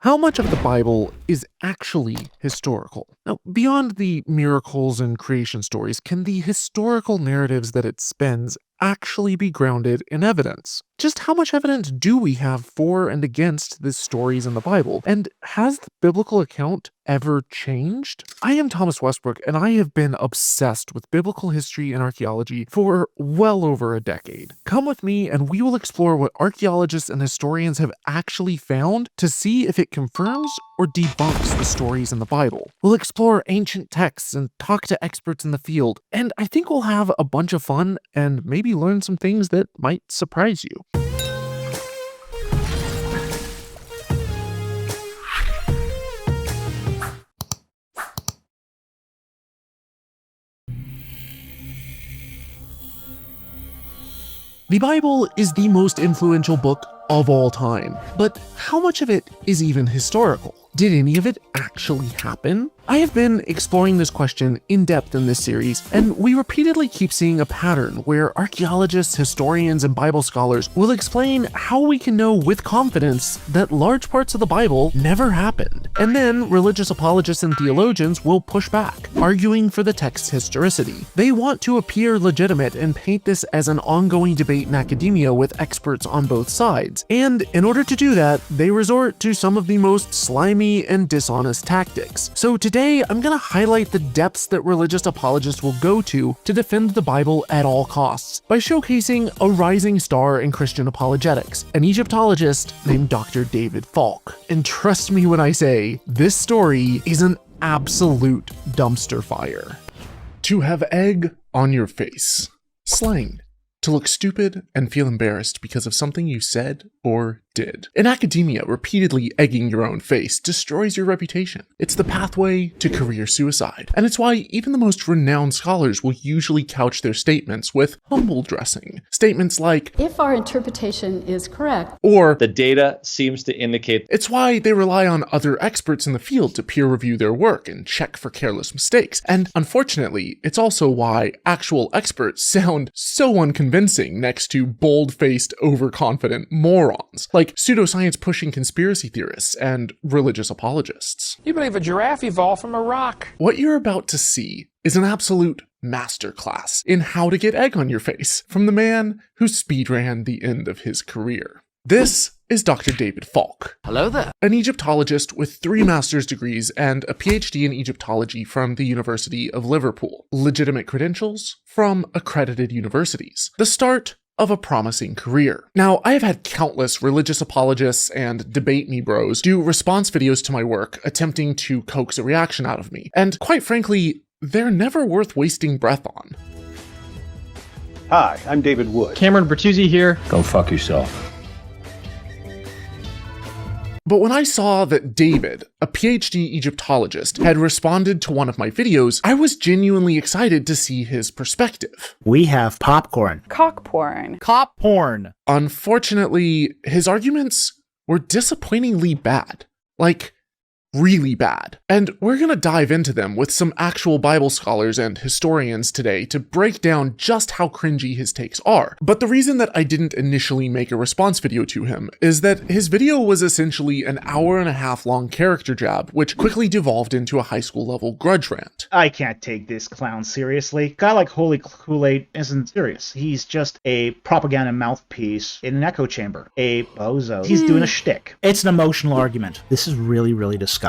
How much of the Bible is actually historical? Now, beyond the miracles and creation stories, can the historical narratives that it spins actually be grounded in evidence? Just how much evidence do we have for and against the stories in the Bible? And has the biblical account ever changed? I am Thomas Westbrook, and I have been obsessed with biblical history and archaeology for well over a decade. Come with me and we will explore what archaeologists and historians have actually found to see if it confirms or debunks the stories in the Bible. We'll explore ancient texts and talk to experts in the field, and I think we'll have a bunch of fun and maybe learn some things that might surprise you. The Bible is the most influential book of all time, but how much of it is even historical? Did any of it actually happen? I have been exploring this question in depth in this series, and we repeatedly keep seeing a pattern where archaeologists, historians, and Bible scholars will explain how we can know with confidence that large parts of the Bible never happened. And then religious apologists and theologians will push back, arguing for the text's historicity. They want to appear legitimate and paint this as an ongoing debate in academia with experts on both sides. And in order to do that, they resort to some of the most slimy and dishonest tactics. So today, I'm going to highlight the depths that religious apologists will go to defend the Bible at all costs by showcasing a rising star in Christian apologetics, an Egyptologist named Dr. David Falk. And trust me when I say, this story is an absolute dumpster fire. To have egg on your face. Slang. To look stupid and feel embarrassed because of something you said or did. In academia, repeatedly egging your own face destroys your reputation. It's the pathway to career suicide. And it's why even the most renowned scholars will usually couch their statements with humble dressing. Statements like, if our interpretation is correct, or the data seems to indicate. It's why they rely on other experts in the field to peer review their work and check for careless mistakes. And unfortunately, it's also why actual experts sound so unconvincing next to bold-faced, overconfident morons, like pseudoscience pushing conspiracy theorists and religious apologists. You believe a giraffe evolved from a rock. What you're about to see is an absolute masterclass in how to get egg on your face from the man who speedran the end of his career. This is Dr. David Falk. Hello there. An Egyptologist with 3 master's degrees and a PhD in Egyptology from the University of Liverpool. Legitimate credentials from accredited universities. The start of a promising career. Now, I have had countless religious apologists and debate me bros do response videos to my work attempting to coax a reaction out of me. And quite frankly, they're never worth wasting breath on. Hi, I'm David Wood. Cameron Bertuzzi here. Go fuck yourself. But when I saw that David, a PhD Egyptologist, had responded to one of my videos, I was genuinely excited to see his perspective. We have popcorn. Cock porn. Cop porn. Unfortunately, his arguments were disappointingly bad. Like, really bad. And we're gonna dive into them with some actual Bible scholars and historians today to break down just how cringy his takes are. But the reason that I didn't initially make a response video to him is that his video was essentially an hour-and-a-half long character jab, which quickly devolved into a high school level grudge rant. I can't take this clown seriously. Guy like Holy Koolaid isn't serious. He's just a propaganda mouthpiece in an echo chamber. A bozo. He's doing a shtick. It's an emotional argument. This is really, really disgusting.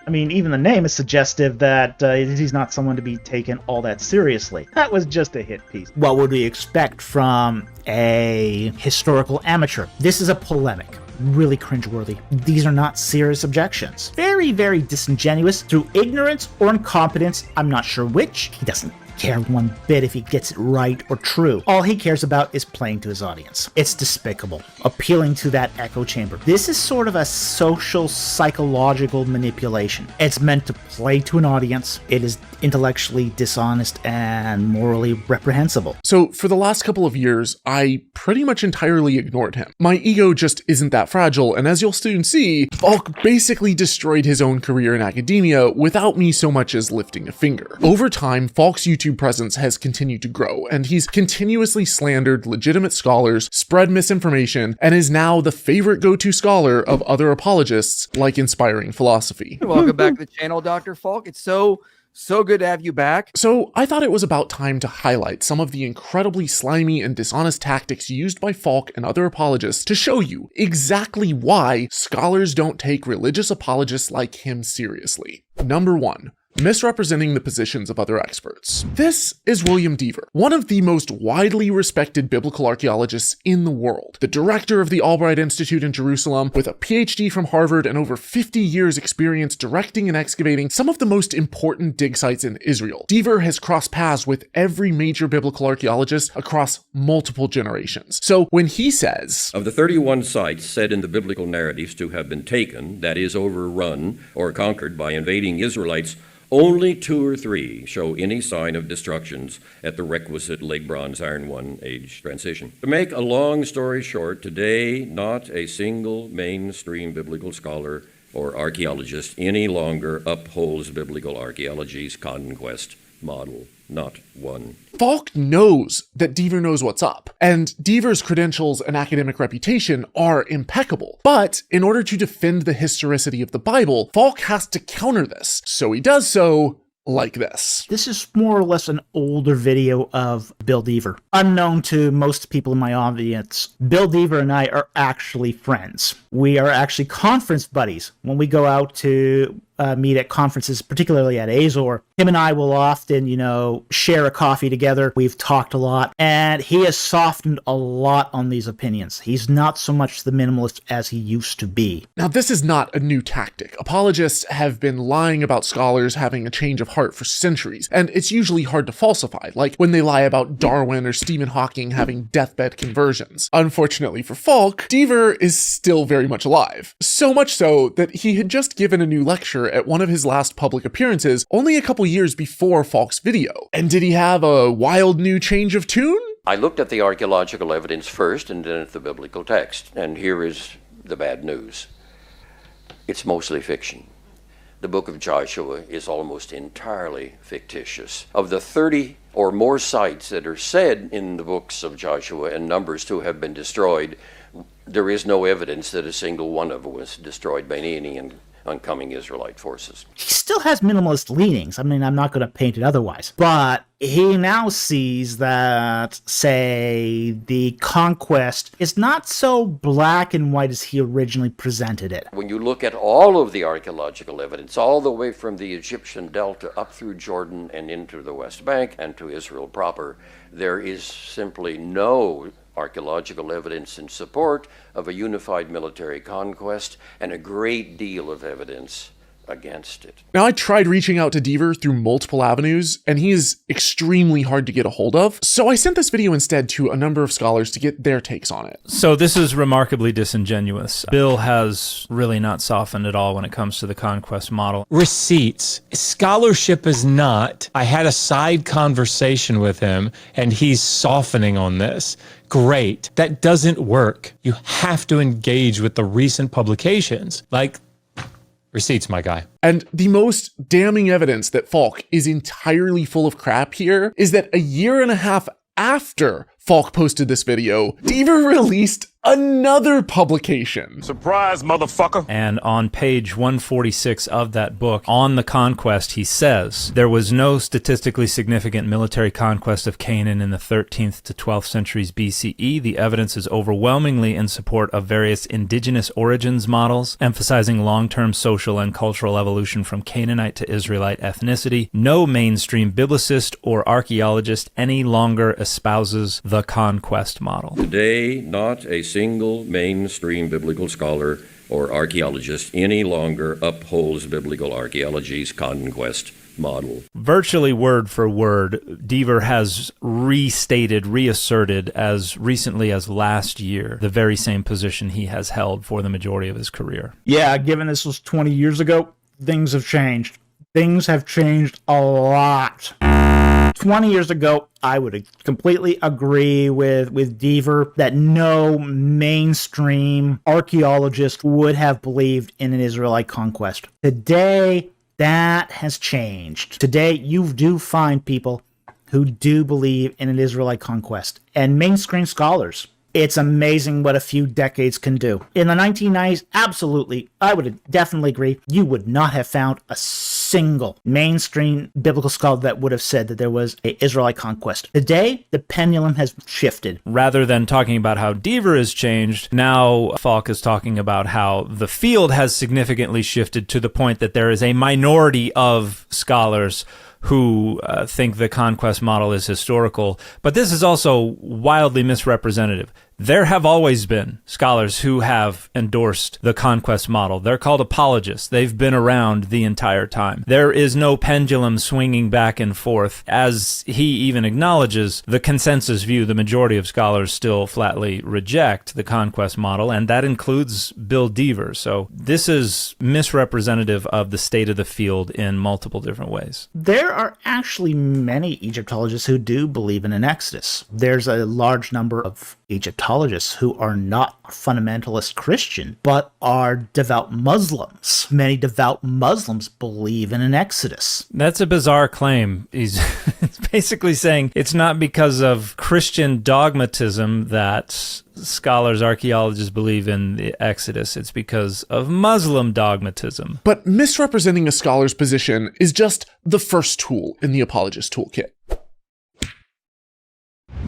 I mean, even the name is suggestive that he's not someone to be taken all that seriously. That was just a hit piece. What would we expect from a historical amateur? This is a polemic. Really cringeworthy. These are not serious objections. Very, very disingenuous through ignorance or incompetence. I'm not sure which. He doesn't care one bit if he gets it right or true. All he cares about is playing to his audience. It's despicable, appealing to that echo chamber. This is sort of a social psychological manipulation. It's meant to play to an audience. It is intellectually dishonest and morally reprehensible. So for the last couple of years, I pretty much entirely ignored him. My ego just isn't that fragile, and as you'll soon see, Falk basically destroyed his own career in academia without me so much as lifting a finger. Over time, Falk's YouTube YouTube presence has continued to grow, and he's continuously slandered legitimate scholars, spread misinformation, and is now the favorite go-to scholar of other apologists like Inspiring Philosophy. Welcome back to the channel, Dr. Falk. It's so good to have you back. So I thought it was about time to highlight some of the incredibly slimy and dishonest tactics used by Falk and other apologists to show you exactly why scholars don't take religious apologists like him seriously. Number 1. Misrepresenting the positions of other experts. This is William Dever, one of the most widely respected biblical archaeologists in the world, the director of the Albright Institute in Jerusalem, with a PhD from Harvard and over 50 years experience directing and excavating some of the most important dig sites in Israel. Dever has crossed paths with every major biblical archaeologist across multiple generations. So when he says, of the 31 sites said in the biblical narratives to have been taken, that is, overrun or conquered by invading Israelites, only 2 or 3 show any sign of destructions at the requisite Lake Bronze Iron One age transition. To make a long story short, today not a single mainstream biblical scholar or archaeologist any longer upholds biblical archaeology's conquest model. Not one. Falk knows that Dever knows what's up, and Dever's credentials and academic reputation are impeccable. But in order to defend the historicity of the Bible, Falk has to counter this. So he does so like this. This is more or less an older video of Bill Dever. Unknown to most people in my audience, Bill Dever and I are actually friends. We are actually conference buddies. When we go out to meet at conferences, particularly at Azor, him and I will often, share a coffee together. We've talked a lot, and he has softened a lot on these opinions. He's not so much the minimalist as he used to be. Now, this is not a new tactic. Apologists have been lying about scholars having a change of heart for centuries, and it's usually hard to falsify, like when they lie about Darwin or Stephen Hawking having deathbed conversions. Unfortunately for Falk, Dever is still very much alive. So much so that he had just given a new lecture at one of his last public appearances only a couple years before Falk's video. And did he have a wild new change of tune? I looked at the archaeological evidence first and then at the biblical text, and here is the bad news. It's mostly fiction. The book of Joshua is almost entirely fictitious. Of the 30 or more sites that are said in the books of Joshua and Numbers to have been destroyed, there is no evidence that a single one of them was destroyed by any oncoming Israelite forces. He still has minimalist leanings. I mean, I'm not going to paint it otherwise. But he now sees that, say, the Conquest is not so black and white as he originally presented it. When you look at all of the archaeological evidence, all the way from the Egyptian Delta up through Jordan and into the West Bank and to Israel proper, there is simply no archaeological evidence in support of a unified military conquest, and a great deal of evidence against it. Now, I tried reaching out to Dever through multiple avenues, and he is extremely hard to get a hold of, so I sent this video instead to a number of scholars to get their takes on it. So this is remarkably disingenuous. Bill has really not softened at all when it comes to the conquest model. Receipts. Scholarship is not. I had a side conversation with him, and he's softening on this. Great. That doesn't work. You have to engage with the recent publications. Like, receipts, my guy. And the most damning evidence that Falk is entirely full of crap here is that a year and a half after Falk posted this video, Dever released another publication. Surprise, motherfucker. And on page 146 of that book, on the conquest, he says, there was no statistically significant military conquest of Canaan in the 13th to 12th centuries BCE. The evidence is overwhelmingly in support of various indigenous origins models, emphasizing long-term social and cultural evolution from Canaanite to Israelite ethnicity. No mainstream biblicist or archaeologist any longer espouses the conquest model. Today, not a single mainstream biblical scholar or archaeologist any longer upholds biblical archaeology's conquest model. Virtually word for word, Dever has reasserted as recently as last year the very same position he has held for the majority of his career. Yeah, given this was 20 years ago, things have changed. Things have changed a lot. 20 years ago, I would completely agree with Dever that no mainstream archaeologist would have believed in an Israelite conquest. Today, that has changed. Today, you do find people who do believe in an Israelite conquest, and mainstream scholars. It's amazing what a few decades can do. In the 1990s, absolutely, I would definitely agree, you would not have found a single mainstream biblical scholar that would have said that there was an Israelite conquest. Today, the pendulum has shifted. Rather than talking about how Deaver has changed, now Falk is talking about how the field has significantly shifted to the point that there is a minority of scholars who think the conquest model is historical. But this is also wildly misrepresentative. There have always been scholars who have endorsed the conquest model. They're called apologists. They've been around the entire time. There is no pendulum swinging back and forth. As he even acknowledges, the consensus view, the majority of scholars still flatly reject the conquest model, and that includes Bill Deaver. So this is misrepresentative of the state of the field in multiple different ways. There are actually many Egyptologists who do believe in an exodus. There's a large number of Egyptologists who are not fundamentalist Christian, but are devout Muslims. Many devout Muslims believe in an exodus. That's a bizarre claim. He's basically saying it's not because of Christian dogmatism that scholars, archaeologists believe in the Exodus. It's because of Muslim dogmatism. But misrepresenting a scholar's position is just the first tool in the apologist toolkit.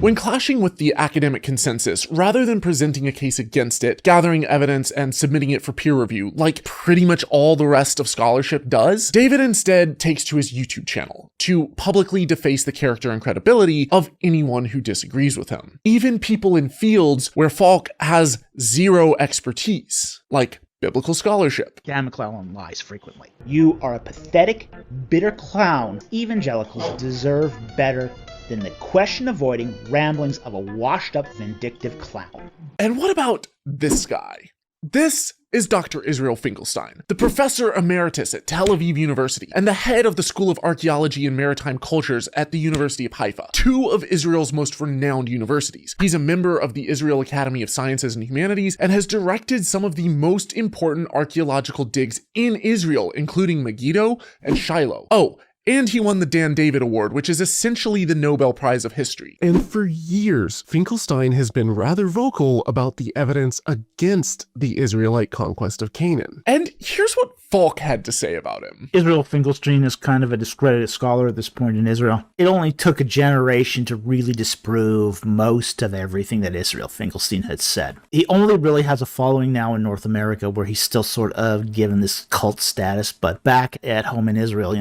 When clashing with the academic consensus, rather than presenting a case against it, gathering evidence, and submitting it for peer review, like pretty much all the rest of scholarship does, David instead takes to his YouTube channel to publicly deface the character and credibility of anyone who disagrees with him. Even people in fields where Falk has zero expertise, like biblical scholarship. Dan McClellan lies frequently. You are a pathetic, bitter clown. Evangelicals deserve better than the question-avoiding ramblings of a washed-up, vindictive clown. And what about this guy? This is Dr. Israel Finkelstein, the professor emeritus at Tel Aviv University and the head of the School of Archaeology and Maritime Cultures at the University of Haifa, two of Israel's most renowned universities. He's a member of the Israel Academy of Sciences and Humanities and has directed some of the most important archaeological digs in Israel, including Megiddo and Shiloh. Oh, and he won the Dan David Award, which is essentially the Nobel Prize of History. And for years, Finkelstein has been rather vocal about the evidence against the Israelite conquest of Canaan. And here's what Falk had to say about him. Israel Finkelstein is kind of a discredited scholar at this point in Israel. It only took a generation to really disprove most of everything that Israel Finkelstein had said. He only really has a following now in North America, where he's still sort of given this cult status, but back at home in Israel,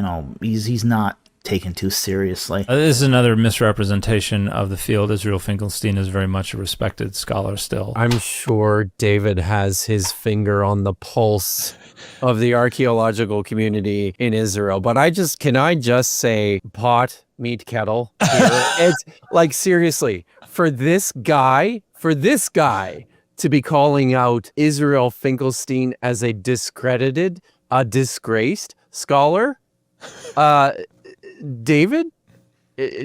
he's not taken too seriously. This is another misrepresentation of the field. Israel Finkelstein is very much a respected scholar still. I'm sure David has his finger on the pulse of the archaeological community in Israel. But can I just say pot, meat, kettle here? It's like, seriously, for this guy to be calling out Israel Finkelstein as a discredited, a disgraced scholar, David,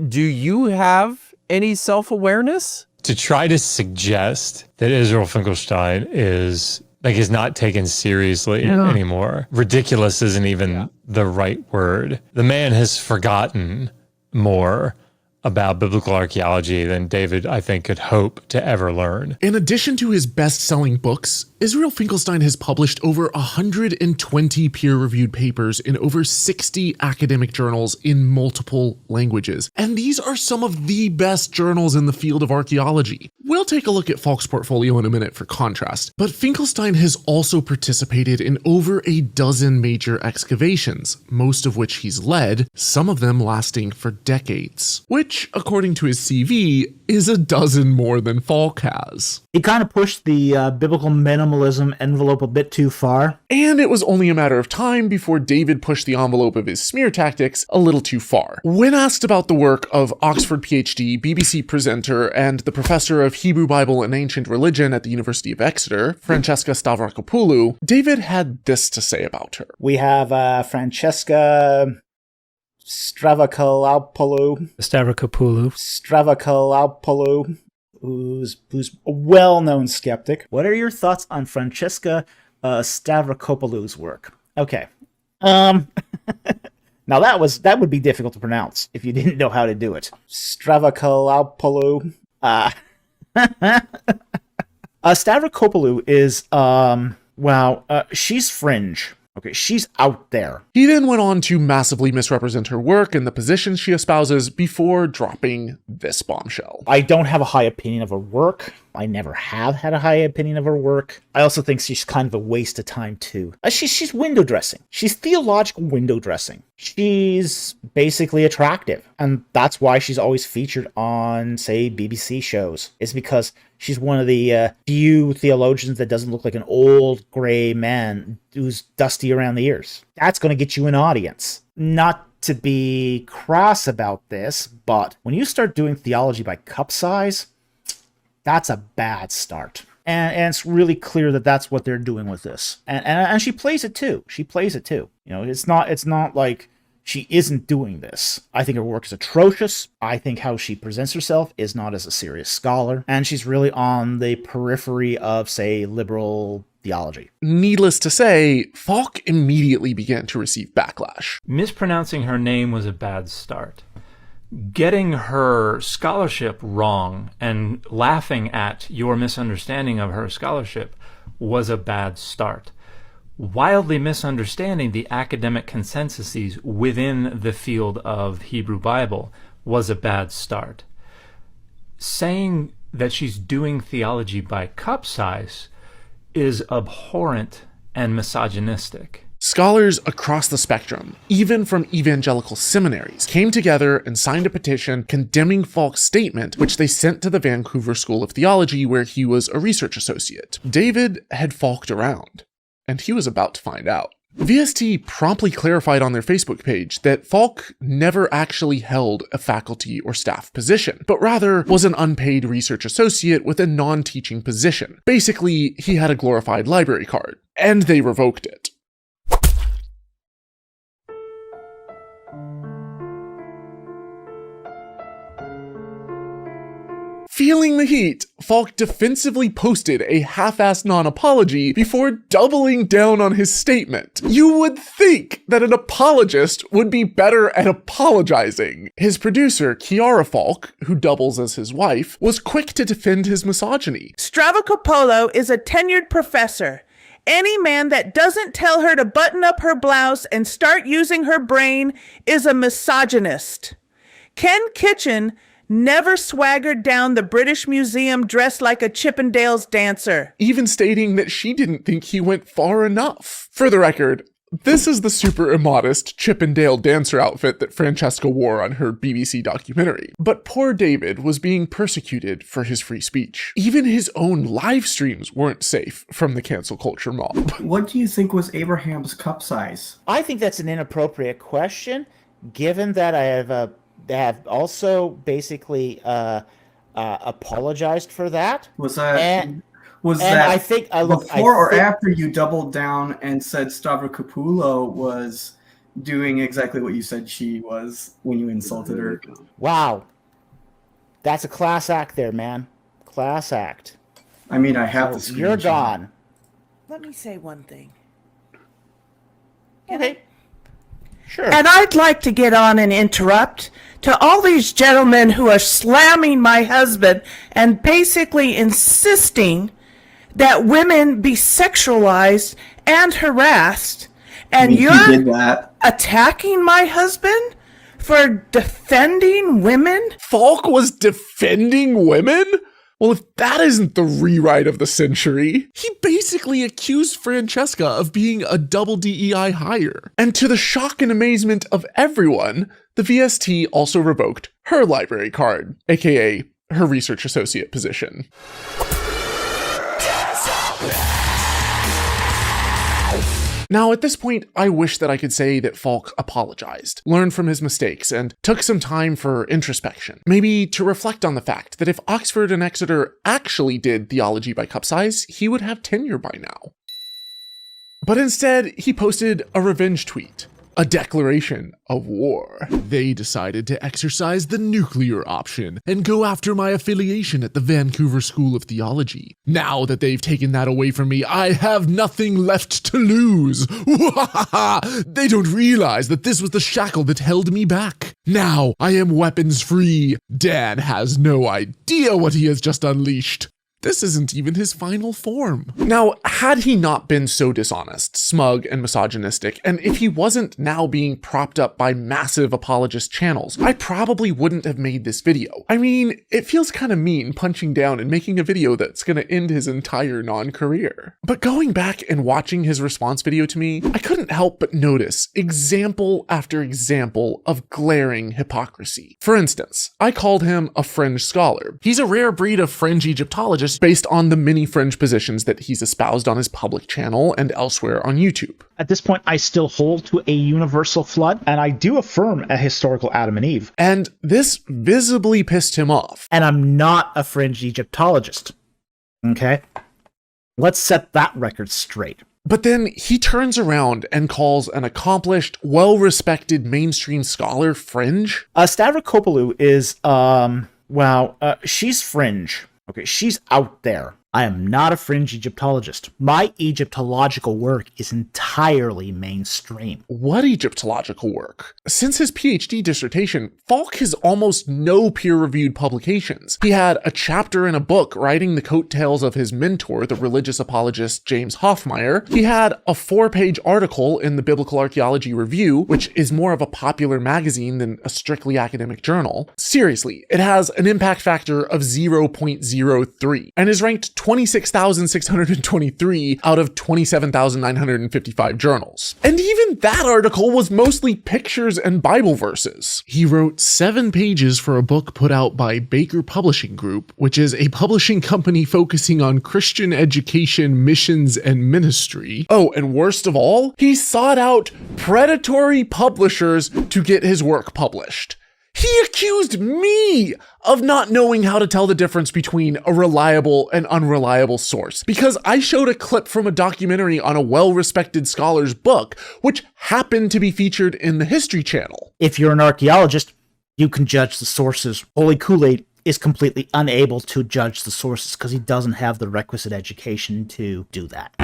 do you have any self-awareness? To try to suggest that Israel Finkelstein is not taken seriously anymore. Ridiculous isn't even the right word. The man has forgotten more about biblical archaeology than David, I think, could hope to ever learn. In addition to his best-selling books, Israel Finkelstein has published over 120 peer-reviewed papers in over 60 academic journals in multiple languages. And these are some of the best journals in the field of archaeology. We'll take a look at Falk's portfolio in a minute for contrast, but Finkelstein has also participated in over a dozen major excavations, most of which he's led, some of them lasting for decades, which, according to his CV, is a dozen more than Falk has. He kind of pushed the biblical minimalism envelope a bit too far. And it was only a matter of time before David pushed the envelope of his smear tactics a little too far. When asked about the work of Oxford PhD, BBC presenter, and the professor of Hebrew Bible and Ancient Religion at the University of Exeter, Francesca Stavrakopoulou, David had this to say about her. We have Francesca Stavrakopoulou, who's a well-known skeptic. What are your thoughts on Francesca Stavrakopoulou's work? Okay. Now that would be difficult to pronounce if you didn't know how to do it. Stavrokopoulou. Stavrokopoulou is she's fringe. Okay, she's out there. He then went on to massively misrepresent her work and the positions she espouses before dropping this bombshell. I don't have a high opinion of her work. I never have had a high opinion of her work. I also think she's kind of a waste of time too. She's window dressing. She's theological window dressing. She's basically attractive. And that's why she's always featured on, say, BBC shows. It's because she's one of the few theologians that doesn't look like an old gray man who's dusty around the ears. That's going to get you an audience. Not to be crass about this, but when you start doing theology by cup size, that's a bad start. And it's really clear that that's what they're doing with this. And she plays it too. She plays it too. You know, it's not like she isn't doing this. I think her work is atrocious. I think how she presents herself is not as a serious scholar. And she's really on the periphery of, say, liberal theology. Needless to say, Falk immediately began to receive backlash. Mispronouncing her name was a bad start. Getting her scholarship wrong and laughing at your misunderstanding of her scholarship was a bad start. Wildly misunderstanding the academic consensuses within the field of Hebrew Bible was a bad start. Saying that she's doing theology by cup size is abhorrent and misogynistic. Scholars across the spectrum, even from evangelical seminaries, came together and signed a petition condemning Falk's statement, which they sent to the Vancouver School of Theology, where he was a research associate. David had Falked around, and he was about to find out. VST promptly clarified on their Facebook page that Falk never actually held a faculty or staff position, but rather was an unpaid research associate with a non-teaching position. Basically, he had a glorified library card, and they revoked it. Feeling the heat, Falk defensively posted a half-assed non-apology before doubling down on his statement. You would think that an apologist would be better at apologizing. His producer, Kiara Falk, who doubles as his wife, was quick to defend his misogyny. Stavrokopoulou is a tenured professor. Any man that doesn't tell her to button up her blouse and start using her brain is a misogynist. Ken Kitchen never swaggered down the British Museum dressed like a Chippendales dancer. Even stating that she didn't think he went far enough. For the record, this is the super immodest Chippendale dancer outfit that Francesca wore on her BBC documentary. But poor David was being persecuted for his free speech. Even his own live streams weren't safe from the cancel culture mob. What do you think was Abraham's cup size? I think that's an inappropriate question, given that I have also basically apologized for that. Was that I think before or after you doubled down and said Stavrokopoulou was doing exactly what you said she was when you insulted her? Wow, that's a class act there, man. Class act. I mean, I have to. You're gone. Let me say one thing. Okay. Sure. And I'd like to get on and interrupt to all these gentlemen who are slamming my husband and basically insisting that women be sexualized and harassed. And you're attacking my husband for defending women? Falk was defending women? Well, if that isn't the rewrite of the century, he basically accused Francesca of being a double DEI hire. And to the shock and amazement of everyone, the VST also revoked her library card, aka her research associate position. Now, at this point, I wish that I could say that Falk apologized, learned from his mistakes, and took some time for introspection. Maybe to reflect on the fact that if Oxford and Exeter actually did theology by cup size, he would have tenure by now. But instead, he posted a revenge tweet, a declaration of war. They decided to exercise the nuclear option and go after my affiliation at the Vancouver School of Theology. Now that they've taken that away from me, I have nothing left to lose. They don't realize that this was the shackle that held me back. Now I am weapons free. Dan has no idea what he has just unleashed. This isn't even his final form. Now, had he not been so dishonest, smug, and misogynistic, and if he wasn't now being propped up by massive apologist channels, I probably wouldn't have made this video. I mean, it feels kind of mean punching down and making a video that's gonna end his entire non-career. But going back and watching his response video to me, I couldn't help but notice example after example of glaring hypocrisy. For instance, I called him a fringe scholar. He's a rare breed of fringe Egyptologist based on the many fringe positions that he's espoused on his public channel and elsewhere on YouTube. At this point, I still hold to a universal flood, and I do affirm a historical Adam and Eve. And this visibly pissed him off. And I'm not a fringe Egyptologist. Okay? Let's set that record straight. But then he turns around and calls an accomplished, well-respected mainstream scholar fringe? Stavrokopoulou is, she's fringe. Okay, she's out there. I am not a fringe Egyptologist. My Egyptological work is entirely mainstream. What Egyptological work? Since his PhD dissertation, Falk has almost no peer-reviewed publications. He had a chapter in a book writing the coattails of his mentor, the religious apologist James Hoffmeyer. He had a 4-page article in the Biblical Archaeology Review, which is more of a popular magazine than a strictly academic journal. Seriously, it has an impact factor of 0.03 and is ranked 26,623 out of 27,955 journals. And even that article was mostly pictures and Bible verses. He wrote 7 pages for a book put out by Baker Publishing Group, which is a publishing company focusing on Christian education, missions, and ministry. Oh, and worst of all, he sought out predatory publishers to get his work published. He accused me of not knowing how to tell the difference between a reliable and unreliable source because I showed a clip from a documentary on a well-respected scholar's book, which happened to be featured in the History Channel. If you're an archaeologist, you can judge the sources. Holy Koolaid is completely unable to judge the sources because he doesn't have the requisite education to do that.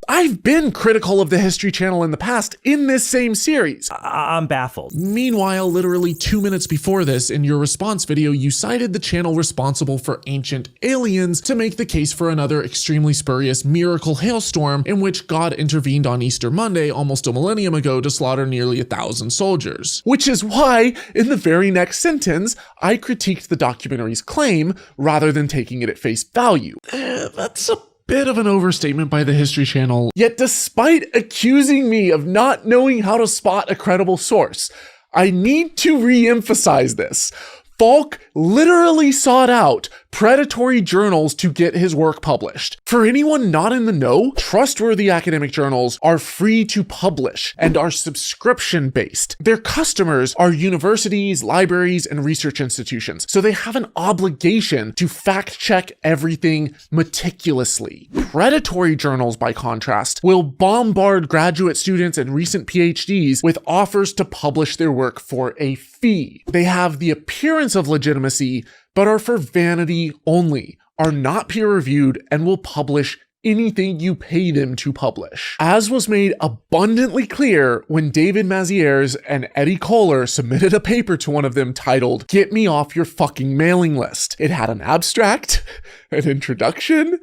I've been critical of the History Channel in the past in this same series. I'm baffled. Meanwhile, literally 2 minutes before this, in your response video, you cited the channel responsible for ancient aliens to make the case for another extremely spurious miracle hailstorm in which God intervened on Easter Monday almost a millennium ago to slaughter nearly 1,000 soldiers. Which is why, in the very next sentence, I critiqued the documentary's claim rather than taking it at face value. That's a bit of an overstatement by the History Channel. Yet despite accusing me of not knowing how to spot a credible source, I need to re-emphasize this. Falk literally sought out predatory journals to get his work published. For anyone not in the know, trustworthy academic journals are free to publish and are subscription-based. Their customers are universities, libraries, and research institutions, so they have an obligation to fact-check everything meticulously. Predatory journals, by contrast, will bombard graduate students and recent PhDs with offers to publish their work for a fee. They have the appearance of legitimacy, but are for vanity only, are not peer-reviewed, and will publish anything you pay them to publish. As was made abundantly clear when David Mazieres and Eddie Kohler submitted a paper to one of them titled, "Get Me Off Your Fucking Mailing List." It had an abstract, an introduction,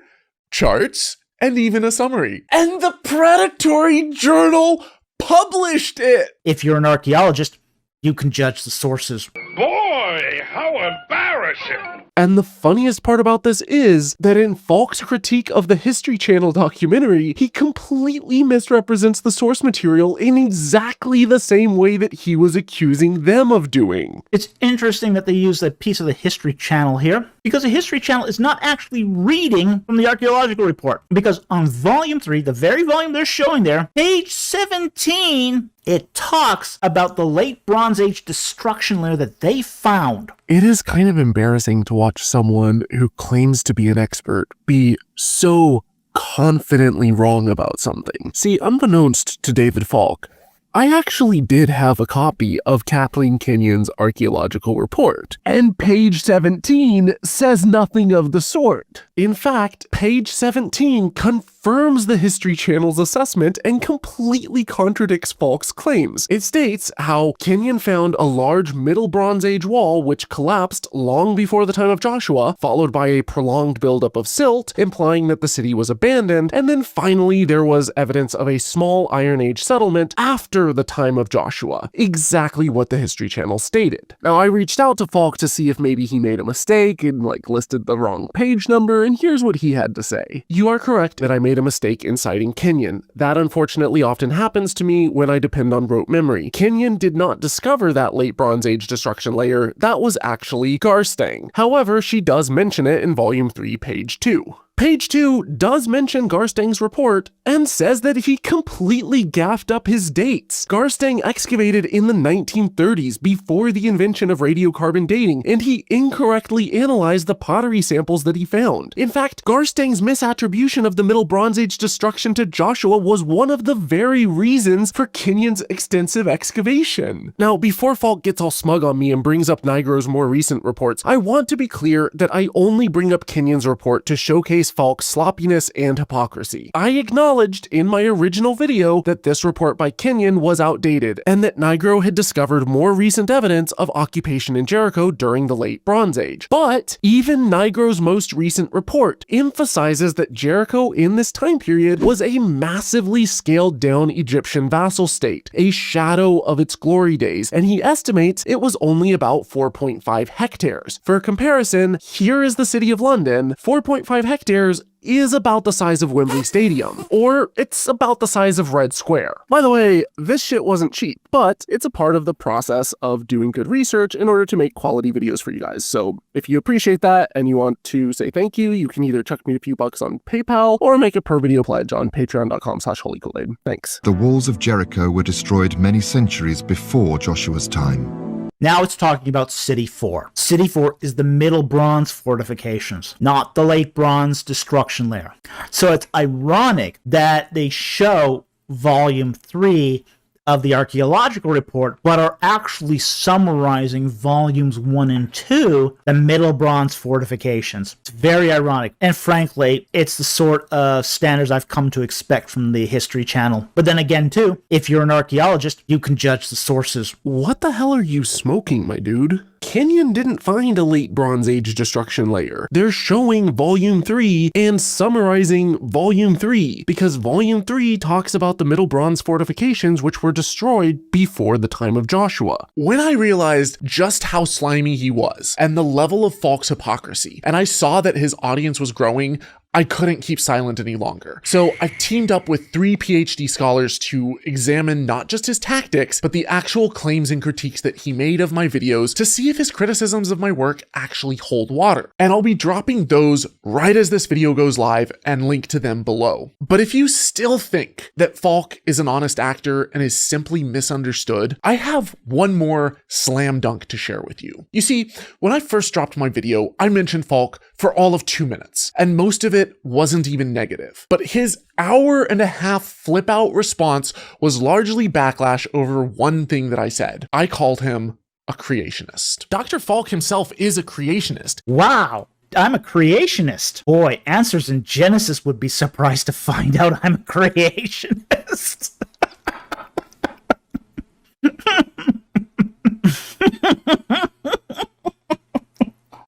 charts, and even a summary. And the predatory journal published it! If you're an archaeologist, you can judge the sources. Boy, how embarrassing! And the funniest part about this is that in Falk's critique of the History Channel documentary, he completely misrepresents the source material in exactly the same way that he was accusing them of doing. It's interesting that they use a piece of the History Channel here, because the History Channel is not actually reading from the archaeological report. Because on volume 3, the very volume they're showing there, page 17, it talks about the late Bronze Age destruction layer that they found. It is kind of embarrassing to watch someone who claims to be an expert be so confidently wrong about something. See, unbeknownst to David Falk, I actually did have a copy of Kathleen Kenyon's archaeological report, and page 17 says nothing of the sort. In fact, page 17 confirms the History Channel's assessment and completely contradicts Falk's claims. It states how Kenyon found a large Middle Bronze Age wall which collapsed long before the time of Joshua, followed by a prolonged buildup of silt, implying that the city was abandoned, and then finally there was evidence of a small Iron Age settlement after the time of Joshua. Exactly what the History Channel stated. Now, I reached out to Falk to see if maybe he made a mistake and listed the wrong page number, and here's what he had to say. You are correct that I made a mistake in citing Kenyon. That unfortunately often happens to me when I depend on rote memory. Kenyon did not discover that late Bronze Age destruction layer. That was actually Garstang. However, she does mention it in Volume 3, page 2. Page 2 does mention Garstang's report and says that he completely gaffed up his dates. Garstang excavated in the 1930s before the invention of radiocarbon dating, and he incorrectly analyzed the pottery samples that he found. In fact, Garstang's misattribution of the Middle Bronze Age destruction to Joshua was one of the very reasons for Kenyon's extensive excavation. Now, before Falk gets all smug on me and brings up Nigro's more recent reports, I want to be clear that I only bring up Kenyon's report to showcase Falk's sloppiness and hypocrisy. I acknowledged in my original video that this report by Kenyon was outdated and that Nigro had discovered more recent evidence of occupation in Jericho during the late Bronze Age. But even Nigro's most recent report emphasizes that Jericho in this time period was a massively scaled down Egyptian vassal state, a shadow of its glory days, and he estimates it was only about 4.5 hectares. For comparison, here is the city of London. 4.5 hectares is about the size of Wembley Stadium, or it's about the size of Red Square. By the way, this shit wasn't cheap, but it's a part of the process of doing good research in order to make quality videos for you guys. So if you appreciate that and you want to say thank you, you can either chuck me a few bucks on PayPal or make a per video pledge on patreon.com/holykoolaid. Thanks. The walls of Jericho were destroyed many centuries before Joshua's time. Now it's talking about City 4. City 4 is the Middle Bronze fortifications, not the Late Bronze destruction layer. So it's ironic that they show Volume 3 of the archaeological report, but are actually summarizing volumes 1 and 2, the Middle Bronze fortifications. It's very ironic. And frankly, it's the sort of standards I've come to expect from the History Channel. But then again, too, if you're an archaeologist, you can judge the sources. What the hell are you smoking, my dude? Kenyon didn't find a late Bronze Age destruction layer. They're showing Volume 3 and summarizing Volume 3 because Volume 3 talks about the Middle Bronze fortifications which were destroyed before the time of Joshua. When I realized just how slimy he was and the level of Falk's hypocrisy, and I saw that his audience was growing, I couldn't keep silent any longer. So I teamed up with 3 PhD scholars to examine not just his tactics, but the actual claims and critiques that he made of my videos to see if his criticisms of my work actually hold water. And I'll be dropping those right as this video goes live and link to them below. But if you still think that Falk is an honest actor and is simply misunderstood, I have one more slam dunk to share with you. You see, when I first dropped my video, I mentioned Falk for all of 2 minutes, and most of it wasn't even negative. But his hour-and-a-half flip-out response was largely backlash over one thing that I said. I called him a creationist. Dr. Falk himself is a creationist. Wow! I'm a creationist. Boy, Answers in Genesis would be surprised to find out I'm a creationist.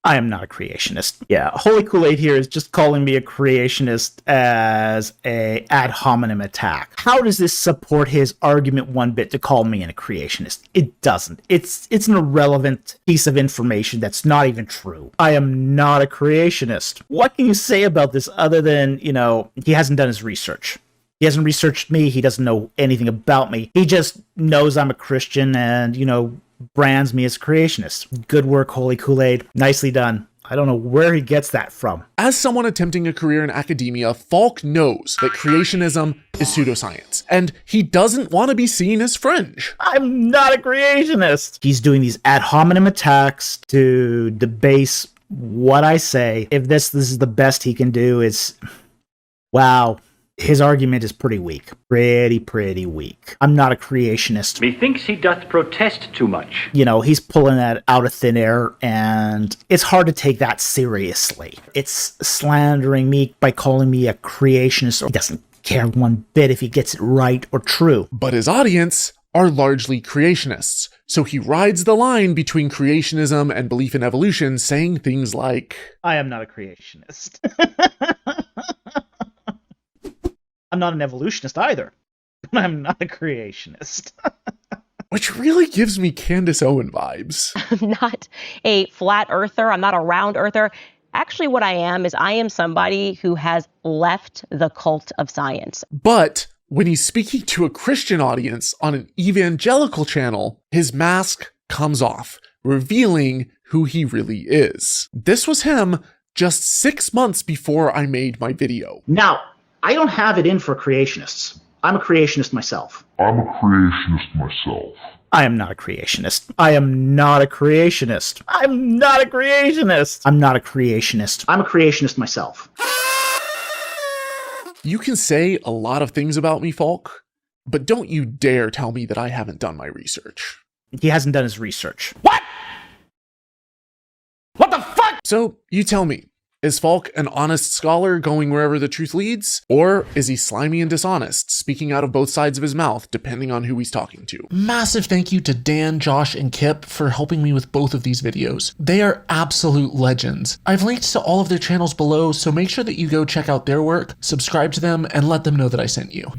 I am not a creationist. Yeah, Holy Kool-Aid here is just calling me a creationist as a ad hominem attack. How does this support his argument one bit to call me a creationist? It doesn't. It's an irrelevant piece of information that's not even true. I am not a creationist. What can you say about this other than, he hasn't done his research? He hasn't researched me. He doesn't know anything about me. He just knows I'm a Christian and, brands me as creationist. Good work, Holy Kool-Aid. Nicely done. I don't know where he gets that from. As someone attempting a career in academia, Falk knows that creationism is pseudoscience, and he doesn't want to be seen as fringe. I'm not a creationist. He's doing these ad hominem attacks to debase what I say. If this is the best he can do, wow. His argument is pretty weak. Pretty weak. I'm not a creationist. Methinks he doth protest too much. You know, he's pulling that out of thin air, and it's hard to take that seriously. It's slandering me by calling me a creationist. He doesn't care one bit if he gets it right or true. But his audience are largely creationists, so he rides the line between creationism and belief in evolution, saying things like, I am not a creationist. I'm not an evolutionist either, but I'm not a creationist. Which really gives me Candace Owen vibes. I'm not a flat earther. I'm not a round earther. Actually, what I am is I am somebody who has left the cult of science. But when he's speaking to a Christian audience on an evangelical channel, his mask comes off, revealing who he really is. This was him just 6 months before I made my video. Now, I don't have it in for creationists. I'm a creationist myself. I am not a creationist. I am not a creationist. I'm not a creationist. I'm not a creationist. I'm a creationist myself. You can say a lot of things about me, Falk, but don't you dare tell me that I haven't done my research. He hasn't done his research. What? What the fuck? So, you tell me. Is Falk an honest scholar going wherever the truth leads? Or is he slimy and dishonest, speaking out of both sides of his mouth, depending on who he's talking to? Massive thank you to Dan, Josh, and Kip for helping me with both of these videos. They are absolute legends. I've linked to all of their channels below, so make sure that you go check out their work, subscribe to them, and let them know that I sent you.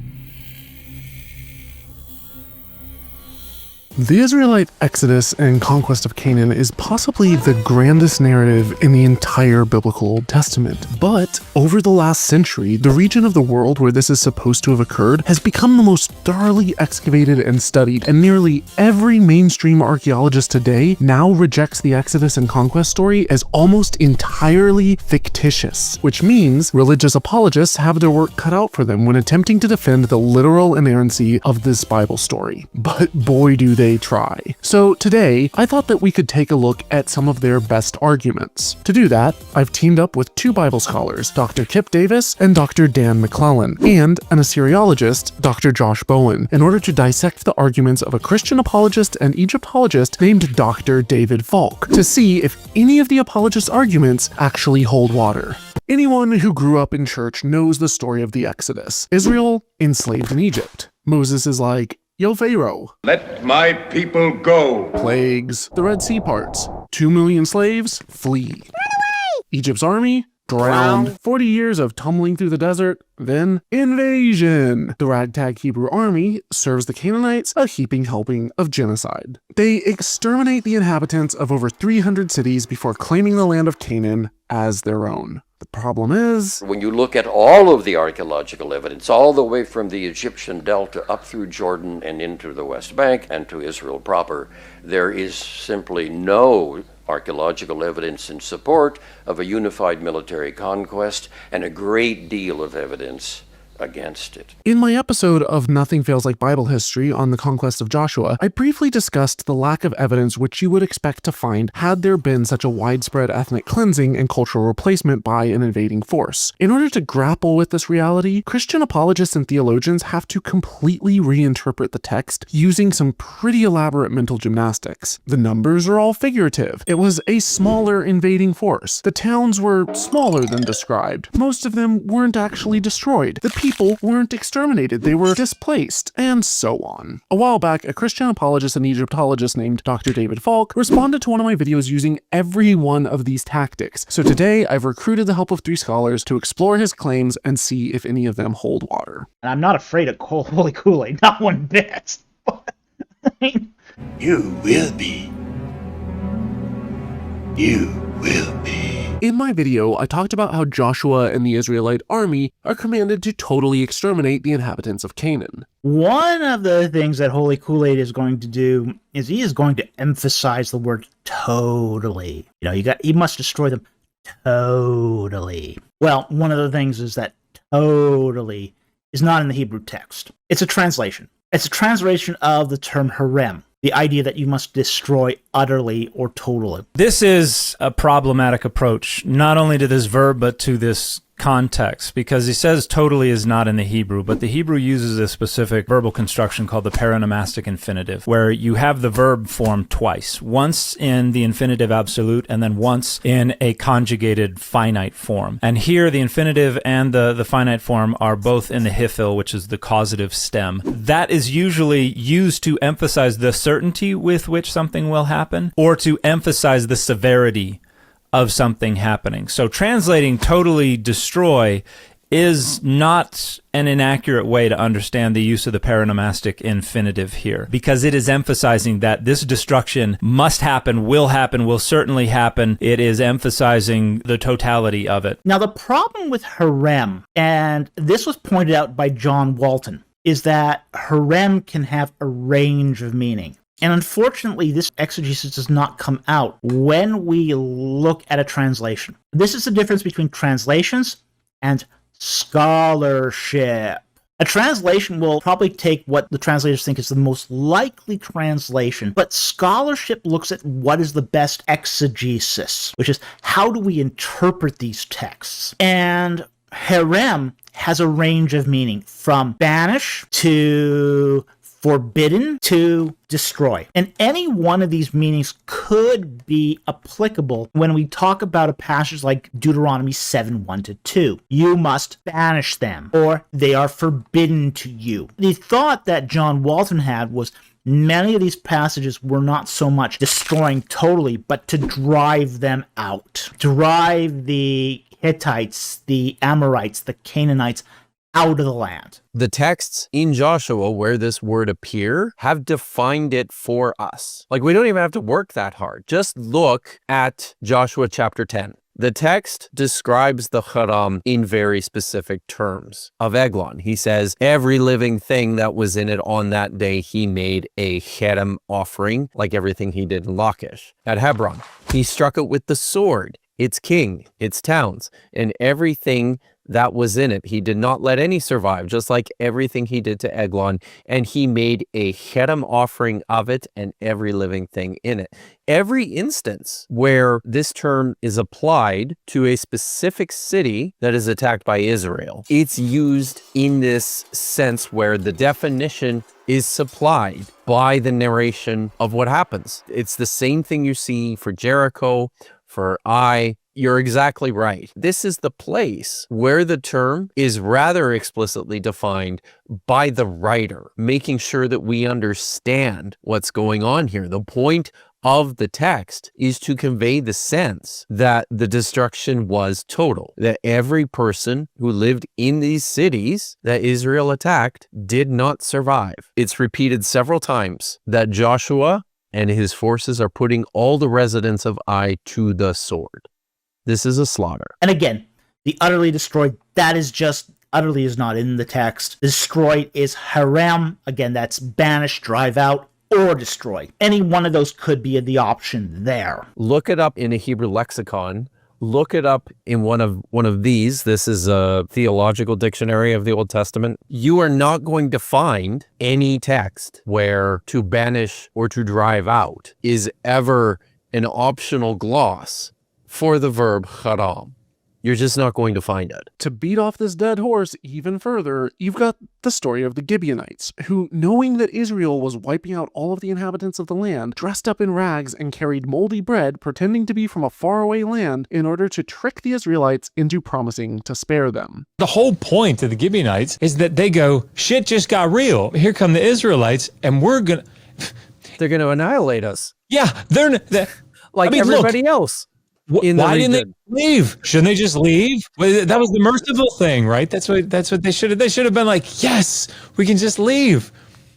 The Israelite Exodus and Conquest of Canaan is possibly the grandest narrative in the entire biblical Old Testament. But over the last century, the region of the world where this is supposed to have occurred has become the most thoroughly excavated and studied, and nearly every mainstream archaeologist today now rejects the Exodus and Conquest story as almost entirely fictitious, which means religious apologists have their work cut out for them when attempting to defend the literal inerrancy of this Bible story. But boy do they try. So today, I thought that we could take a look at some of their best arguments. To do that, I've teamed up with two Bible scholars, Dr. Kip Davis and Dr. Dan McClellan, and an Assyriologist, Dr. Josh Bowen, in order to dissect the arguments of a Christian apologist and Egyptologist named Dr. David Falk, to see if any of the apologists' arguments actually hold water. Anyone who grew up in church knows the story of the Exodus. Israel enslaved in Egypt. Moses is like, "Yo, Pharaoh, Let my people go." Plagues, the Red Sea parts. 2 million slaves, flee. Egypt's army, drowned. 40 years of tumbling through the desert, then invasion. The ragtag Hebrew army serves the Canaanites a heaping helping of genocide. They exterminate the inhabitants of over 300 cities before claiming the land of Canaan as their own. The problem is, when you look at all of the archaeological evidence, all the way from the Egyptian Delta up through Jordan and into the West Bank and to Israel proper, there is simply no archaeological evidence in support of a unified military conquest, and a great deal of evidence against it. In my episode of Nothing Fails Like Bible History on the Conquest of Joshua, I briefly discussed the lack of evidence which you would expect to find had there been such a widespread ethnic cleansing and cultural replacement by an invading force. In order to grapple with this reality, Christian apologists and theologians have to completely reinterpret the text using some pretty elaborate mental gymnastics. The numbers are all figurative. It was a smaller invading force. The towns were smaller than described. Most of them weren't actually destroyed. The people weren't exterminated, they were displaced, and so on. A while back, a Christian apologist and Egyptologist named Dr. David Falk responded to one of my videos using every one of these tactics. So today, I've recruited the help of 3 scholars to explore his claims and see if any of them hold water. And I'm not afraid of holy Kool-Aid, not one bit. You will be. You will be. In my video, I talked about how Joshua and the Israelite army are commanded to totally exterminate the inhabitants of Canaan. One of the things that Holy Kool-Aid is going to do is he is going to emphasize the word totally. You know, you must destroy them totally. Well, one of the things is that totally is not in the Hebrew text. It's a translation. It's a translation of the term harem. The idea that you must destroy utterly or totally. This is a problematic approach, not only to this verb, but to this context, because he says totally is not in the Hebrew, but the Hebrew uses a specific verbal construction called the paronomastic infinitive, where you have the verb form twice, once in the infinitive absolute and then once in a conjugated finite form. And here the infinitive and the finite form are both in the hifil, which is the causative stem. That is usually used to emphasize the certainty with which something will happen, or to emphasize the severity of something happening. So translating totally destroy is not an inaccurate way to understand the use of the paronomastic infinitive here, because it is emphasizing that this destruction must happen, will certainly happen. It is emphasizing the totality of it. Now, the problem with harem, and this was pointed out by John Walton, is that harem can have a range of meaning. And unfortunately, this exegesis does not come out when we look at a translation. This is the difference between translations and scholarship. A translation will probably take what the translators think is the most likely translation, but scholarship looks at what is the best exegesis, which is how do we interpret these texts. And harem has a range of meaning, from banish to forbidden to destroy. And any one of these meanings could be applicable when we talk about a passage like Deuteronomy 7:1-2. You must banish them, or they are forbidden to you. The thought that John Walton had was many of these passages were not so much destroying totally, but to drive them out. Drive the Hittites, the Amorites, the Canaanites out of the land. The texts in Joshua where this word appear have defined it for us. Like, we don't even have to work that hard. Just look at Joshua chapter 10. The text describes the Haram in very specific terms of Eglon. He says, every living thing that was in it on that day, he made a Cherem offering, like everything he did in Lachish. At Hebron, he struck it with the sword, its king, its towns, and everything that was in it. He did not let any survive, just like everything he did to Eglon, and he made a Cherem offering of it and every living thing in it. Every instance where this term is applied to a specific city that is attacked by Israel, it's used in this sense where the definition is supplied by the narration of what happens. It's the same thing you see for Jericho, for Ai. You're exactly right. This is the place where the term is rather explicitly defined by the writer, making sure that we understand what's going on here. The point of the text is to convey the sense that the destruction was total, that every person who lived in these cities that Israel attacked did not survive. It's repeated several times that Joshua and his forces are putting all the residents of Ai to the sword. This is a slaughter. And again, the utterly destroyed, that is just, utterly is not in the text. Destroyed is harem. Again, that's banish, drive out, or destroy. Any one of those could be the option there. Look it up in a Hebrew lexicon. Look it up in one of these. This is a theological dictionary of the Old Testament. You are not going to find any text where to banish or to drive out is ever an optional gloss for the verb haram. You're just not going to find it. To beat off this dead horse even further, you've got the story of the Gibeonites, who, knowing that Israel was wiping out all of the inhabitants of the land, dressed up in rags and carried moldy bread, pretending to be from a faraway land, in order to trick the Israelites into promising to spare them. The whole point of the Gibeonites is that they go, shit just got real. Here come the Israelites, and they're going to annihilate us. Yeah, like everybody else. Why didn't they leave? Shouldn't they just leave? That was the merciful thing, right? That's what they should have. They should have been like, yes, we can just leave.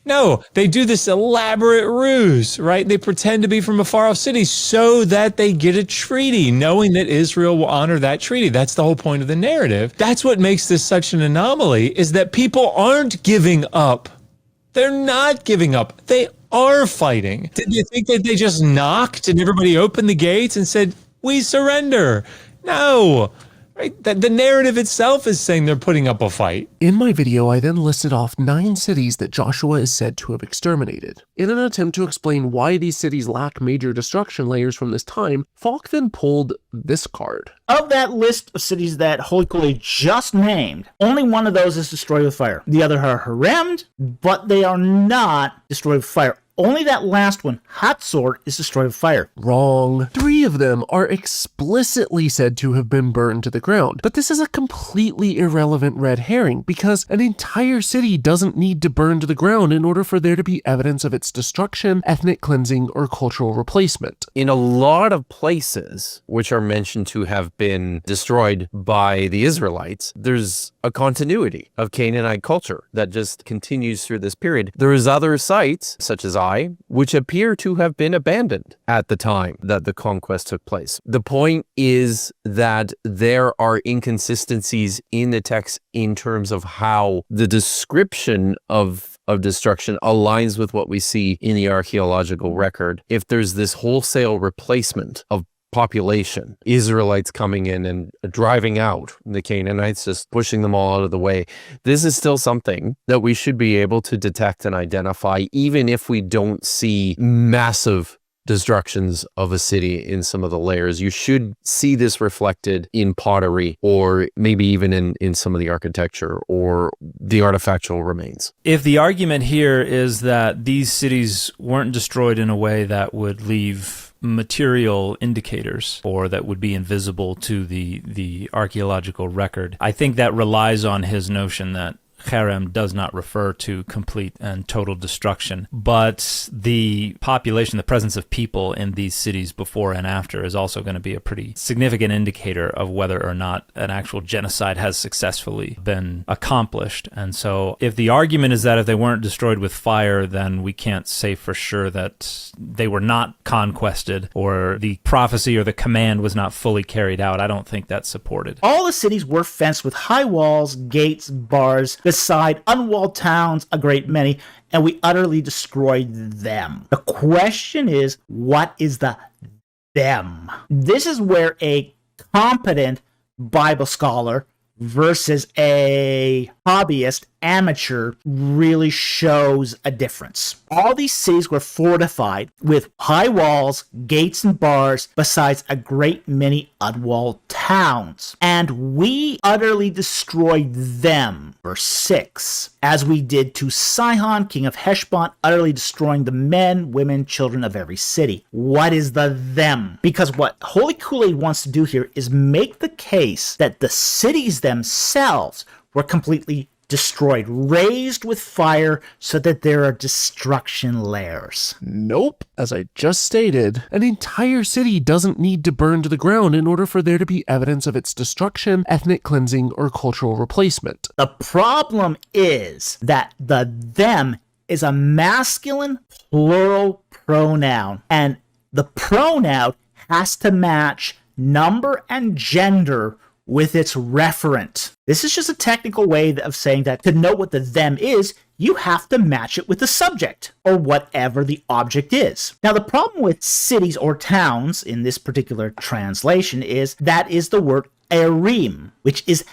No, they do this elaborate ruse, right? They pretend to be from a far off city so that they get a treaty, knowing that Israel will honor that treaty. That's the whole point of the narrative. That's what makes this such an anomaly, is that people aren't giving up. They're not giving up. They are fighting. Did you think that they just knocked and everybody opened the gates and said, we surrender? No, Right? The narrative itself is saying they're putting up a fight. In my video, I then listed off 9 cities that Joshua is said to have exterminated. In an attempt to explain why these cities lack major destruction layers from this time, Falk then pulled this card. Of that list of cities that Holy Koolaid just named, only one of those is destroyed with fire. The other are haremmed, but they are not destroyed with fire. Only that last one, Hatzor, is destroyed with fire. Wrong. 3 of them are explicitly said to have been burned to the ground. But this is a completely irrelevant red herring because an entire city doesn't need to burn to the ground in order for there to be evidence of its destruction, ethnic cleansing, or cultural replacement. In a lot of places, which are mentioned to have been destroyed by the Israelites, there's a continuity of Canaanite culture that just continues through this period. There's other sites, such as which appear to have been abandoned at the time that the conquest took place. The point is that there are inconsistencies in the text in terms of how the description of destruction aligns with what we see in the archaeological record. If there's this wholesale replacement of population, Israelites coming in and driving out the Canaanites, just pushing them all out of the way. This is still something that we should be able to detect and identify, even if we don't see massive destructions of a city in some of the layers. You should see this reflected in pottery or maybe even in some of the architecture or the artifactual remains. If the argument here is that these cities weren't destroyed in a way that would leave material indicators or that would be invisible to the archaeological record, I think that relies on his notion that Cherem does not refer to complete and total destruction, but the population, the presence of people in these cities before and after is also going to be a pretty significant indicator of whether or not an actual genocide has successfully been accomplished. And so if the argument is that if they weren't destroyed with fire, then we can't say for sure that they were not conquested or the prophecy or the command was not fully carried out. I don't think that's supported. All the cities were fenced with high walls, gates, bars, beside unwalled towns, a great many, and we utterly destroyed them. The question is, what is the them? This is where a competent Bible scholar versus a hobbyist, amateur, really shows a difference. All these cities were fortified with high walls, gates, and bars, besides a great many unwalled towns. And we utterly destroyed them, verse 6, as we did to Sihon, king of Heshbon, utterly destroying the men, women, children of every city. What is the them? Because what Holy Koolaid wants to do here is make the case that the cities themselves were completely destroyed, razed with fire, so that there are destruction layers. Nope. As I just stated, an entire city doesn't need to burn to the ground in order for there to be evidence of its destruction, ethnic cleansing, or cultural replacement. The problem is that the them is a masculine plural pronoun, and the pronoun has to match number and gender with its referent. This is just a technical way of saying that to know what the them is, you have to match it with the subject, or whatever the object is. Now, the problem with cities or towns in this particular translation is that is the word erim, which is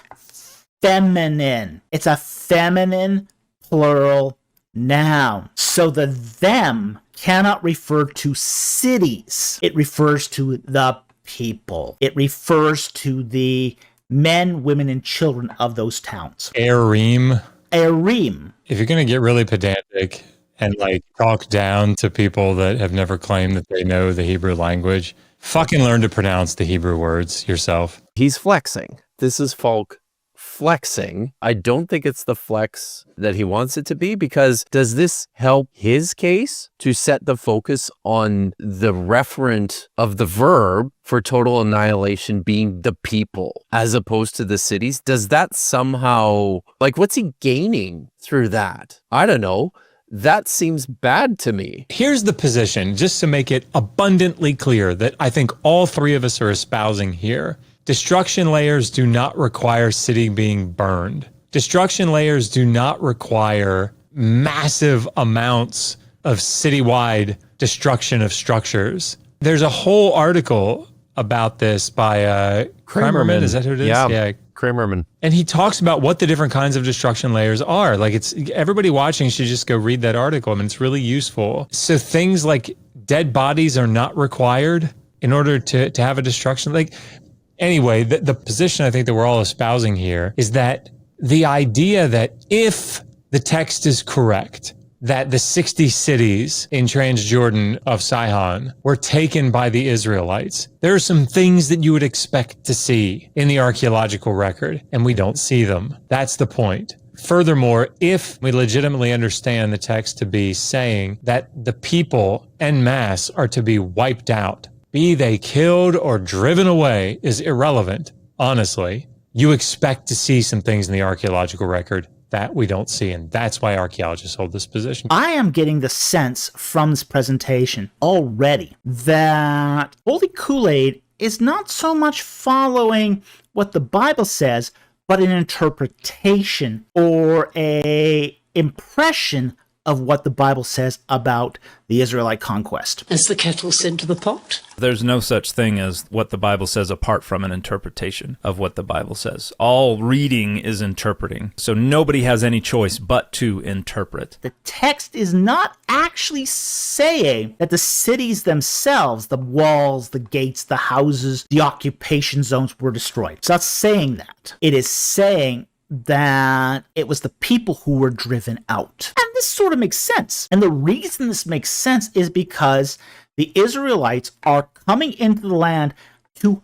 feminine. It's a feminine plural noun. So the them cannot refer to cities. It refers to the people. It refers to the men, women, and children of those towns. Erim. Erim. If you're going to get really pedantic and like talk down to people that have never claimed that they know the Hebrew language, fucking learn to pronounce the Hebrew words yourself. He's flexing. This is Falk flexing. I don't think it's the flex that he wants it to be, because does this help his case to set the focus on the referent of the verb for total annihilation being the people as opposed to the cities? Does that somehow, like, what's he gaining through that? I don't know. That seems bad to me. Here's the position, just to make it abundantly clear that I think all three of us are espousing here. Destruction layers do not require city being burned. Destruction layers do not require massive amounts of citywide destruction of structures. There's a whole article about this by Kramerman. Is that who it is? Yeah, Kramerman. And he talks about what the different kinds of destruction layers are. Like, it's everybody watching should just go read that article. I mean, it's really useful. So things like dead bodies are not required in order to have a destruction. Like, anyway, the position I think that we're all espousing here is that the idea that if the text is correct, that the 60 cities in Transjordan of Sihon were taken by the Israelites, there are some things that you would expect to see in the archaeological record, and we don't see them. That's the point. Furthermore, if we legitimately understand the text to be saying that the people en masse are to be wiped out, be they killed or driven away, is irrelevant, honestly. You expect to see some things in the archaeological record that we don't see, and that's why archaeologists hold this position. I am getting the sense from this presentation already that Holy Kool-Aid is not so much following what the Bible says, but an interpretation or a impression of what the Bible says about the Israelite conquest. As the kettle sent to the pot. There's no such thing as what the Bible says apart from an interpretation of what the Bible says. All reading is interpreting, so nobody has any choice but to interpret. The text is not actually saying that the cities themselves, the walls, the gates, the houses, the occupation zones were destroyed. It's not saying that. It is saying that it was the people who were driven out. And this sort of makes sense. And the reason this makes sense is because the Israelites are coming into the land to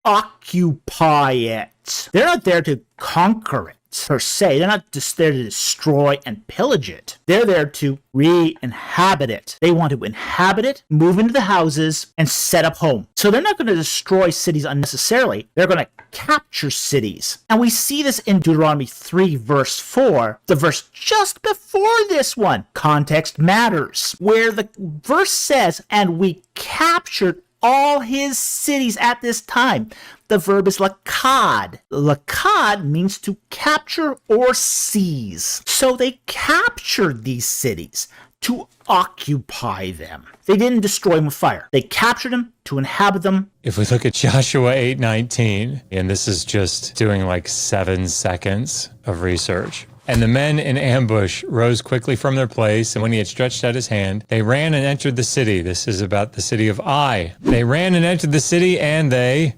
occupy it. They're not there to conquer it, per se. They're not just there to destroy and pillage it. They're there to re-inhabit it. They want to inhabit it, move into the houses, and set up home. So they're not going to destroy cities unnecessarily. They're going to capture cities. And we see this in Deuteronomy 3, verse 4, the verse just before this one. Context matters. Where the verse says, and we captured all his cities at this time. The verb is lakad. Lakad means to capture or seize. So they captured these cities to occupy them. They didn't destroy them with fire. They captured them to inhabit them. If we look at Joshua 8:19, and this is just doing like 7 seconds of research. And the men in ambush rose quickly from their place, and when he had stretched out his hand, they ran and entered the city. This is about the city of Ai. They ran and entered the city, and they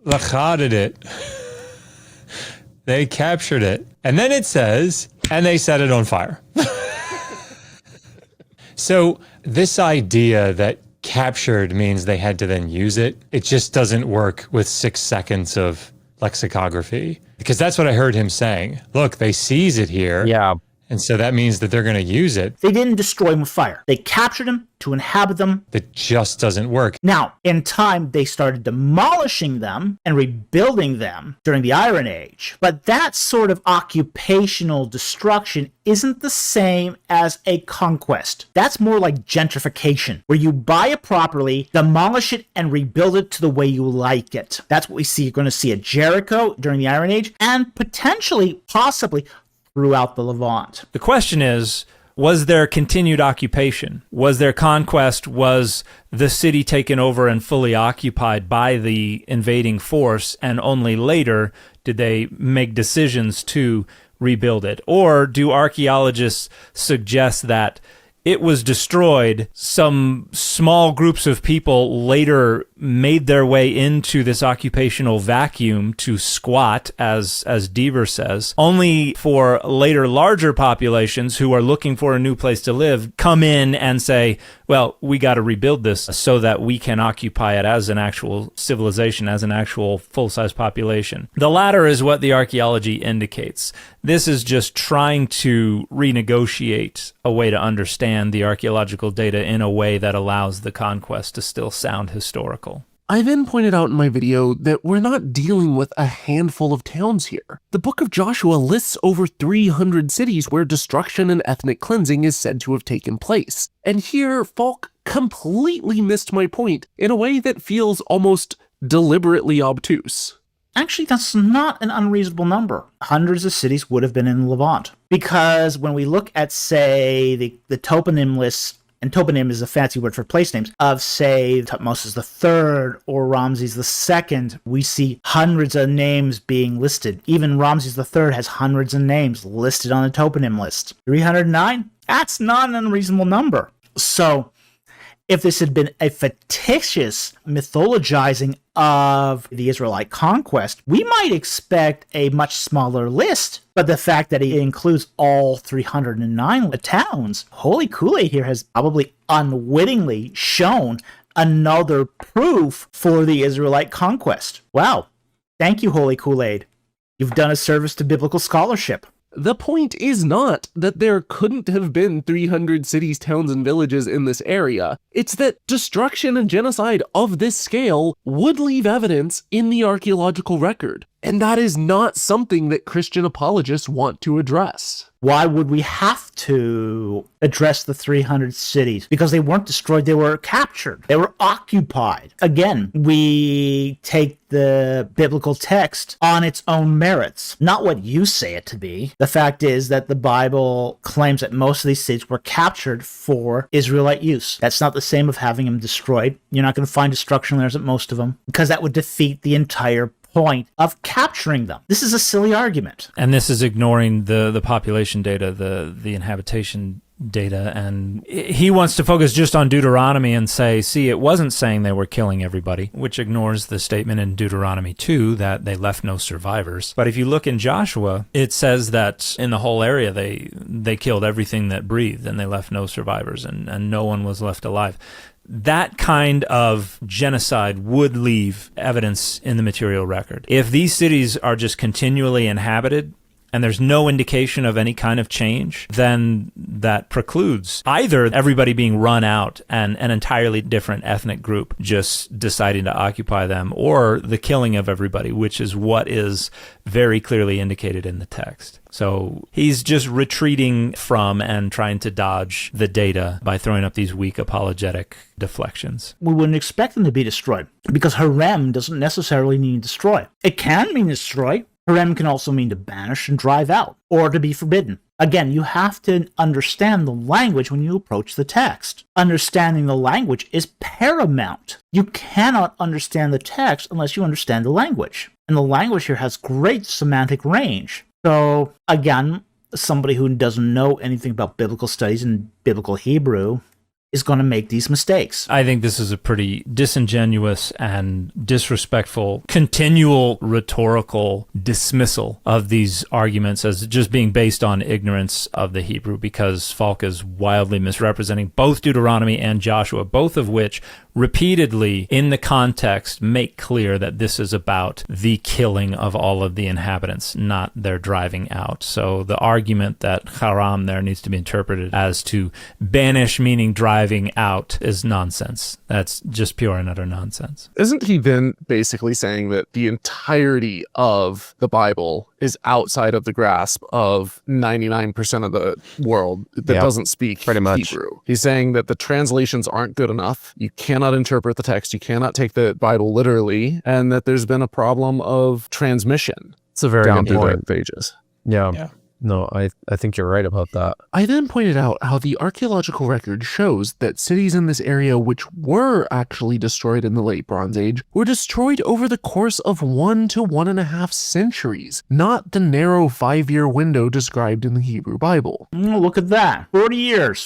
lachaded it. They captured it. And then it says, and they set it on fire. So this idea that captured means they had to then use it, it just doesn't work with 6 seconds of lexicography. Because that's what I heard him saying. Look, they seize it here. Yeah. And so that means that they're going to use it. They didn't destroy them with fire. They captured them to inhabit them. That just doesn't work. Now, in time, they started demolishing them and rebuilding them during the Iron Age. But that sort of occupational destruction isn't the same as a conquest. That's more like gentrification, where you buy it properly, demolish it, and rebuild it to the way you like it. That's what we see. You're going to see at Jericho during the Iron Age, and potentially, possibly, throughout the Levant. The question is, was there continued occupation? Was there conquest? Was the city taken over and fully occupied by the invading force, and only later did they make decisions to rebuild it? Or do archaeologists suggest that it was destroyed, some small groups of people later made their way into this occupational vacuum to squat, as Deaver says, only for later larger populations who are looking for a new place to live come in and say, well, we got to rebuild this so that we can occupy it as an actual civilization, as an actual full-size population. The latter is what the archaeology indicates. This is just trying to renegotiate a way to understand the archaeological data in a way that allows the conquest to still sound historical. I then pointed out in my video that we're not dealing with a handful of towns here. The Book of Joshua lists over 300 cities where destruction and ethnic cleansing is said to have taken place. And here, Falk completely missed my point in a way that feels almost deliberately obtuse. Actually, that's not an unreasonable number. Hundreds of cities would have been in Levant. Because when we look at, say, the toponym lists and toponym is a fancy word for place names, of, say, Tutmosis III or Ramses II, we see hundreds of names being listed. Even Ramses III has hundreds of names listed on the toponym list. 309? That's not an unreasonable number. So, if this had been a fictitious mythologizing of the Israelite conquest, we might expect a much smaller list. But the fact that it includes all 309 towns, Holy Koolaid here has probably unwittingly shown another proof for the Israelite conquest. Wow. Thank you, Holy Koolaid. You've done a service to biblical scholarship. The point is not that there couldn't have been 300 cities, towns, and villages in this area. It's that destruction and genocide of this scale would leave evidence in the archaeological record. And that is not something that Christian apologists want to address. Why would we have to address the 300 cities? Because they weren't destroyed, they were captured. They were occupied. Again, we take the biblical text on its own merits, not what you say it to be. The fact is that the Bible claims that most of these cities were captured for Israelite use. That's not the same of having them destroyed. You're not going to find destruction layers at most of them, because that would defeat the entire point of capturing them. This is a silly argument. And this is ignoring the population data, the inhabitation data, and he wants to focus just on Deuteronomy and say, see, it wasn't saying they were killing everybody, which ignores the statement in Deuteronomy 2 that they left no survivors. But if you look in Joshua, it says that in the whole area they killed everything that breathed and they left no survivors, and no one was left alive. That kind of genocide would leave evidence in the material record. If these cities are just continually inhabited and there's no indication of any kind of change, then that precludes either everybody being run out and an entirely different ethnic group just deciding to occupy them, or the killing of everybody, which is what is very clearly indicated in the text. So he's just retreating from and trying to dodge the data by throwing up these weak apologetic deflections. We wouldn't expect them to be destroyed, because harem doesn't necessarily mean destroy. It can mean destroy. Harem can also mean to banish and drive out, or to be forbidden. Again, you have to understand the language when you approach the text. Understanding the language is paramount. You cannot understand the text unless you understand the language. And the language here has great semantic range. So, again, somebody who doesn't know anything about biblical studies and biblical Hebrew is going to make these mistakes. I think this is a pretty disingenuous and disrespectful, continual rhetorical dismissal of these arguments as just being based on ignorance of the Hebrew, because Falk is wildly misrepresenting both Deuteronomy and Joshua, both of which repeatedly in the context make clear that this is about the killing of all of the inhabitants, not their driving out. So the argument that haram there needs to be interpreted as to banish, meaning driving out, is nonsense. That's just pure and utter nonsense. Isn't he then basically saying that the entirety of the Bible is outside of the grasp of 99% of the world that doesn't speak pretty much Hebrew? He's saying that the translations aren't good enough. You cannot interpret the text. You cannot take the Bible literally, and that there's been a problem of transmission. It's a very down good through point. the pages. Yeah. No, I think you're right about that. I then pointed out how the archaeological record shows that cities in this area which were actually destroyed in the Late Bronze Age were destroyed over the course of 1 to 1.5 centuries, not the narrow 5-year window described in the Hebrew Bible. Look at that. 40 years,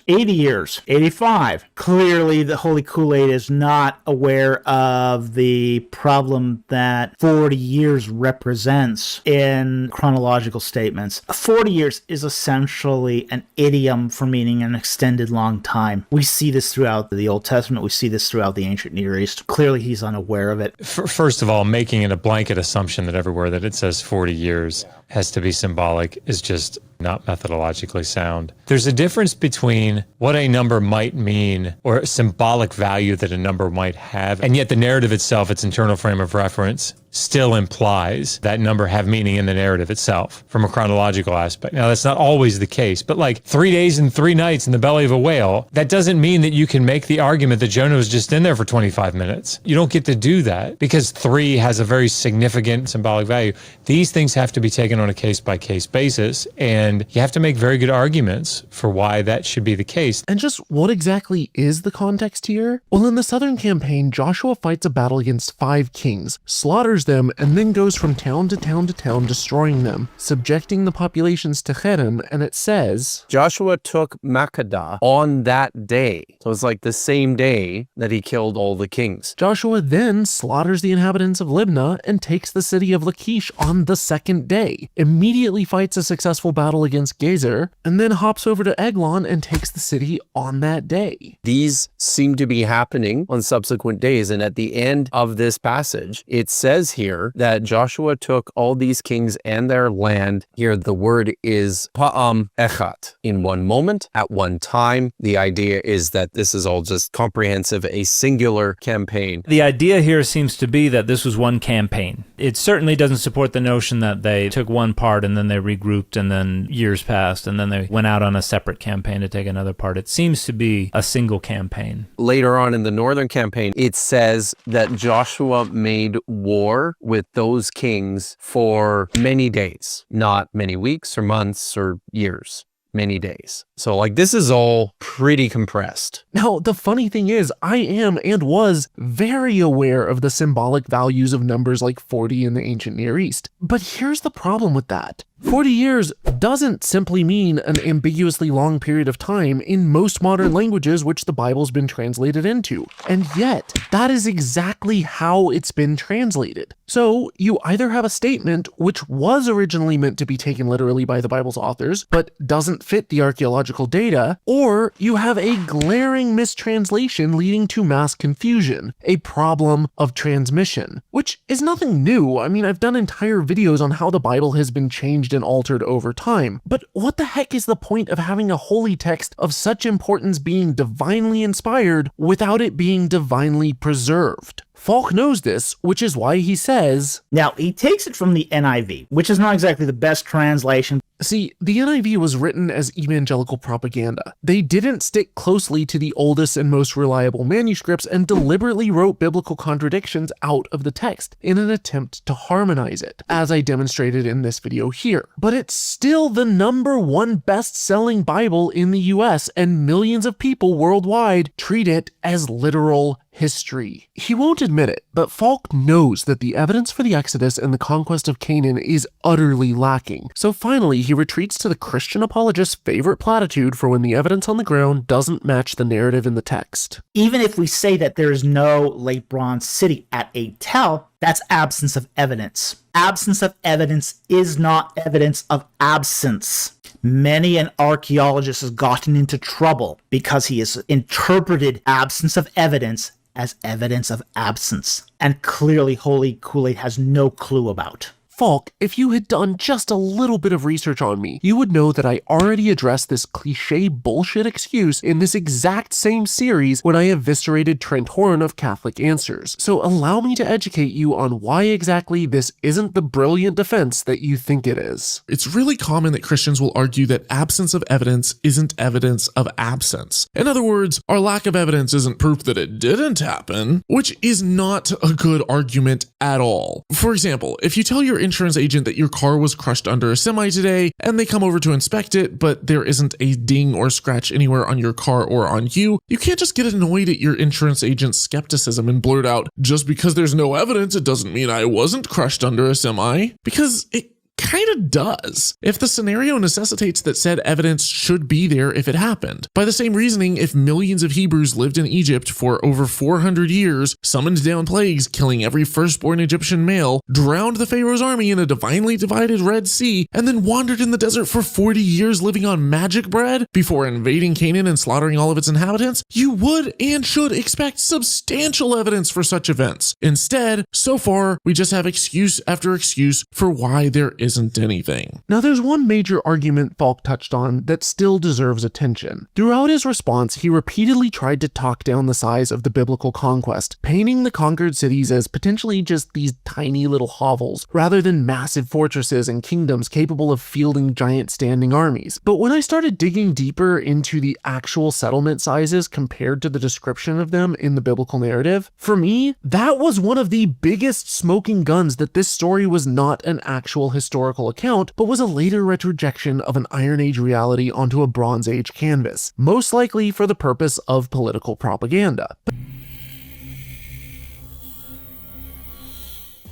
80 years, 85. Clearly, the Holy Koolaid is not aware of the problem that 40 years represents in chronological statements. 40 years is essentially an idiom for meaning an extended long time. We see this throughout the Old Testament. We see this throughout the ancient Near East. Clearly, he's unaware of it. First of all, making it a blanket assumption that everywhere that it says 40 years has to be symbolic is just not methodologically sound. There's a difference between what a number might mean or symbolic value that a number might have, and yet the narrative itself, its internal frame of reference, still implies that number have meaning in the narrative itself from a chronological aspect. Now, that's not always the case, but like 3 days and 3 nights in the belly of a whale, that doesn't mean that you can make the argument that Jonah was just in there for 25 minutes. You don't get to do that because 3 has a very significant symbolic value. These things have to be taken on a case-by-case basis, and you have to make very good arguments for why that should be the case. And just what exactly is the context here? Well, in the Southern Campaign, Joshua fights a battle against 5 kings, slaughters them, and then goes from town to town to town, destroying them, subjecting the populations to cherem, and it says, Joshua took Makkedah on that day. So it's like the same day that he killed all the kings. Joshua then slaughters the inhabitants of Libnah and takes the city of Lachish on the second day, immediately fights a successful battle against Gezer, and then hops over to Eglon and takes the city on that day. These seem to be happening on subsequent days, and at the end of this passage, it says here that Joshua took all these kings and their land. Here the word is pa'am echat, in one moment, at one time. The idea is that this is all just comprehensive, a singular campaign. The idea here seems to be that this was one campaign. It certainly doesn't support the notion that they took one part and then they regrouped and then years passed and then they went out on a separate campaign to take another part. It seems to be a single campaign. Later on in the northern campaign, it says that Joshua made war with those kings for many days, not many weeks or months or years. Many days. So like this is all pretty compressed. Now, the funny thing is, I am and was very aware of the symbolic values of numbers like 40 in the ancient Near East. But here's the problem with that. 40 years doesn't simply mean an ambiguously long period of time in most modern languages which the Bible's been translated into. And yet, that is exactly how it's been translated. So, you either have a statement which was originally meant to be taken literally by the Bible's authors, but doesn't fit the archaeological data, or you have a glaring mistranslation leading to mass confusion, a problem of transmission, which is nothing new. I mean, I've done entire videos on how the Bible has been changed and altered over time. But what the heck is the point of having a holy text of such importance being divinely inspired without it being divinely preserved? Falk knows this, which is why he says... Now, he takes it from the NIV, which is not exactly the best translation. See, the NIV was written as evangelical propaganda. They didn't stick closely to the oldest and most reliable manuscripts and deliberately wrote biblical contradictions out of the text in an attempt to harmonize it, as I demonstrated in this video here. But it's still the #1 best-selling Bible in the US, and millions of people worldwide treat it as literal history. He won't admit it, but Falk knows that the evidence for the Exodus and the conquest of Canaan is utterly lacking. So finally, he retreats to the Christian apologist's favorite platitude for when the evidence on the ground doesn't match the narrative in the text. Even if we say that there is no late bronze city at Tel, that's absence of evidence. Absence of evidence is not evidence of absence. Many an archaeologist has gotten into trouble because he has interpreted absence of evidence as evidence of absence, and clearly Holy Kool-Aid has no clue about. Falk, if you had done just a little bit of research on me, you would know that I already addressed this cliche bullshit excuse in this exact same series when I eviscerated Trent Horn of Catholic Answers. So allow me to educate you on why exactly this isn't the brilliant defense that you think it is. It's really common that Christians will argue that absence of evidence isn't evidence of absence. In other words, our lack of evidence isn't proof that it didn't happen, which is not a good argument at all. For example, if you tell your insurance agent that your car was crushed under a semi today and they come over to inspect it, but there isn't a ding or scratch anywhere on your car or on you, you can't just get annoyed at your insurance agent's skepticism and blurt out, just because there's no evidence, it doesn't mean I wasn't crushed under a semi, because it kind of does. If the scenario necessitates that said evidence should be there if it happened. By the same reasoning, if millions of Hebrews lived in Egypt for over 400 years, summoned down plagues, killing every firstborn Egyptian male, drowned the Pharaoh's army in a divinely divided Red Sea, and then wandered in the desert for 40 years living on magic bread before invading Canaan and slaughtering all of its inhabitants, you would and should expect substantial evidence for such events. Instead, so far, we just have excuse after excuse for why there isn't anything. Now, there's one major argument Falk touched on that still deserves attention. Throughout his response, he repeatedly tried to talk down the size of the biblical conquest, painting the conquered cities as potentially just these tiny little hovels, rather than massive fortresses and kingdoms capable of fielding giant standing armies. But when I started digging deeper into the actual settlement sizes compared to the description of them in the biblical narrative, for me, that was one of the biggest smoking guns that this story was not an actual historical account, but was a later retrojection of an Iron Age reality onto a Bronze Age canvas, most likely for the purpose of political propaganda.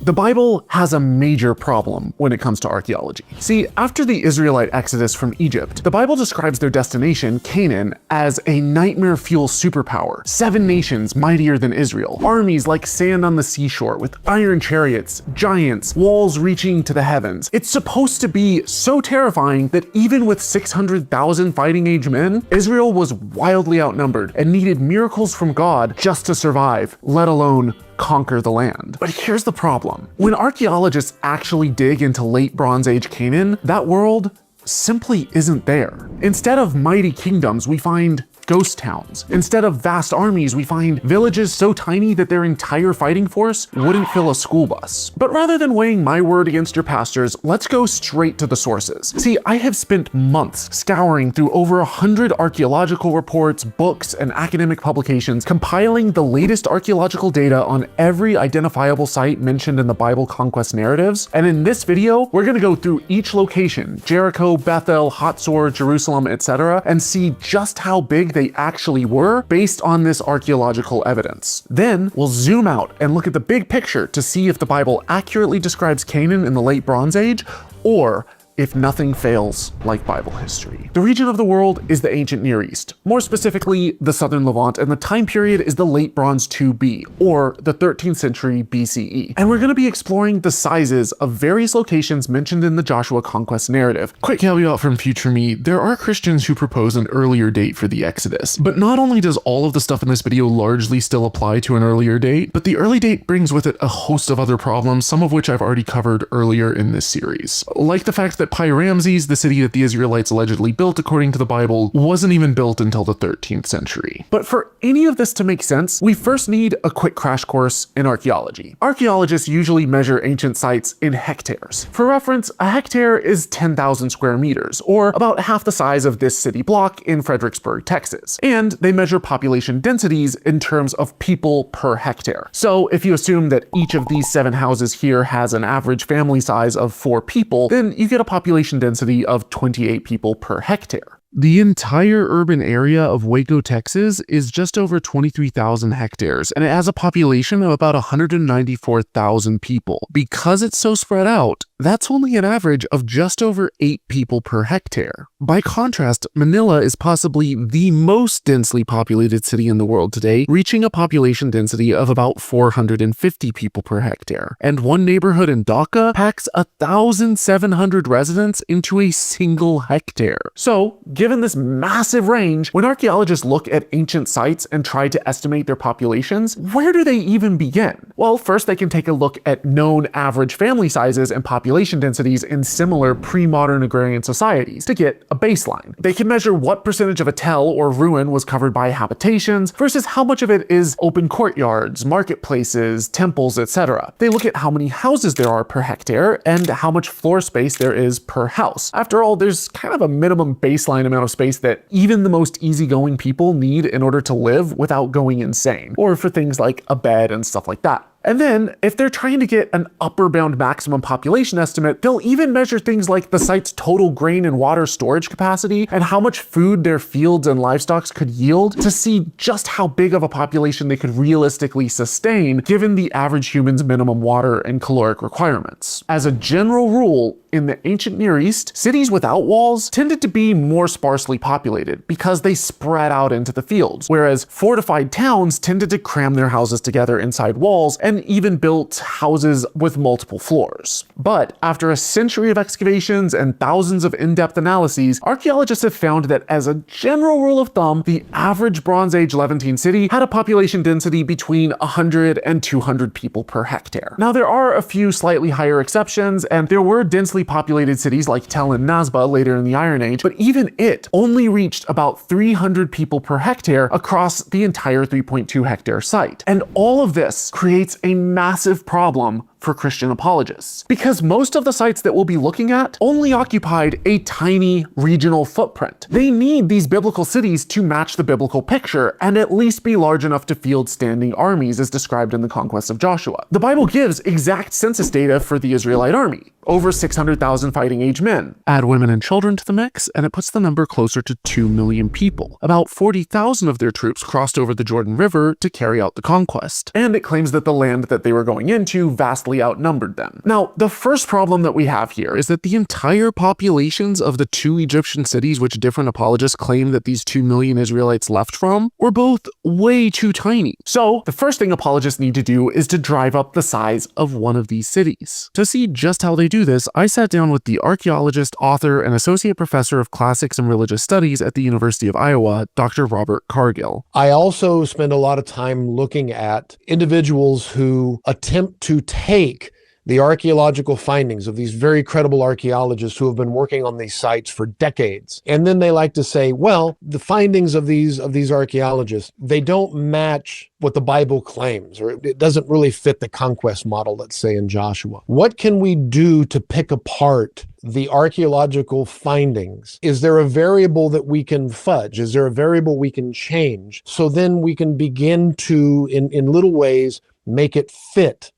The Bible has a major problem when it comes to archaeology. See, after the Israelite exodus from Egypt, the Bible describes their destination, Canaan, as a nightmare-fuel superpower. 7 nations mightier than Israel, armies like sand on the seashore with iron chariots, giants, walls reaching to the heavens. It's supposed to be so terrifying that even with 600,000 fighting-age men, Israel was wildly outnumbered and needed miracles from God just to survive, let alone conquer the land. But here's the problem. When archaeologists actually dig into late Bronze Age Canaan, that world simply isn't there. Instead of mighty kingdoms, we find ghost towns. Instead of vast armies, we find villages so tiny that their entire fighting force wouldn't fill a school bus. But rather than weighing my word against your pastor's, let's go straight to the sources. See, I have spent months scouring through over 100 archaeological reports, books, and academic publications, compiling the latest archaeological data on every identifiable site mentioned in the Bible conquest narratives. And in this video, we're gonna go through each location, Jericho, Bethel, Hatzor, Jerusalem, etc., and see just how big they actually were based on this archaeological evidence. Then we'll zoom out and look at the big picture to see if the Bible accurately describes Canaan in the late Bronze Age, or if nothing fails like Bible history. The region of the world is the ancient Near East, more specifically the southern Levant, and the time period is the late Bronze 2B, or the 13th century BCE. And we're going to be exploring the sizes of various locations mentioned in the Joshua conquest narrative. Quick caveat from future me, there are Christians who propose an earlier date for the Exodus. But not only does all of the stuff in this video largely still apply to an earlier date, but the early date brings with it a host of other problems, some of which I've already covered earlier in this series. Like the fact that Pi-Ramses, the city that the Israelites allegedly built according to the Bible, wasn't even built until the 13th century. But for any of this to make sense, we first need a quick crash course in archaeology. Archaeologists usually measure ancient sites in hectares. For reference, a hectare is 10,000 square meters, or about half the size of this city block in Fredericksburg, Texas. And they measure population densities in terms of people per hectare. So if you assume that each of these 7 houses here has an average family size of 4 people, then you get a population density of 28 people per hectare. The entire urban area of Waco, Texas is just over 23,000 hectares, and it has a population of about 194,000 people. Because it's so spread out, that's only an average of just over 8 people per hectare. By contrast, Manila is possibly the most densely populated city in the world today, reaching a population density of about 450 people per hectare. And one neighborhood in Dhaka packs 1,700 residents into a single hectare. So, given this massive range, when archaeologists look at ancient sites and try to estimate their populations, where do they even begin? Well, first they can take a look at known average family sizes and population densities in similar pre-modern agrarian societies to get a baseline. They can measure what percentage of a tell or ruin was covered by habitations versus how much of it is open courtyards, marketplaces, temples, etc. They look at how many houses there are per hectare and how much floor space there is per house. After all, there's kind of a minimum baseline amount of space that even the most easygoing people need in order to live without going insane, or for things like a bed and stuff like that. And then, if they're trying to get an upper bound maximum population estimate, they'll even measure things like the site's total grain and water storage capacity and how much food their fields and livestock could yield to see just how big of a population they could realistically sustain given the average human's minimum water and caloric requirements. As a general rule, in the ancient Near East, cities without walls tended to be more sparsely populated because they spread out into the fields, whereas fortified towns tended to cram their houses together inside walls and and even built houses with multiple floors. But after a century of excavations and thousands of in-depth analyses, archaeologists have found that as a general rule of thumb, the average Bronze Age Levantine city had a population density between 100 and 200 people per hectare. Now, there are a few slightly higher exceptions, and there were densely populated cities like Tel and Nazba later in the Iron Age, but even it only reached about 300 people per hectare across the entire 3.2 hectare site. And all of this creates a massive problem for Christian apologists, because most of the sites that we'll be looking at only occupied a tiny regional footprint. They need these biblical cities to match the biblical picture and at least be large enough to field standing armies as described in the Conquest of Joshua. The Bible gives exact census data for the Israelite army. Over 600,000 fighting age men. Add women and children to the mix, and it puts the number closer to 2 million people. About 40,000 of their troops crossed over the Jordan River to carry out the conquest. And it claims that the land that they were going into vastly outnumbered them. Now, the first problem that we have here is that the entire populations of the two Egyptian cities which different apologists claim that these 2 million Israelites left from were both way too tiny. So, the first thing apologists need to do is to drive up the size of one of these cities. To see just how they do this, I sat down with the archaeologist, author, and associate professor of classics and religious studies at the University of Iowa, Dr. Robert Cargill. I also spend a lot of time looking at individuals who attempt to take the archaeological findings of these very credible archaeologists who have been working on these sites for decades. And then they like to say, well, the findings of these archaeologists, they don't match what the Bible claims, or it doesn't really fit the conquest model, let's say in Joshua. What can we do to pick apart the archaeological findings? Is there a variable that we can fudge? Is there a variable we can change? So then we can begin to, in little ways, make it fit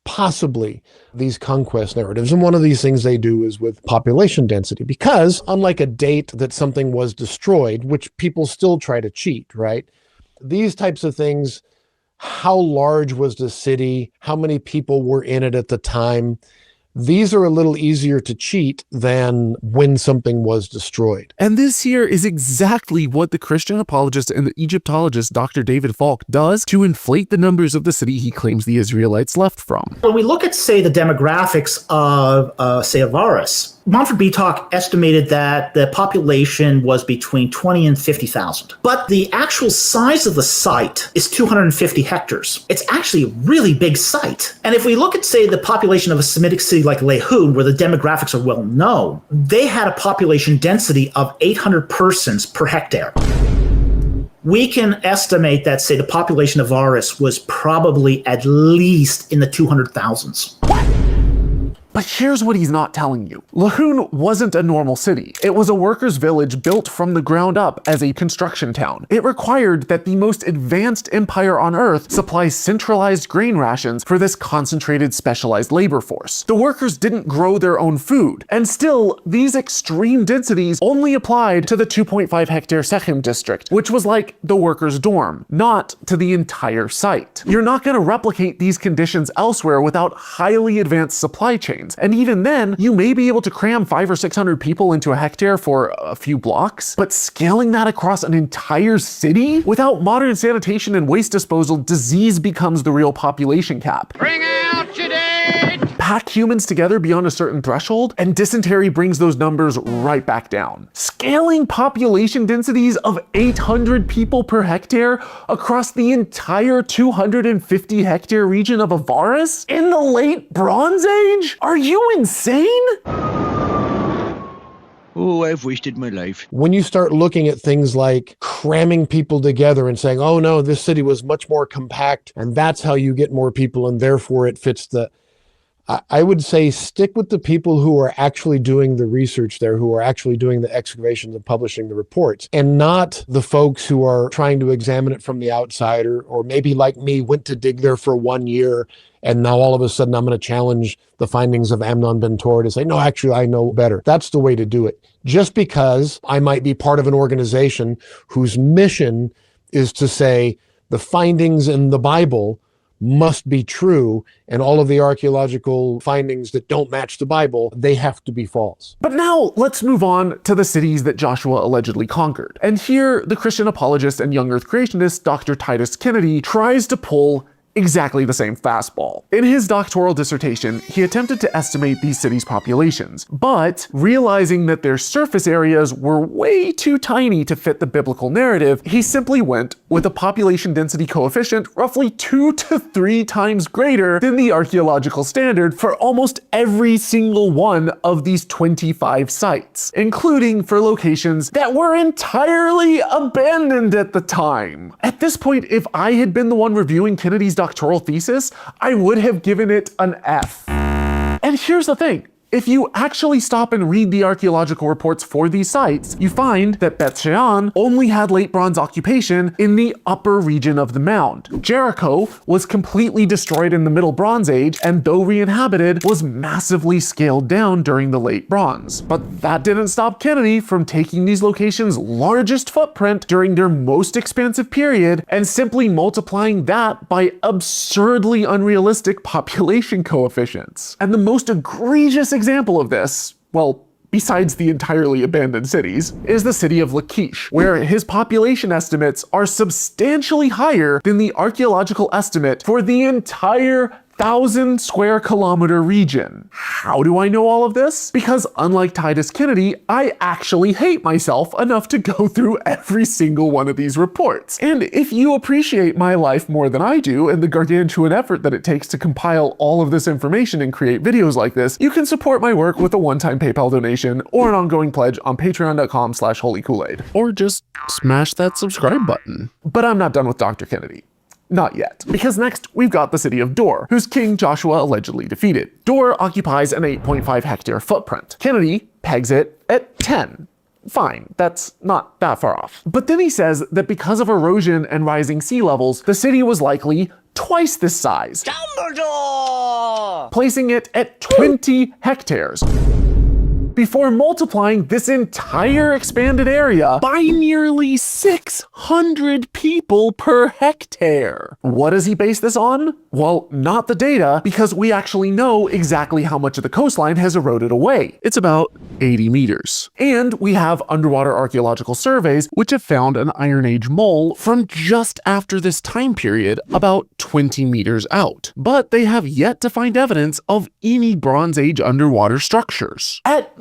possibly these conquest narratives. And one of these things they do is with population density, because unlike a date that something was destroyed, which people still try to cheat, right? These types of things, how large was the city? How many people were in it at the time? These are a little easier to cheat than when something was destroyed. And this here is exactly what the Christian apologist and the Egyptologist Dr. David Falk does to inflate the numbers of the city he claims the Israelites left from. When we look at, say, the demographics of, say, Avaris, Montfort Beatock estimated that the population was between 20 and 50,000. But the actual size of the site is 250 hectares. It's actually a really big site. And if we look at, say, the population of a Semitic city like Lehud, where the demographics are well known, they had a population density of 800 persons per hectare. We can estimate that, say, the population of Avaris was probably at least in the 200,000s. But here's what he's not telling you. Lehun wasn't a normal city. It was a workers' village built from the ground up as a construction town. It required that the most advanced empire on Earth supply centralized grain rations for this concentrated specialized labor force. The workers didn't grow their own food. And still, these extreme densities only applied to the 2.5 hectare Sechem district, which was like the workers' dorm, not to the entire site. You're not going to replicate these conditions elsewhere without highly advanced supply chains. And even then, you may be able to cram 500 or 600 people into a hectare for a few blocks, but scaling that across an entire city? Without modern sanitation and waste disposal, disease becomes the real population cap. Bring out your dead! Pack humans together beyond a certain threshold, and dysentery brings those numbers right back down. Scaling population densities of 800 people per hectare across the entire 250 hectare region of Avaris in the late Bronze Age? Are you insane? Oh, I've wasted my life. When you start looking at things like cramming people together and saying, oh no, this city was much more compact and that's how you get more people and therefore it fits the... I would say stick with the people who are actually doing the research there, who are actually doing the excavations and publishing the reports, and not the folks who are trying to examine it from the outside, or maybe like me, went to dig there for 1 year, and now all of a sudden I'm going to challenge the findings of Amnon Ben Tor to say, no, actually I know better. That's the way to do it. Just because I might be part of an organization whose mission is to say the findings in the Bible must be true, and all of the archaeological findings that don't match the Bible, they have to be false. But now let's move on to the cities that Joshua allegedly conquered. And here, the Christian apologist and young earth creationist Dr. Titus Kennedy tries to pull exactly the same fastball. In his doctoral dissertation, he attempted to estimate these cities' populations, but realizing that their surface areas were way too tiny to fit the biblical narrative, he simply went with a population density coefficient roughly 2 to 3 times greater than the archaeological standard for almost every single one of these 25 sites, including for locations that were entirely abandoned at the time. At this point, if I had been the one reviewing Kennedy's doctoral thesis, I would have given it an F. And here's the thing. If you actually stop and read the archaeological reports for these sites, you find that Beth Shean only had late bronze occupation in the upper region of the mound. Jericho was completely destroyed in the Middle Bronze Age, and though re-inhabited, was massively scaled down during the late bronze. But that didn't stop Kennedy from taking these locations' largest footprint during their most expansive period and simply multiplying that by absurdly unrealistic population coefficients. And the most egregious example of this, well, besides the entirely abandoned cities, is the city of Lachish, where his population estimates are substantially higher than the archaeological estimate for the entire 1,000 square kilometer region. How do I know all of this? Because unlike Titus Kennedy, I actually hate myself enough to go through every single one of these reports. And if you appreciate my life more than I do and the gargantuan effort that it takes to compile all of this information and create videos like this, you can support my work with a one-time PayPal donation or an ongoing pledge on patreon.com/holykoolaid. Or just smash that subscribe button. But I'm not done with Dr. Kennedy. Not yet, because next we've got the city of Dor, whose king Joshua allegedly defeated. Dor occupies an 8.5 hectare footprint. Kennedy pegs it at 10. Fine, that's not that far off. But then he says that because of erosion and rising sea levels, the city was likely twice this size, Dumbledore! Placing it at 20 hectares. Before multiplying this entire expanded area by nearly 600 people per hectare. What does he base this on? Well, not the data, because we actually know exactly how much of the coastline has eroded away. It's about 80 meters. And we have underwater archaeological surveys which have found an Iron Age mole from just after this time period, about 20 meters out. But they have yet to find evidence of any Bronze Age underwater structures. At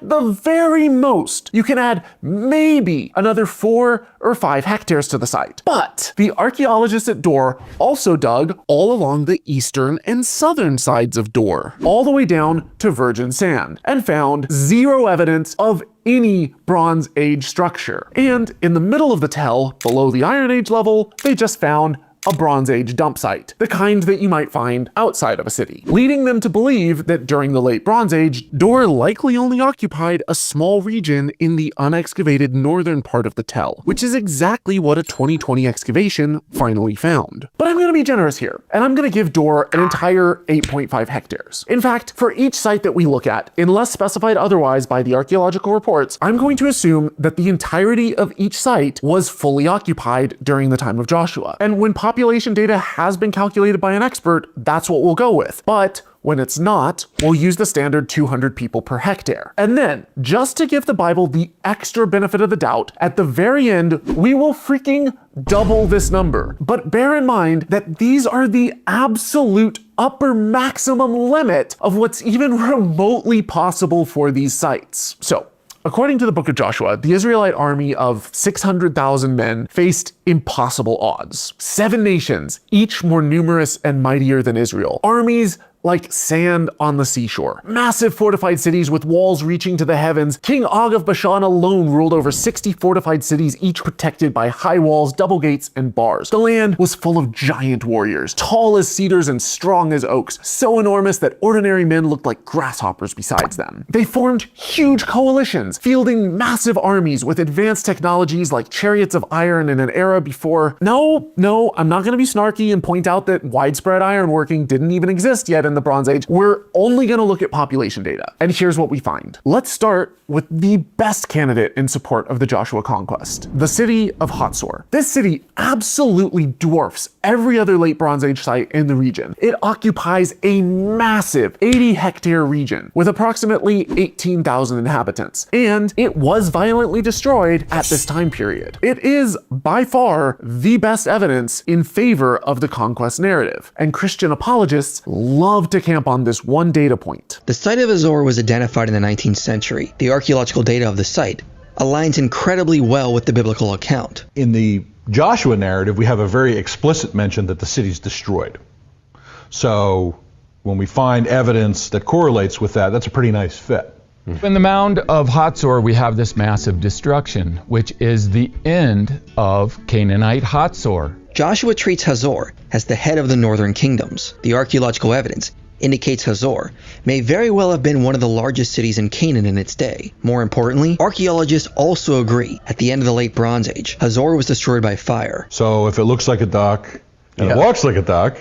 the very most, you can add maybe another 4 or 5 hectares to the site. But the archaeologists at Dor also dug all along the eastern and southern sides of Dor, all the way down to virgin sand, and found zero evidence of any Bronze Age structure. And in the middle of the tell, below the Iron Age level, they just found a Bronze Age dump site, the kind that you might find outside of a city, leading them to believe that during the late Bronze Age, Dor likely only occupied a small region in the unexcavated northern part of the tell, which is exactly what a 2020 excavation finally found. But I'm going to be generous here, and I'm going to give Dor an entire 8.5 hectares. In fact, for each site that we look at, unless specified otherwise by the archaeological reports, I'm going to assume that the entirety of each site was fully occupied during the time of Joshua. And when population data has been calculated by an expert, that's what we'll go with. But when it's not, we'll use the standard 200 people per hectare. And then, just to give the Bible the extra benefit of the doubt, at the very end, we will freaking double this number. But bear in mind that these are the absolute upper maximum limit of what's even remotely possible for these sites. So, according to the book of Joshua, the Israelite army of 600,000 men faced impossible odds. 7 nations, each more numerous and mightier than Israel. Armies like sand on the seashore. Massive fortified cities with walls reaching to the heavens. King Og of Bashan alone ruled over 60 fortified cities, each protected by high walls, double gates, and bars. The land was full of giant warriors, tall as cedars and strong as oaks, so enormous that ordinary men looked like grasshoppers besides them. They formed huge coalitions, fielding massive armies with advanced technologies like chariots of iron in an era before... No, I'm not going to be snarky and point out that widespread ironworking didn't even exist yet in the Bronze Age, we're only going to look at population data. And here's what we find. Let's start with the best candidate in support of the Joshua conquest, the city of Hatzor. This city absolutely dwarfs every other late Bronze Age site in the region. It occupies a massive 80-hectare region with approximately 18,000 inhabitants, and it was violently destroyed at this time period. It is by far the best evidence in favor of the conquest narrative, and Christian apologists love to camp on this one data point. The site of Hazor was identified in the 19th century. The archaeological data of the site aligns incredibly well with the biblical account. In the Joshua narrative, we have a very explicit mention that the city's destroyed. So when we find evidence that correlates with that, that's a pretty nice fit. In the mound of Hatzor, we have this massive destruction, which is the end of Canaanite Hatzor. Joshua treats Hazor as the head of the northern kingdoms. The archaeological evidence indicates Hazor may very well have been one of the largest cities in Canaan in its day. More importantly, archaeologists also agree at the end of the late Bronze Age, Hazor was destroyed by fire. So if it looks like a duck and it walks like a duck,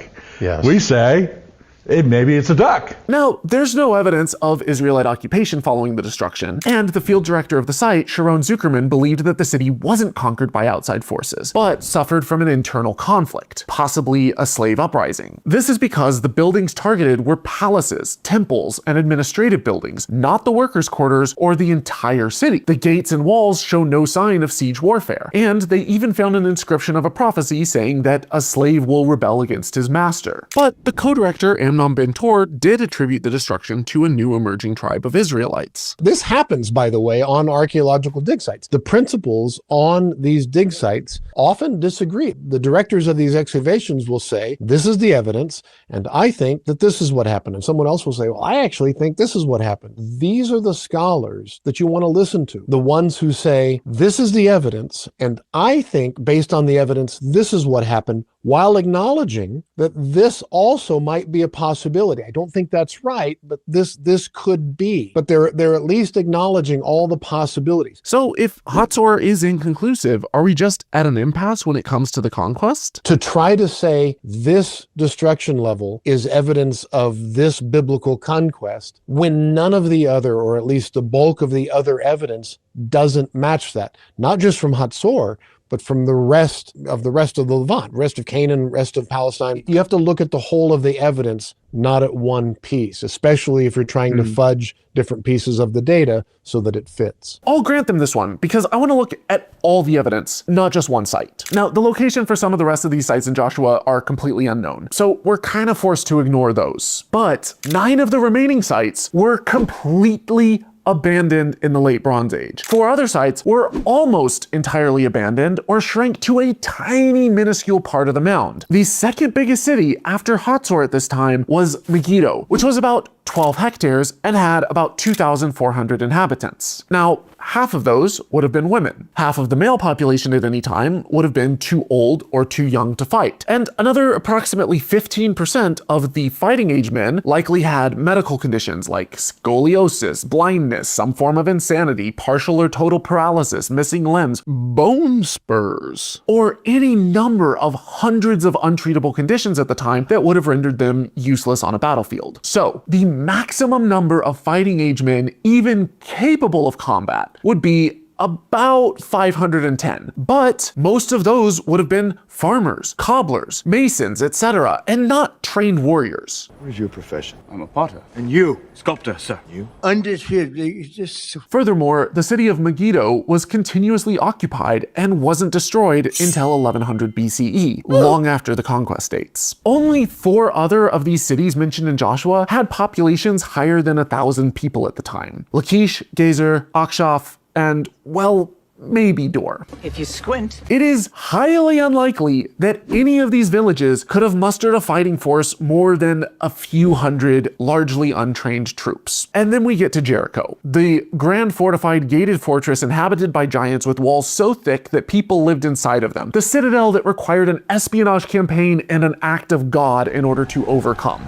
we say maybe it's a duck. Now, there's no evidence of Israelite occupation following the destruction, and the field director of the site, Sharon Zuckerman, believed that the city wasn't conquered by outside forces, but suffered from an internal conflict, possibly a slave uprising. This is because the buildings targeted were palaces, temples, and administrative buildings, not the workers' quarters or the entire city. The gates and walls show no sign of siege warfare, and they even found an inscription of a prophecy saying that a slave will rebel against his master. But the co-director, Amnon Ben-Tor, did attribute the destruction to a new emerging tribe of Israelites. This happens, by the way, on archaeological dig sites. The principals on these dig sites often disagree. The directors of these excavations will say, this is the evidence, and I think that this is what happened. And someone else will say, well, I actually think this is what happened. These are the scholars that you want to listen to. The ones who say, this is the evidence, and I think based on the evidence, this is what happened, while acknowledging that this also might be a possibility. I don't think that's right, but this could be. But they're at least acknowledging all the possibilities. So if Hatzor is inconclusive, are we just at an impasse when it comes to the conquest? To try to say this destruction level is evidence of this biblical conquest, when none of the other, or at least the bulk of the other evidence, doesn't match that. Not just from Hatzor, but from the rest of the Levant, rest of Canaan, rest of Palestine. You have to look at the whole of the evidence, not at one piece, especially if you're trying to fudge different pieces of the data so that it fits. I'll grant them this one because I want to look at all the evidence, not just one site. Now, the location for some of the rest of these sites in Joshua are completely unknown, so we're kind of forced to ignore those. But 9 of the remaining sites were completely abandoned in the late Bronze Age. 4 other sites were almost entirely abandoned or shrank to a tiny minuscule part of the mound. The second biggest city after Hatzor at this time was Megiddo, which was about 12 hectares and had about 2,400 inhabitants. Now, half of those would have been women. Half of the male population at any time would have been too old or too young to fight. And another approximately 15% of the fighting age men likely had medical conditions like scoliosis, blindness, some form of insanity, partial or total paralysis, missing limbs, bone spurs, or any number of hundreds of untreatable conditions at the time that would have rendered them useless on a battlefield. So, the maximum number of fighting age men even capable of combat would be about 510, but most of those would have been farmers, cobblers, masons, etc., and not trained warriors. What is your profession? I'm a potter. And you? Sculptor, sir. You? Undisputed. Furthermore, the city of Megiddo was continuously occupied and wasn't destroyed until 1100 BCE, long after the conquest dates. Only 4 other of these cities mentioned in Joshua had populations higher than 1,000 people at the time: Lachish, Gezer, Akshaph, and, well, maybe Dor. If you squint. It is highly unlikely that any of these villages could have mustered a fighting force more than a few hundred largely untrained troops. And then we get to Jericho, the grand fortified gated fortress inhabited by giants with walls so thick that people lived inside of them. The citadel that required an espionage campaign and an act of God in order to overcome.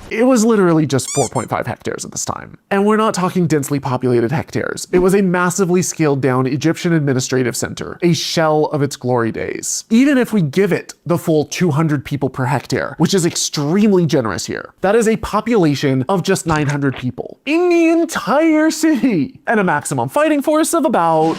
It was literally just 4.5 hectares at this time. And we're not talking densely populated hectares. It was a massively scaled down Egyptian administrative center, a shell of its glory days. Even if we give it the full 200 people per hectare, which is extremely generous here, that is a population of just 900 people in the entire city, and a maximum fighting force of about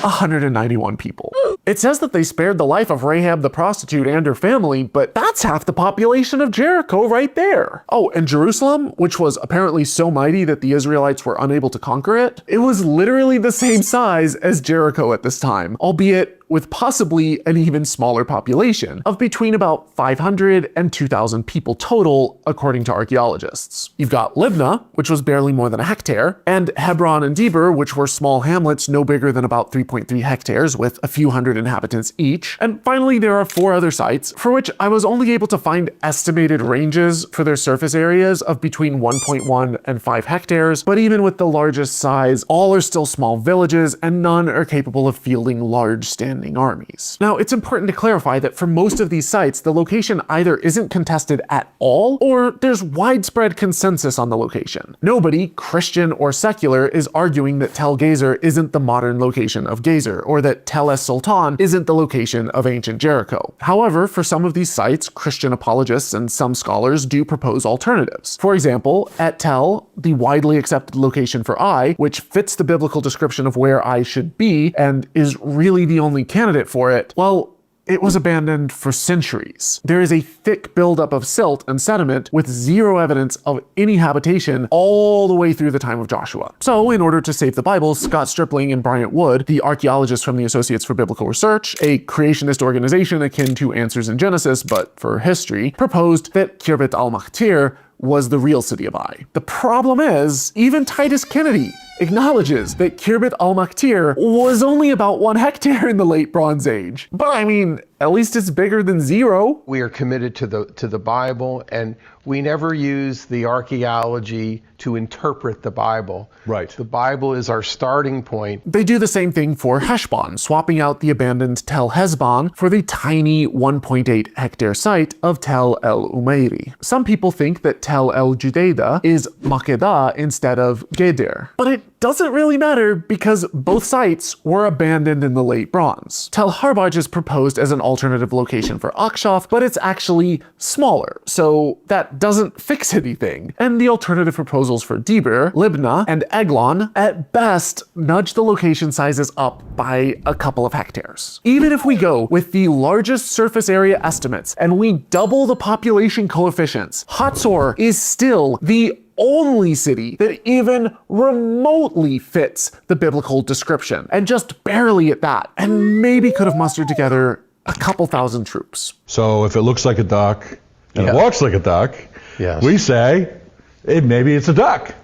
191 people. It says that they spared the life of Rahab the prostitute and her family, but that's half the population of Jericho right there. Oh, and Jerusalem, which was apparently so mighty that the Israelites were unable to conquer it, it was literally the same size as Jericho at this time, albeit with possibly an even smaller population of between about 500 and 2,000 people total, according to archaeologists. You've got Libnah, which was barely more than a hectare, and Hebron and Debir, which were small hamlets no bigger than about 3.3 hectares with a few hundred inhabitants each. And finally, there are 4 other sites for which I was only able to find estimated ranges for their surface areas of between 1.1 and 5 hectares, but even with the largest size, all are still small villages and none are capable of fielding large standing armies. Now, it's important to clarify that for most of these sites, the location either isn't contested at all, or there's widespread consensus on the location. Nobody, Christian or secular, is arguing that Tel Gezer isn't the modern location of Gezer, or that Tel Es Sultan isn't the location of ancient Jericho. However, for some of these sites, Christian apologists and some scholars do propose alternatives. For example, at Tel, the widely accepted location for Ai, which fits the biblical description of where Ai should be, and is really the only candidate for it, well, it was abandoned for centuries. There is a thick buildup of silt and sediment with zero evidence of any habitation all the way through the time of Joshua. So, in order to save the Bible, Scott Stripling and Bryant Wood, the archaeologists from the Associates for Biblical Research, a creationist organization akin to Answers in Genesis but for history, proposed that Khirbet al-Makhtir was the real city of Ai. The problem is, even Titus Kennedy acknowledges that Khirbet al-Makhtir was only about 1 hectare in the late Bronze Age. But I mean, at least it's bigger than 0. We are committed to the Bible, and we never use the archaeology to interpret the Bible. Right. The Bible is our starting point. They do the same thing for Heshbon, swapping out the abandoned Tel Hezbon for the tiny 1.8 hectare site of Tel El Umeiri. Some people think that Tel El Judayda is Makedah instead of Gedir, but it doesn't really matter because both sites were abandoned in the late Bronze. Tel Harbaj is proposed as an alternative location for Akshof, but it's actually smaller, so that doesn't fix anything. And the alternative proposals for Debir, Libnah, and Eglon at best nudge the location sizes up by a couple of hectares. Even if we go with the largest surface area estimates and we double the population coefficients, Hatzor is still the only city that even remotely fits the biblical description, and just barely at that, and maybe could have mustered together a couple thousand troops. So if it looks like a duck and it walks like a duck, yes, we say maybe it's a duck.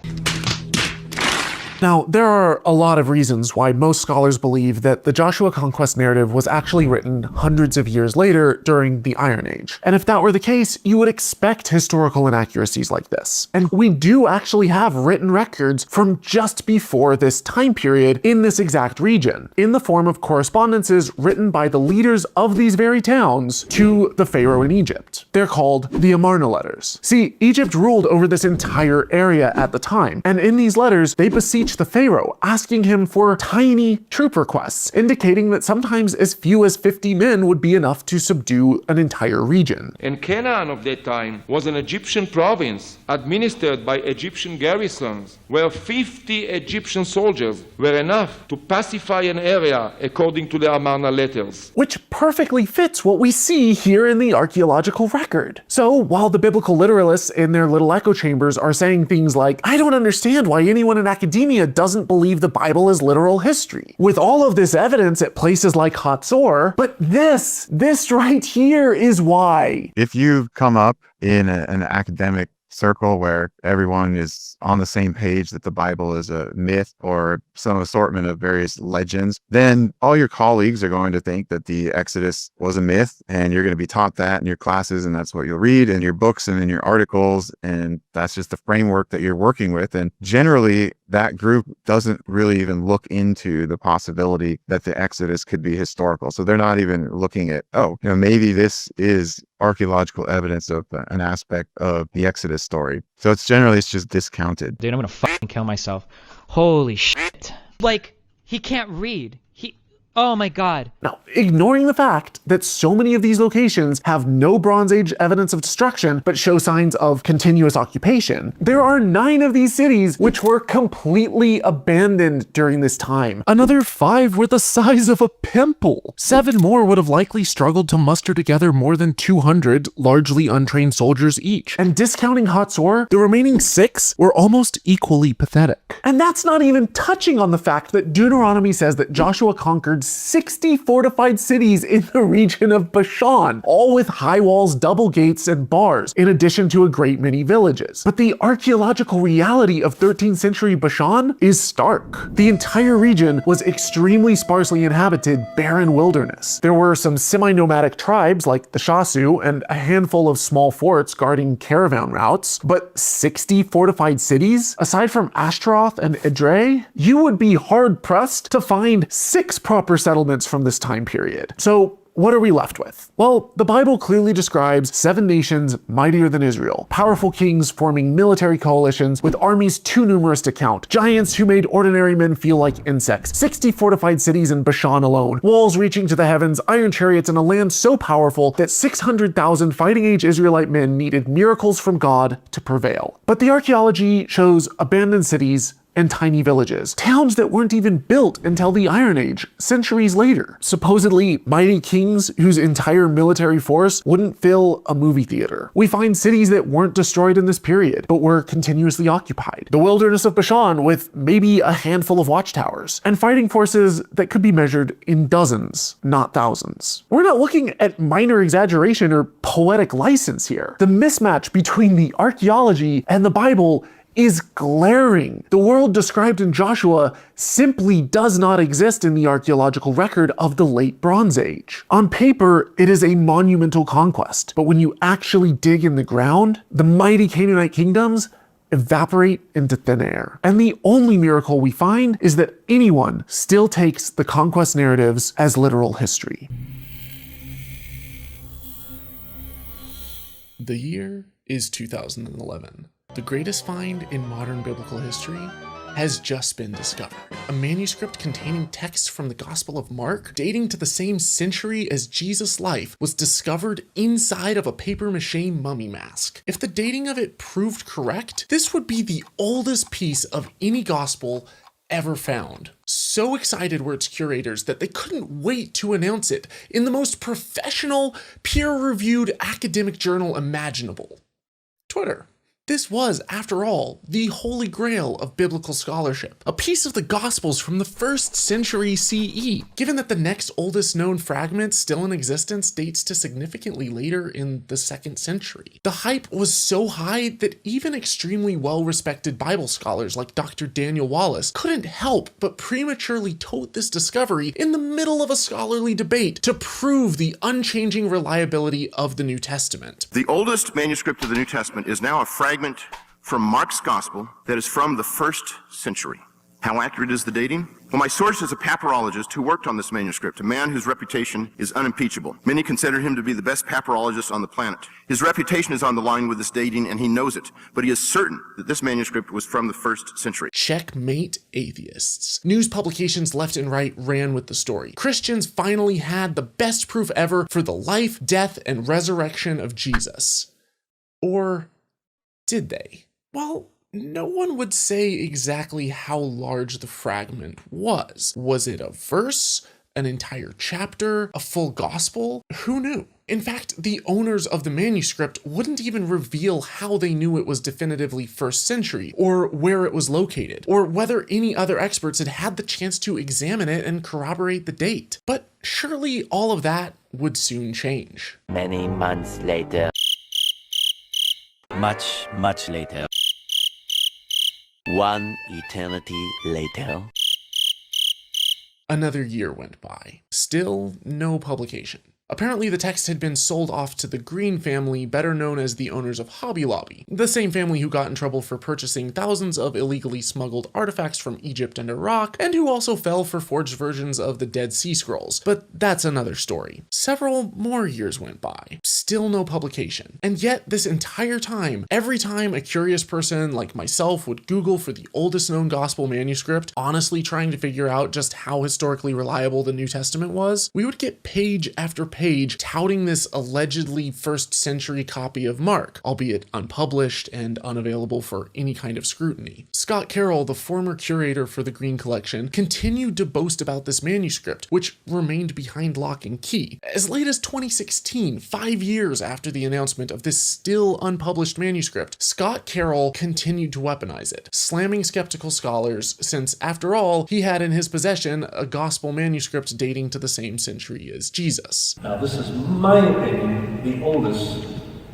Now, there are a lot of reasons why most scholars believe that the Joshua conquest narrative was actually written hundreds of years later during the Iron Age. And if that were the case, you would expect historical inaccuracies like this. And we do actually have written records from just before this time period in this exact region, in the form of correspondences written by the leaders of these very towns to the Pharaoh in Egypt. They're called the Amarna letters. See, Egypt ruled over this entire area at the time, and in these letters, they beseech the Pharaoh, asking him for tiny troop requests, indicating that sometimes as few as 50 men would be enough to subdue an entire region. And Canaan of that time was an Egyptian province administered by Egyptian garrisons, where 50 Egyptian soldiers were enough to pacify an area according to the Amarna letters. Which perfectly fits what we see here in the archaeological record. So while the biblical literalists in their little echo chambers are saying things like, I don't understand why anyone in academia doesn't believe the Bible is literal history, with all of this evidence at places like Hatzor, but this right here is why. If you've come up in an academic circle where everyone is on the same page that the Bible is a myth or some assortment of various legends, then all your colleagues are going to think that the Exodus was a myth, and you're going to be taught that in your classes, and that's what you'll read in your books and in your articles, and that's just the framework that you're working with. And generally, that group doesn't really even look into the possibility that the Exodus could be historical. So they're not even looking at, maybe this is archaeological evidence of an aspect of the Exodus story. So it's just discounted. Dude, I'm gonna fucking kill myself. Holy shit. Like, he can't read. Oh my god. Now, ignoring the fact that so many of these locations have no Bronze Age evidence of destruction but show signs of continuous occupation, there are 9 of these cities which were completely abandoned during this time. Another 5 were the size of a pimple. 7 more would have likely struggled to muster together more than 200 largely untrained soldiers each. And discounting Hatzor, the remaining 6 were almost equally pathetic. And that's not even touching on the fact that Deuteronomy says that Joshua conquered 60 fortified cities in the region of Bashan, all with high walls, double gates, and bars, in addition to a great many villages. But the archaeological reality of 13th century Bashan is stark. The entire region was extremely sparsely inhabited, barren wilderness. There were some semi-nomadic tribes like the Shasu and a handful of small forts guarding caravan routes, but 60 fortified cities? Aside from Ashtaroth and Edrei, you would be hard-pressed to find 6 proper settlements from this time period. So what are we left with? Well, the Bible clearly describes 7 nations mightier than Israel, powerful kings forming military coalitions with armies too numerous to count, giants who made ordinary men feel like insects, 60 fortified cities in Bashan alone, walls reaching to the heavens, iron chariots, and a land so powerful that 600,000 fighting-age Israelite men needed miracles from God to prevail. But the archaeology shows abandoned cities and tiny villages, towns that weren't even built until the Iron Age, centuries later. Supposedly mighty kings whose entire military force wouldn't fill a movie theater. We find cities that weren't destroyed in this period, but were continuously occupied. The wilderness of Bashan with maybe a handful of watchtowers, and fighting forces that could be measured in dozens, not thousands. We're not looking at minor exaggeration or poetic license here. The mismatch between the archaeology and the Bible is glaring. The world described in Joshua simply does not exist in the archaeological record of the late Bronze Age. On paper, it is a monumental conquest, but when you actually dig in the ground, the mighty Canaanite kingdoms evaporate into thin air. And the only miracle we find is that anyone still takes the conquest narratives as literal history. The year is 2011. The greatest find in modern biblical history has just been discovered. A manuscript containing texts from the Gospel of Mark, dating to the same century as Jesus' life, was discovered inside of a papier-mâché mummy mask. If the dating of it proved correct, this would be the oldest piece of any gospel ever found. So excited were its curators that they couldn't wait to announce it in the most professional, peer-reviewed academic journal imaginable: Twitter. This was, after all, the holy grail of biblical scholarship, a piece of the Gospels from the 1st century CE, given that the next oldest known fragment still in existence dates to significantly later in the 2nd century. The hype was so high that even extremely well-respected Bible scholars like Dr. Daniel Wallace couldn't help but prematurely tote this discovery in the middle of a scholarly debate to prove the unchanging reliability of the New Testament. The oldest manuscript of the New Testament is now a fragment from Mark's Gospel that is from the 1st century. How accurate is the dating? Well, my source is a papyrologist who worked on this manuscript, a man whose reputation is unimpeachable. Many consider him to be the best papyrologist on the planet. His reputation is on the line with this dating, and he knows it, but he is certain that this manuscript was from the 1st century. Checkmate atheists. News publications left and right ran with the story. Christians finally had the best proof ever for the life, death, and resurrection of Jesus. Or did they? Well, no one would say exactly how large the fragment was. Was it a verse, an entire chapter, a full gospel? Who knew? In fact, the owners of the manuscript wouldn't even reveal how they knew it was definitively 1st century, or where it was located, or whether any other experts had had the chance to examine it and corroborate the date. But surely all of that would soon change. Many months later. Much, much later. One eternity later. Another year went by. Still no publication. Apparently, the text had been sold off to the Green family, better known as the owners of Hobby Lobby, the same family who got in trouble for purchasing thousands of illegally smuggled artifacts from Egypt and Iraq, and who also fell for forged versions of the Dead Sea Scrolls, but that's another story. Several more years went by, still no publication, and yet this entire time, every time a curious person like myself would Google for the oldest known gospel manuscript, honestly trying to figure out just how historically reliable the New Testament was, we would get page after page touting this allegedly first century copy of Mark, albeit unpublished and unavailable for any kind of scrutiny. Scott Carroll, the former curator for the Green Collection, continued to boast about this manuscript, which remained behind lock and key. As late as 2016, 5 years after the announcement of this still unpublished manuscript, Scott Carroll continued to weaponize it, slamming skeptical scholars since, after all, he had in his possession a gospel manuscript dating to the same century as Jesus. Now, this is my opinion, the oldest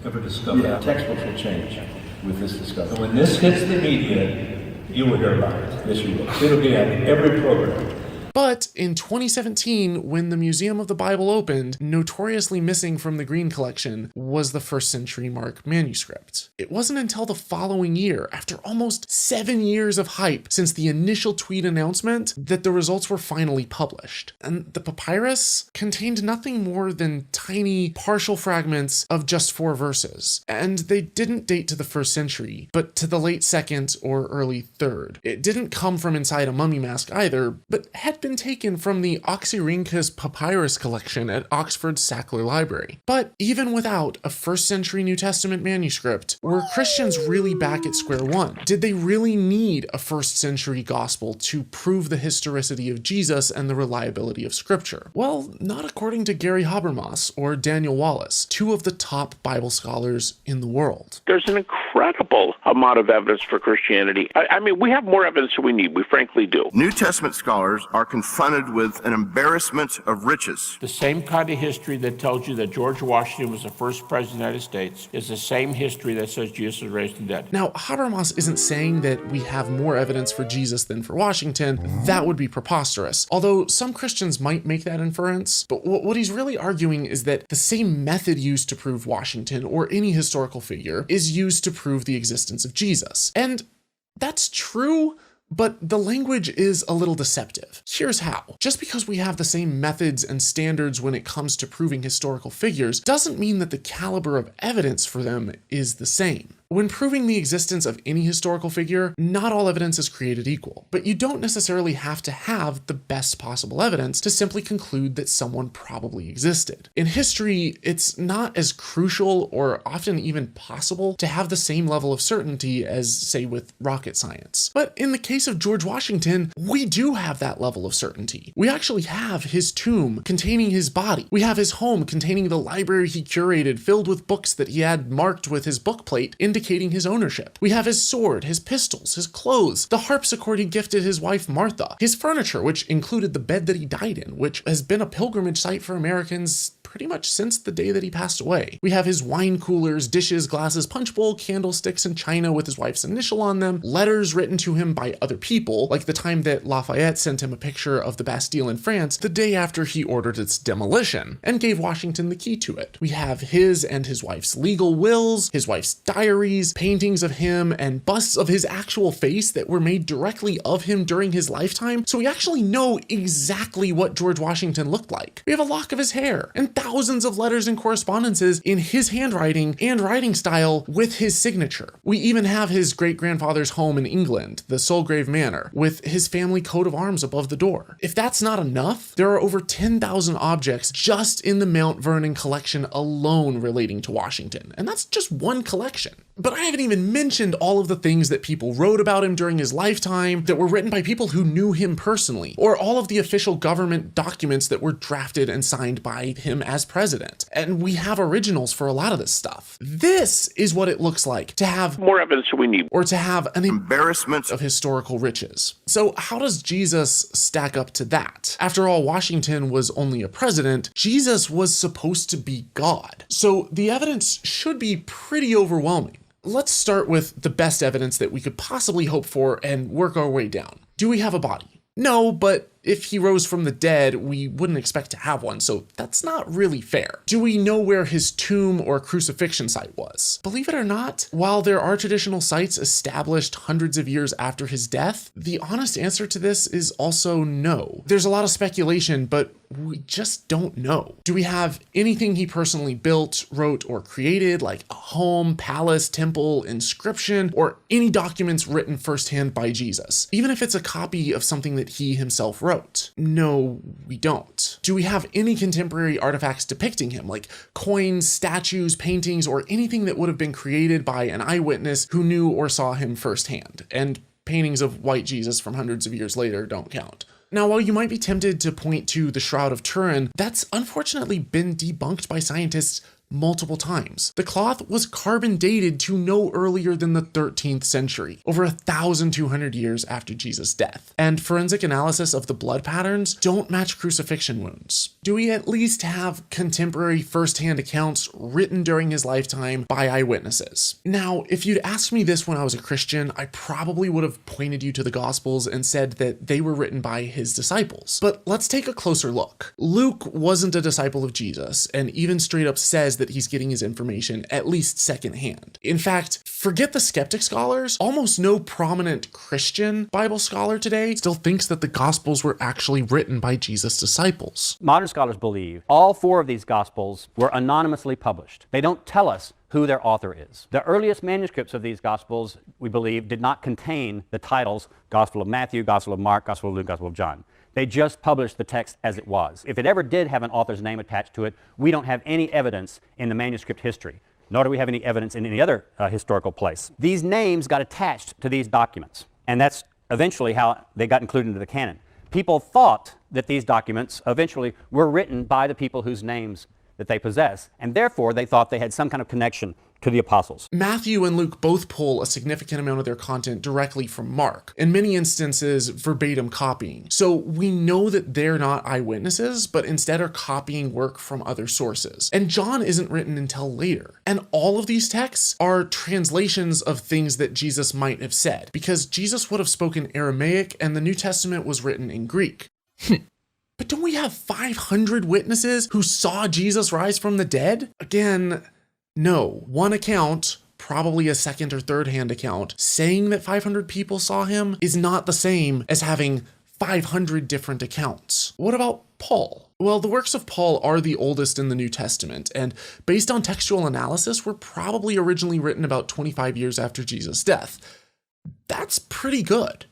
ever discovered. Yeah. Textbooks will change with this discovery. When this hits the media, you will hear about it. Yes, you will. It'll be on every program. But in 2017, when the Museum of the Bible opened, notoriously missing from the Green Collection was the first century Mark manuscript. It wasn't until the following year, after almost 7 years of hype since the initial tweet announcement, that the results were finally published. And the papyrus contained nothing more than tiny, partial fragments of just 4 verses. And they didn't date to the first century, but to the late 2nd or early 3rd. It didn't come from inside a mummy mask either, but had been taken from the Oxyrhynchus papyrus collection at Oxford's Sackler Library. But even without a first century New Testament manuscript, were Christians really back at square one? Did they really need a first century gospel to prove the historicity of Jesus and the reliability of scripture? Well, not according to Gary Habermas or Daniel Wallace, 2 of the top Bible scholars in the world. There's an incredible amount of evidence for Christianity. I mean, we have more evidence than we need. We frankly do. New Testament scholars are confronted with an embarrassment of riches. The same kind of history that tells you that George Washington was the first president of the United States is the same history that says Jesus was raised from the dead. Now, Habermas isn't saying that we have more evidence for Jesus than for Washington. That would be preposterous. Although some Christians might make that inference. But what he's really arguing is that the same method used to prove Washington or any historical figure is used to prove the existence of Jesus. And that's true, but the language is a little deceptive. Here's how. Just because we have the same methods and standards when it comes to proving historical figures doesn't mean that the caliber of evidence for them is the same. When proving the existence of any historical figure, not all evidence is created equal, but you don't necessarily have to have the best possible evidence to simply conclude that someone probably existed. In history, it's not as crucial or often even possible to have the same level of certainty as, say, with rocket science. But in the case of George Washington, we do have that level of certainty. We actually have his tomb containing his body. We have his home containing the library he curated filled with books that he had marked with his book plate indicating his ownership. We have his sword, his pistols, his clothes, the harpsichord he gifted his wife Martha, his furniture, which included the bed that he died in, which has been a pilgrimage site for Americans pretty much since the day that he passed away. We have his wine coolers, dishes, glasses, punch bowl, candlesticks, and china with his wife's initial on them, letters written to him by other people, like the time that Lafayette sent him a picture of the Bastille in France the day after he ordered its demolition, and gave Washington the key to it. We have his and his wife's legal wills, his wife's diaries, paintings of him, and busts of his actual face that were made directly of him during his lifetime, so we actually know exactly what George Washington looked like. We have a lock of his hair, and thousands of letters and correspondences in his handwriting and writing style with his signature. We even have his great-grandfather's home in England, the Solgrave Manor, with his family coat of arms above the door. If that's not enough, there are over 10,000 objects just in the Mount Vernon collection alone relating to Washington, and that's just one collection. But I haven't even mentioned all of the things that people wrote about him during his lifetime that were written by people who knew him personally, or all of the official government documents that were drafted and signed by him as president. And we have originals for a lot of this stuff. This is what it looks like to have more evidence than we need, or to have an embarrassment of historical riches. So how does Jesus stack up to that? After all, Washington was only a president. Jesus was supposed to be God. So the evidence should be pretty overwhelming. Let's start with the best evidence that we could possibly hope for and work our way down. Do we have a body? No, but if he rose from the dead, we wouldn't expect to have one, so that's not really fair. Do we know where his tomb or crucifixion site was? Believe it or not, while there are traditional sites established hundreds of years after his death, the honest answer to this is also no. There's a lot of speculation, but we just don't know. Do we have anything he personally built, wrote, or created, like a home, palace, temple, inscription, or any documents written firsthand by Jesus, even if it's a copy of something that he himself wrote? No, we don't. Do we have any contemporary artifacts depicting him, like coins, statues, paintings, or anything that would have been created by an eyewitness who knew or saw him firsthand? And paintings of white Jesus from hundreds of years later don't count. Now, while you might be tempted to point to the Shroud of Turin, that's unfortunately been debunked by scientists multiple times. The cloth was carbon dated to no earlier than the 13th century, over 1,200 years after Jesus' death. And forensic analysis of the blood patterns don't match crucifixion wounds. Do we at least have contemporary first-hand accounts written during his lifetime by eyewitnesses? Now, if you'd asked me this when I was a Christian, I probably would have pointed you to the Gospels and said that they were written by his disciples. But let's take a closer look. Luke wasn't a disciple of Jesus, and even straight up says that he's getting his information at least secondhand. In fact, forget the skeptic scholars, almost no prominent Christian Bible scholar today still thinks that the Gospels were actually written by Jesus' disciples. Modern scholars believe all 4 of these Gospels were anonymously published. They don't tell us who their author is. The earliest manuscripts of these Gospels, we believe, did not contain the titles Gospel of Matthew, Gospel of Mark, Gospel of Luke, Gospel of John. They just published the text as it was. If it ever did have an author's name attached to it, we don't have any evidence in the manuscript history, nor do we have any evidence in any other historical place. These names got attached to these documents, and that's eventually how they got included into the canon. People thought that these documents eventually were written by the people whose names that they possess, and therefore they thought they had some kind of connection to the apostles. Matthew and Luke both pull a significant amount of their content directly from Mark, in many instances verbatim copying. So we know that they're not eyewitnesses, but instead are copying work from other sources. And John isn't written until later. And all of these texts are translations of things that Jesus might have said, because Jesus would have spoken Aramaic and the New Testament was written in Greek. But don't we have 500 witnesses who saw Jesus rise from the dead? Again, no. One account, probably a second or third hand account, saying that 500 people saw him is not the same as having 500 different accounts. What about Paul? Well, the works of Paul are the oldest in the New Testament, and based on textual analysis, were probably originally written about 25 years after Jesus' death. That's pretty good.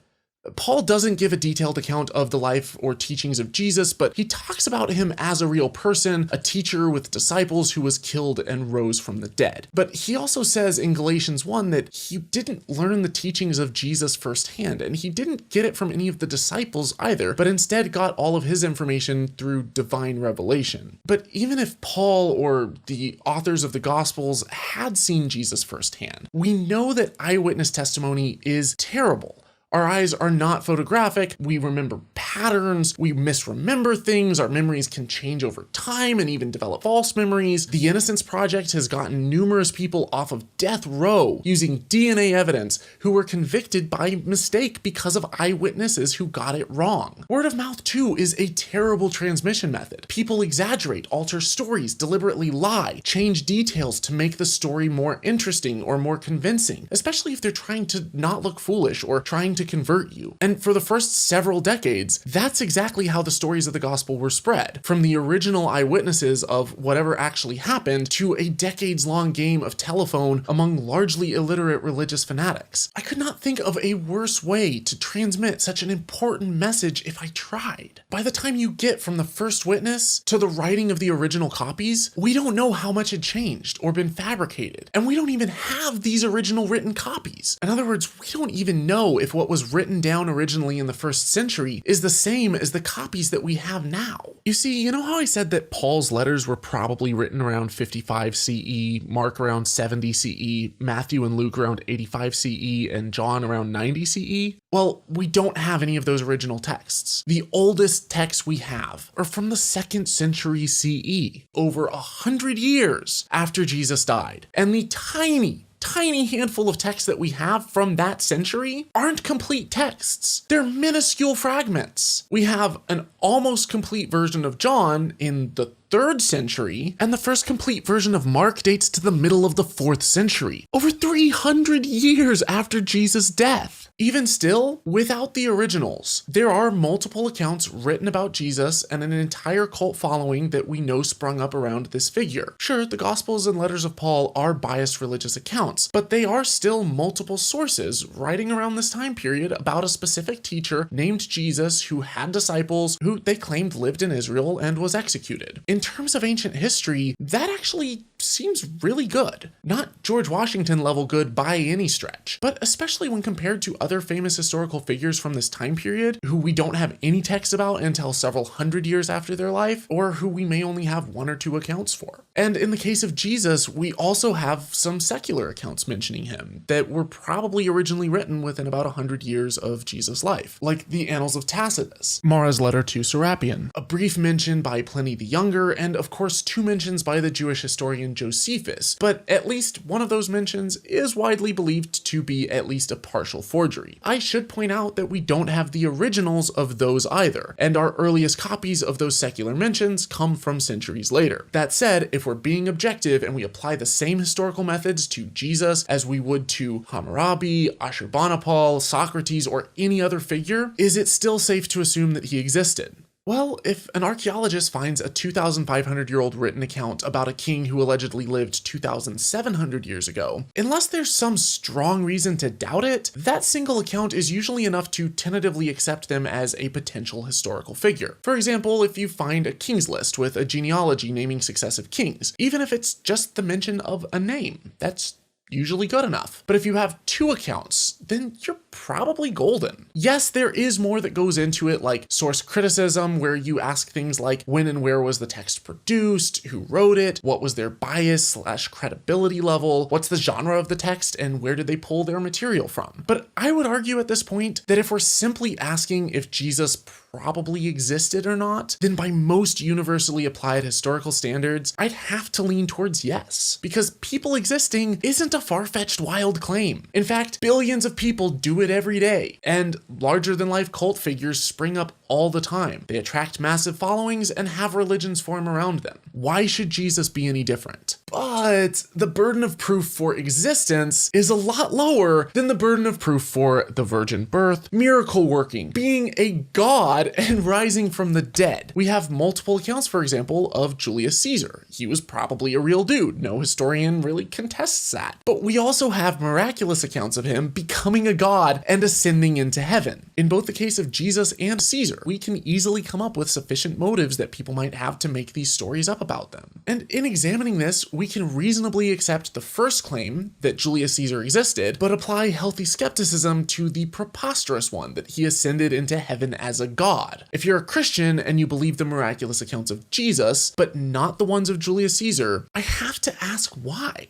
Paul doesn't give a detailed account of the life or teachings of Jesus, but he talks about him as a real person, a teacher with disciples who was killed and rose from the dead. But he also says in Galatians 1 that he didn't learn the teachings of Jesus firsthand, and he didn't get it from any of the disciples either, but instead got all of his information through divine revelation. But even if Paul or the authors of the Gospels had seen Jesus firsthand, we know that eyewitness testimony is terrible. Our eyes are not photographic, we remember patterns, we misremember things, our memories can change over time and even develop false memories. The Innocence Project has gotten numerous people off of death row using DNA evidence who were convicted by mistake because of eyewitnesses who got it wrong. Word of mouth too is a terrible transmission method. People exaggerate, alter stories, deliberately lie, change details to make the story more interesting or more convincing, especially if they're trying to not look foolish or trying to convert you. And for the first several decades, that's exactly how the stories of the gospel were spread, from the original eyewitnesses of whatever actually happened to a decades-long game of telephone among largely illiterate religious fanatics. I could not think of a worse way to transmit such an important message if I tried. By the time you get from the first witness to the writing of the original copies, we don't know how much had changed or been fabricated, and we don't even have these original written copies. In other words, we don't even know if what was written down originally in the first century is the same as the copies that we have now. You see, you know how I said that Paul's letters were probably written around 55 CE, Mark around 70 CE, Matthew and Luke around 85 CE, and John around 90 CE? Well, we don't have any of those original texts. The oldest texts we have are from the 2nd century CE, over 100 years after Jesus died. And the tiny tiny handful of texts that we have from that century aren't complete texts. They're minuscule fragments. We have an almost complete version of John in the 3rd century, and the first complete version of Mark dates to the middle of the 4th century, over 300 years after Jesus' death. Even still, without the originals, there are multiple accounts written about Jesus and an entire cult following that we know sprung up around this figure. Sure, the Gospels and letters of Paul are biased religious accounts, but they are still multiple sources writing around this time period about a specific teacher named Jesus who had disciples who they claimed lived in Israel and was executed. In terms of ancient history, that actually seems really good. Not George Washington level good by any stretch, but especially when compared to other famous historical figures from this time period who we don't have any text about until several hundred years after their life, or who we may only have 1 or 2 accounts for. And in the case of Jesus, we also have some secular accounts mentioning him that were probably originally written within about 100 years of Jesus' life, like the Annals of Tacitus, Mara's letter to Serapion, a brief mention by Pliny the Younger, and of course 2 mentions by the Jewish historian Josephus, but at least one of those mentions is widely believed to be at least a partial forgery. I should point out that we don't have the originals of those either, and our earliest copies of those secular mentions come from centuries later. That said, if we're being objective and we apply the same historical methods to Jesus as we would to Hammurabi, Ashurbanipal, Socrates, or any other figure, is it still safe to assume that he existed? Well, if an archaeologist finds a 2,500-year-old written account about a king who allegedly lived 2,700 years ago, unless there's some strong reason to doubt it, that single account is usually enough to tentatively accept them as a potential historical figure. For example, if you find a king's list with a genealogy naming successive kings, even if it's just the mention of a name, that's usually good enough. But if you have 2 accounts, then you're probably golden. Yes, there is more that goes into it, like source criticism, where you ask things like when and where was the text produced, who wrote it, what was their bias/credibility level, what's the genre of the text, and where did they pull their material from. But I would argue at this point that if we're simply asking if Jesus probably existed or not, then by most universally applied historical standards, I'd have to lean towards yes, because people existing isn't a far-fetched wild claim. In fact, billions of people do it every day, and larger-than-life cult figures spring up all the time. They attract massive followings and have religions form around them. Why should Jesus be any different? But the burden of proof for existence is a lot lower than the burden of proof for the virgin birth, miracle working, being a god, and rising from the dead. We have multiple accounts, for example, of Julius Caesar. He was probably a real dude. No historian really contests that. But we also have miraculous accounts of him becoming a god and ascending into heaven. In both the case of Jesus and Caesar, we can easily come up with sufficient motives that people might have to make these stories up about them. And in examining this, we can reasonably accept the first claim that Julius Caesar existed, but apply healthy skepticism to the preposterous one that he ascended into heaven as a god. If you're a Christian and you believe the miraculous accounts of Jesus, but not the ones of Julius Caesar, I have to ask why.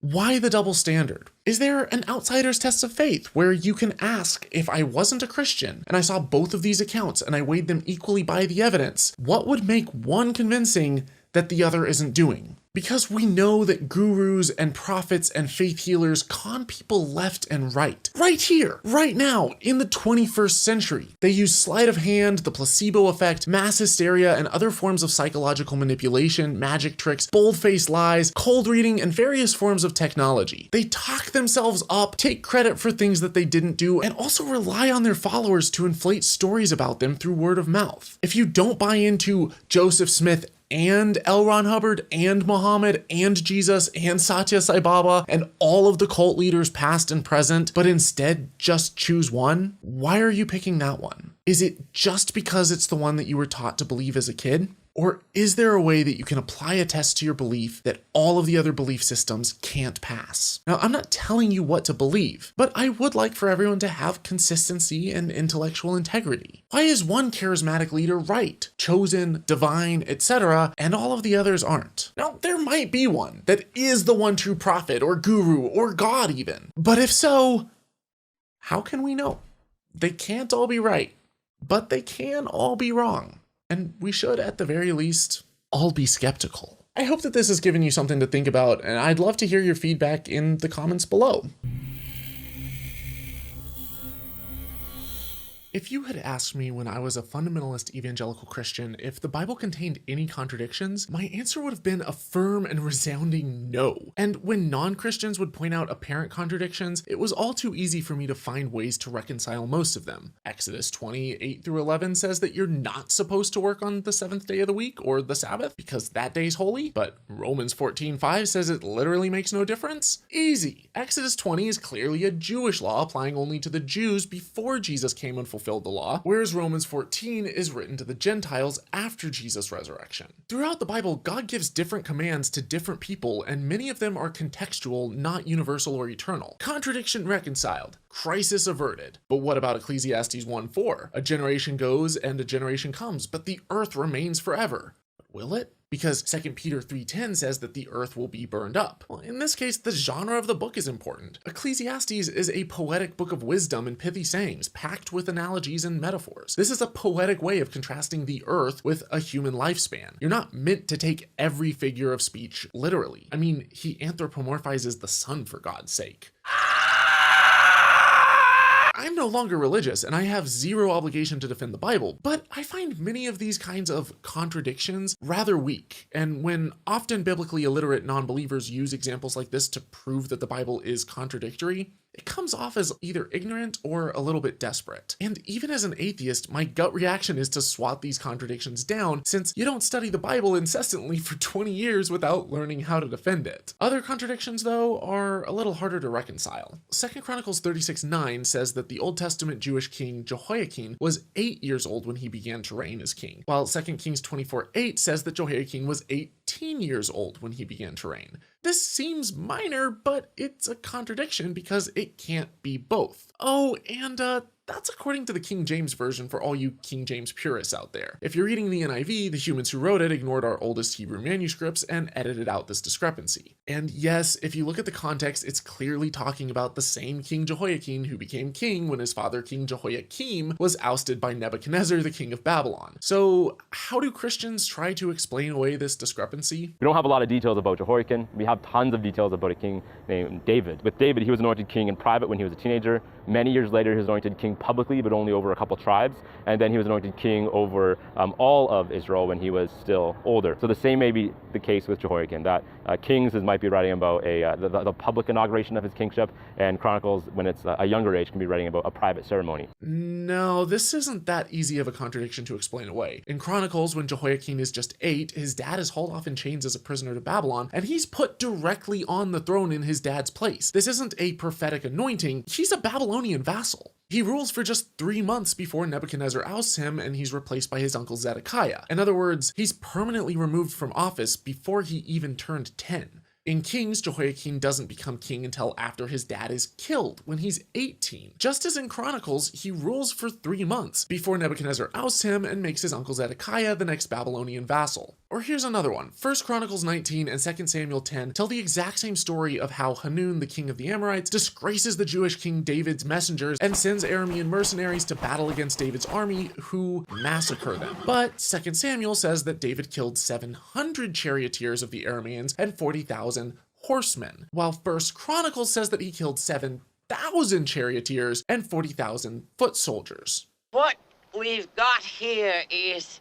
Why the double standard? Is there an outsider's test of faith where you can ask, if I wasn't a Christian and I saw both of these accounts and I weighed them equally by the evidence, what would make one convincing that the other isn't doing? Because we know that gurus and prophets and faith healers con people left and right. Right here, right now, in the 21st century. They use sleight of hand, the placebo effect, mass hysteria, and other forms of psychological manipulation, magic tricks, bold-faced lies, cold reading, and various forms of technology. They talk themselves up, take credit for things that they didn't do, and also rely on their followers to inflate stories about them through word of mouth. If you don't buy into Joseph Smith and L. Ron Hubbard and Muhammad and Jesus and Satya Sai Baba and all of the cult leaders past and present, but instead just choose one, why are you picking that one? Is it just because it's the one that you were taught to believe as a kid? Or is there a way that you can apply a test to your belief that all of the other belief systems can't pass? Now, I'm not telling you what to believe, but I would like for everyone to have consistency and intellectual integrity. Why is one charismatic leader right, chosen, divine, etc., and all of the others aren't? Now, there might be one that is the one true prophet or guru or God even. But if so, how can we know? They can't all be right, but they can all be wrong. And we should, at the very least, all be skeptical. I hope that this has given you something to think about, and I'd love to hear your feedback in the comments below. If you had asked me when I was a fundamentalist evangelical Christian if the Bible contained any contradictions, my answer would have been a firm and resounding no. And when non-Christians would point out apparent contradictions, it was all too easy for me to find ways to reconcile most of them. Exodus 20:8-11 says that you're not supposed to work on the 7th day of the week or the Sabbath because that day's holy, but Romans 14:5 says it literally makes no difference. Easy. Exodus 20 is clearly a Jewish law applying only to the Jews before Jesus came and fulfilled the law, whereas Romans 14 is written to the Gentiles after Jesus' resurrection. Throughout the Bible, God gives different commands to different people, and many of them are contextual, not universal or eternal. Contradiction reconciled, crisis averted. But what about Ecclesiastes 1:4? A generation goes and a generation comes, but the earth remains forever. But will it? Because 2 Peter 3:10 says that the earth will be burned up. Well, in this case, the genre of the book is important. Ecclesiastes is a poetic book of wisdom and pithy sayings, packed with analogies and metaphors. This is a poetic way of contrasting the earth with a human lifespan. You're not meant to take every figure of speech literally. I mean, he anthropomorphizes the sun for God's sake. I'm no longer religious, and I have zero obligation to defend the Bible, but I find many of these kinds of contradictions rather weak, and when often biblically illiterate non-believers use examples like this to prove that the Bible is contradictory, it comes off as either ignorant or a little bit desperate. And even as an atheist, my gut reaction is to swat these contradictions down, since you don't study the Bible incessantly for 20 years without learning how to defend it. Other contradictions, though, are a little harder to reconcile. 2 Chronicles 36:9 says that the Old Testament Jewish king Jehoiakim was 8 years old when he began to reign as king, while 2 Kings 24:8 says that Jehoiakim was 18 years old when he began to reign. This seems minor, but it's a contradiction because it can't be both. Oh, and that's according to the King James Version for all you King James purists out there. If you're reading the NIV, the humans who wrote it ignored our oldest Hebrew manuscripts and edited out this discrepancy. And yes, if you look at the context, it's clearly talking about the same King Jehoiakim who became king when his father King Jehoiakim was ousted by Nebuchadnezzar, the king of Babylon. So how do Christians try to explain away this discrepancy? We don't have a lot of details about Jehoiakim. We have tons of details about a king named David. With David, he was anointed king in private when he was a teenager. Many years later, he was anointed king publicly, but only over a couple tribes. And then he was anointed king over all of Israel when he was still older. So the same may be the case with Jehoiakim, that Kings might be writing about the public inauguration of his kingship, and Chronicles, when it's a younger age, can be writing about a private ceremony. No, this isn't that easy of a contradiction to explain away. In Chronicles, when Jehoiakim is just 8, his dad is hauled off in chains as a prisoner to Babylon, and he's put directly on the throne in his dad's place. This isn't a prophetic anointing, he's a Babylonian vassal. He rules for just 3 months before Nebuchadnezzar ousts him and he's replaced by his uncle Zedekiah. In other words, he's permanently removed from office before he even turned 10. In Kings, Jehoiakim doesn't become king until after his dad is killed, when he's 18. Just as in Chronicles, he rules for 3 months before Nebuchadnezzar ousts him and makes his uncle Zedekiah the next Babylonian vassal. Or here's another one. 1 Chronicles 19 and 2 Samuel 10 tell the exact same story of how Hanun, the king of the Amorites, disgraces the Jewish king David's messengers and sends Aramean mercenaries to battle against David's army, who massacre them. But 2 Samuel says that David killed 700 charioteers of the Arameans and 40,000 horsemen, while 1 Chronicles says that he killed 7,000 charioteers and 40,000 foot soldiers. What we've got here is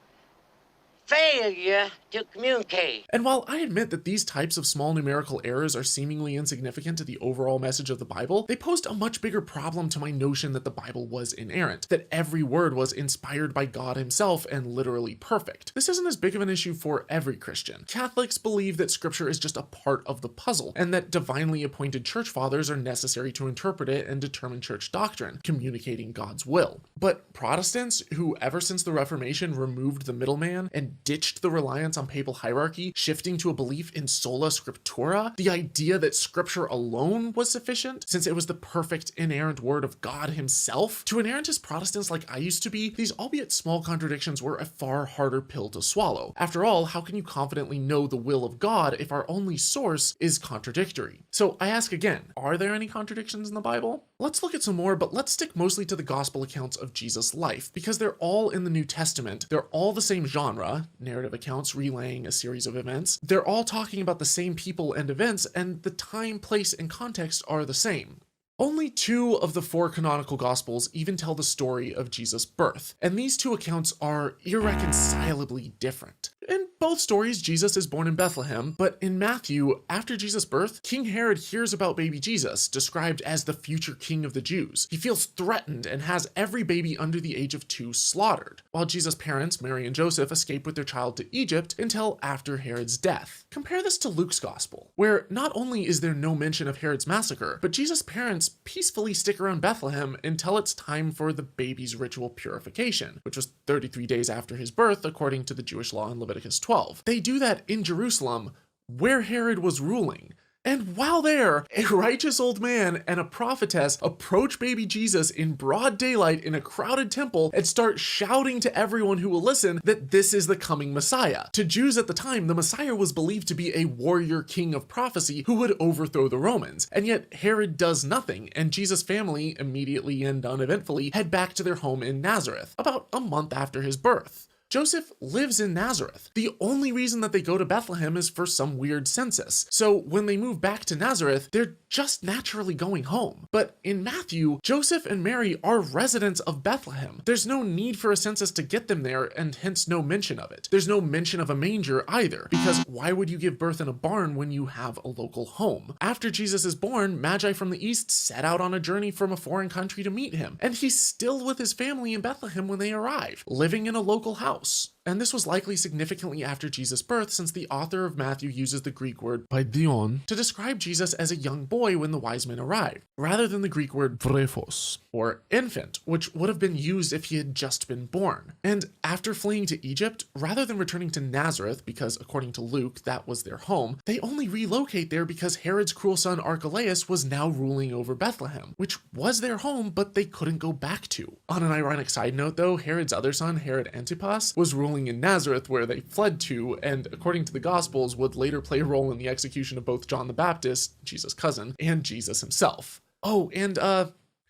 failure to communicate. And while I admit that these types of small numerical errors are seemingly insignificant to the overall message of the Bible, they posed a much bigger problem to my notion that the Bible was inerrant, that every word was inspired by God himself and literally perfect. This isn't as big of an issue for every Christian. Catholics believe that scripture is just a part of the puzzle, and that divinely appointed church fathers are necessary to interpret it and determine church doctrine, communicating God's will. But Protestants, who ever since the Reformation removed the middleman and ditched the reliance on papal hierarchy, shifting to a belief in sola scriptura, the idea that scripture alone was sufficient, since it was the perfect inerrant word of God himself. To inerrantist Protestants like I used to be, these albeit small contradictions were a far harder pill to swallow. After all, how can you confidently know the will of God if our only source is contradictory? So I ask again, are there any contradictions in the Bible? Let's look at some more, but let's stick mostly to the gospel accounts of Jesus' life, because they're all in the New Testament. They're all the same genre, narrative accounts relaying a series of events. They're all talking about the same people and events, and the time, place, and context are the same. Only 2 of the 4 canonical Gospels even tell the story of Jesus' birth, and these 2 accounts are irreconcilably different. In both stories, Jesus is born in Bethlehem, but in Matthew, after Jesus' birth, King Herod hears about baby Jesus, described as the future king of the Jews. He feels threatened and has every baby under the age of 2 slaughtered, while Jesus' parents, Mary and Joseph, escape with their child to Egypt until after Herod's death. Compare this to Luke's Gospel, where not only is there no mention of Herod's massacre, but Jesus' parents peacefully stick around Bethlehem until it's time for the baby's ritual purification, which was 33 days after his birth, according to the Jewish law in Leviticus 12. They do that in Jerusalem, where Herod was ruling. And while there, a righteous old man and a prophetess approach baby Jesus in broad daylight in a crowded temple and start shouting to everyone who will listen that this is the coming Messiah. To Jews at the time, the Messiah was believed to be a warrior king of prophecy who would overthrow the Romans. And yet Herod does nothing, and Jesus' family, immediately and uneventfully, head back to their home in Nazareth, about a month after his birth. Joseph lives in Nazareth. The only reason that they go to Bethlehem is for some weird census. So when they move back to Nazareth, they're just naturally going home. But in Matthew, Joseph and Mary are residents of Bethlehem. There's no need for a census to get them there, and hence no mention of it. There's no mention of a manger either, because why would you give birth in a barn when you have a local home? After Jesus is born, Magi from the east set out on a journey from a foreign country to meet him, and he's still with his family in Bethlehem when they arrive, living in a local house. And this was likely significantly after Jesus' birth, since the author of Matthew uses the Greek word paidion to describe Jesus as a young boy when the wise men arrived, rather than the Greek word vrephos, or infant, which would have been used if he had just been born. And after fleeing to Egypt, rather than returning to Nazareth, because according to Luke, that was their home, they only relocate there because Herod's cruel son Archelaus was now ruling over Bethlehem, which was their home, but they couldn't go back to. On an ironic side note though, Herod's other son, Herod Antipas, was ruling in Nazareth where they fled to, and according to the Gospels would later play a role in the execution of both John the Baptist, Jesus' cousin, and Jesus himself. Oh, and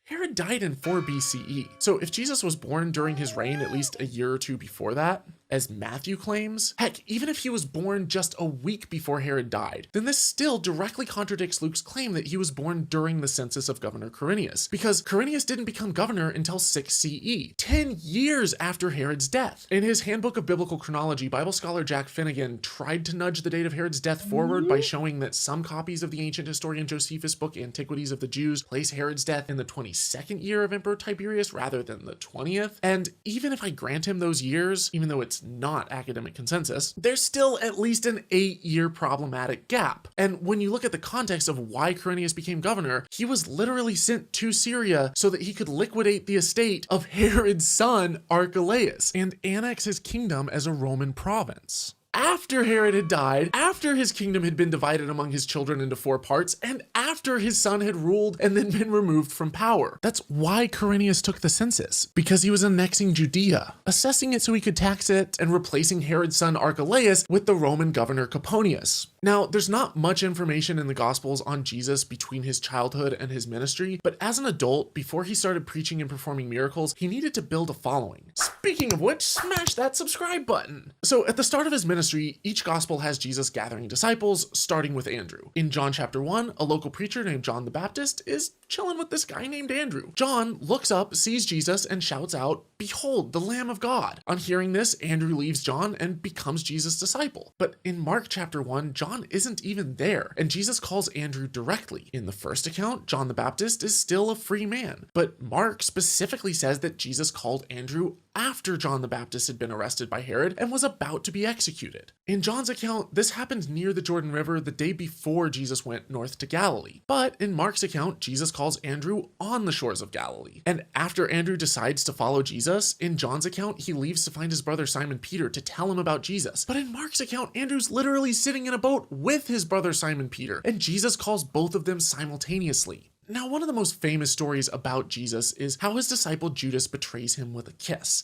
Herod died in 4 BCE. So if Jesus was born during his reign at least a year or 2 before that, as Matthew claims, heck, even if he was born just a week before Herod died, then this still directly contradicts Luke's claim that he was born during the census of Governor Quirinius, because Quirinius didn't become governor until 6 CE, 10 years after Herod's death. In his Handbook of Biblical Chronology, Bible scholar Jack Finnegan tried to nudge the date of Herod's death forward by showing that some copies of the ancient historian Josephus' book Antiquities of the Jews place Herod's death in the 22nd year of Emperor Tiberius rather than the 20th. And even if I grant him those years, even though it's not academic consensus, there's still at least an 8-year problematic gap. And when you look at the context of why Quirinius became governor, he was literally sent to Syria so that he could liquidate the estate of Herod's son Archelaus and annex his kingdom as a Roman province. After Herod had died, after his kingdom had been divided among his children into 4 parts, and after his son had ruled and then been removed from power. That's why Quirinius took the census, because he was annexing Judea, assessing it so he could tax it, and replacing Herod's son Archelaus with the Roman governor Coponius. Now, there's not much information in the Gospels on Jesus between his childhood and his ministry, but as an adult, before he started preaching and performing miracles, he needed to build a following. Speaking of which, smash that subscribe button! So at the start of his ministry, each gospel has Jesus gathering disciples, starting with Andrew. In John chapter 1, a local preacher named John the Baptist is chilling with this guy named Andrew. John looks up, sees Jesus, and shouts out, "Behold, the Lamb of God." On hearing this, Andrew leaves John and becomes Jesus' disciple. But in Mark chapter 1, John isn't even there, and Jesus calls Andrew directly. In the first account, John the Baptist is still a free man, but Mark specifically says that Jesus called Andrew after John the Baptist had been arrested by Herod and was about to be executed. In John's account, this happened near the Jordan River the day before Jesus went north to Galilee. But in Mark's account, Jesus calls Andrew on the shores of Galilee. And after Andrew decides to follow Jesus, in John's account, he leaves to find his brother Simon Peter to tell him about Jesus. But in Mark's account, Andrew's literally sitting in a boat with his brother Simon Peter, and Jesus calls both of them simultaneously. Now, one of the most famous stories about Jesus is how his disciple Judas betrays him with a kiss.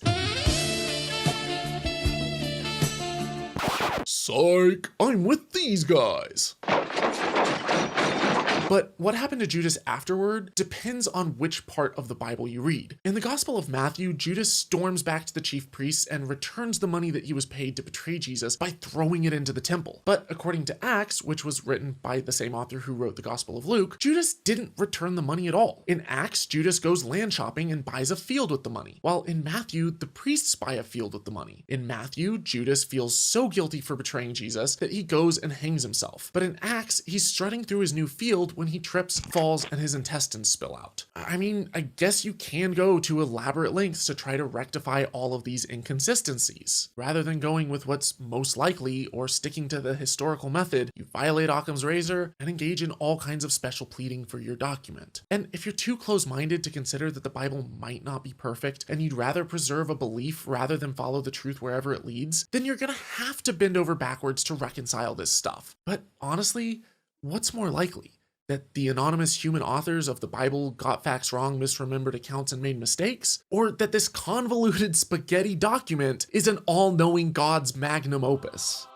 Psych! I'm with these guys! But what happened to Judas afterward depends on which part of the Bible you read. In the Gospel of Matthew, Judas storms back to the chief priests and returns the money that he was paid to betray Jesus by throwing it into the temple. But according to Acts, which was written by the same author who wrote the Gospel of Luke, Judas didn't return the money at all. In Acts, Judas goes land shopping and buys a field with the money, while in Matthew, the priests buy a field with the money. In Matthew, Judas feels so guilty for betraying Jesus that he goes and hangs himself. But in Acts, he's strutting through his new field when he trips, falls, and his intestines spill out. I mean, I guess you can go to elaborate lengths to try to rectify all of these inconsistencies. Rather than going with what's most likely or sticking to the historical method, you violate Occam's razor and engage in all kinds of special pleading for your document. And if you're too close-minded to consider that the Bible might not be perfect and you'd rather preserve a belief rather than follow the truth wherever it leads, then you're gonna have to bend over backwards to reconcile this stuff. But honestly, what's more likely? That the anonymous human authors of the Bible got facts wrong, misremembered accounts, and made mistakes? Or that this convoluted spaghetti document is an all-knowing God's magnum opus?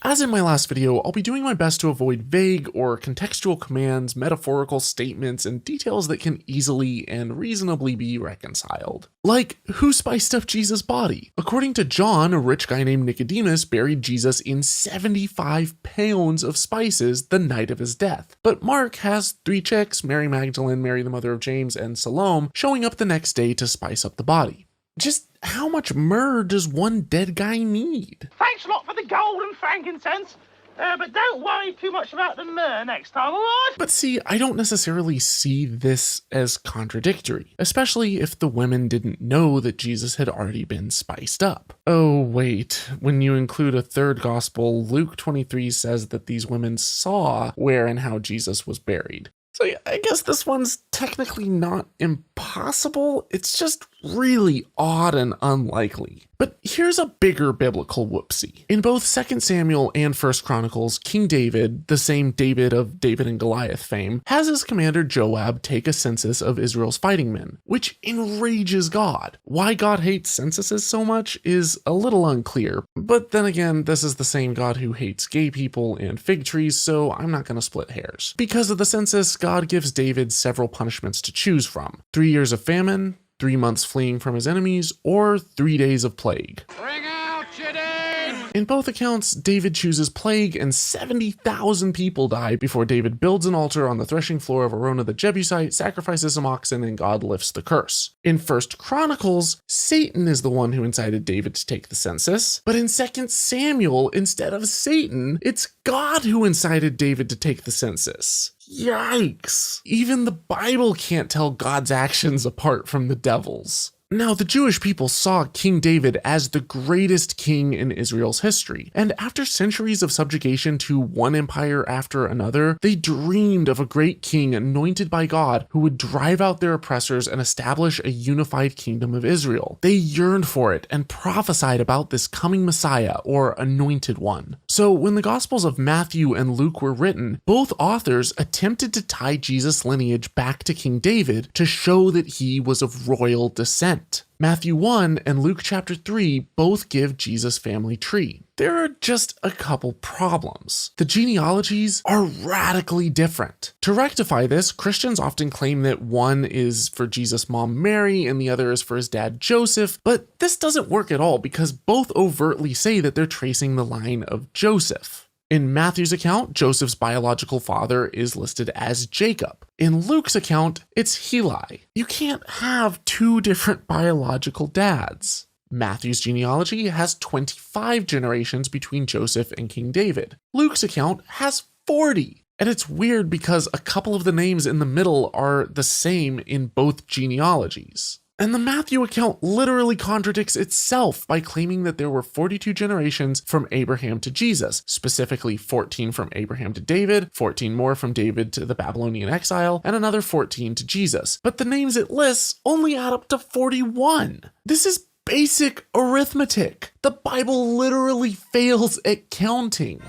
As in my last video, I'll be doing my best to avoid vague or contextual commands, metaphorical statements, and details that can easily and reasonably be reconciled. Like, who spiced up Jesus' body? According to John, a rich guy named Nicodemus buried Jesus in 75 pounds of spices the night of his death. But Mark has 3 chicks, Mary Magdalene, Mary the mother of James, and Salome, showing up the next day to spice up the body. Just how much myrrh does one dead guy need? Thanks a lot for the gold and frankincense, but don't worry too much about the myrrh next time, alright? But see, I don't necessarily see this as contradictory, especially if the women didn't know that Jesus had already been spiced up. Oh wait, when you include a third gospel, Luke 23 says that these women saw where and how Jesus was buried. So yeah, I guess this one's technically not impossible, it's just really odd and unlikely. But here's a bigger biblical whoopsie. In both 2 Samuel and 1 Chronicles, King David, the same David of David and Goliath fame, has his commander Joab take a census of Israel's fighting men, which enrages God. Why God hates censuses so much is a little unclear, but then again, this is the same God who hates gay people and fig trees, so I'm not gonna split hairs. Because of the census, God gives David several punishments to choose from. 3 years of famine, 3 months fleeing from his enemies, or 3 days of plague. Bring out your name! In both accounts, David chooses plague and 70,000 people die before David builds an altar on the threshing floor of Arona the Jebusite, sacrifices some oxen, and God lifts the curse. In 1 Chronicles, Satan is the one who incited David to take the census, but in 2 Samuel, instead of Satan, it's God who incited David to take the census. Yikes! Even the Bible can't tell God's actions apart from the devil's. Now, the Jewish people saw King David as the greatest king in Israel's history, and after centuries of subjugation to one empire after another, they dreamed of a great king anointed by God who would drive out their oppressors and establish a unified kingdom of Israel. They yearned for it and prophesied about this coming Messiah, or anointed one. So when the Gospels of Matthew and Luke were written, both authors attempted to tie Jesus' lineage back to King David to show that he was of royal descent. Matthew 1 and Luke chapter 3 both give Jesus' family tree. There are just a couple problems. The genealogies are radically different. To rectify this, Christians often claim that one is for Jesus' mom Mary and the other is for his dad Joseph, but this doesn't work at all because both overtly say that they're tracing the line of Joseph. In Matthew's account, Joseph's biological father is listed as Jacob. In Luke's account, it's Heli. You can't have 2 different biological dads. Matthew's genealogy has 25 generations between Joseph and King David. Luke's account has 40. And it's weird because a couple of the names in the middle are the same in both genealogies. And the Matthew account literally contradicts itself by claiming that there were 42 generations from Abraham to Jesus, specifically 14 from Abraham to David, 14 more from David to the Babylonian exile, and another 14 to Jesus. But the names it lists only add up to 41. This is basic arithmetic. The Bible literally fails at counting.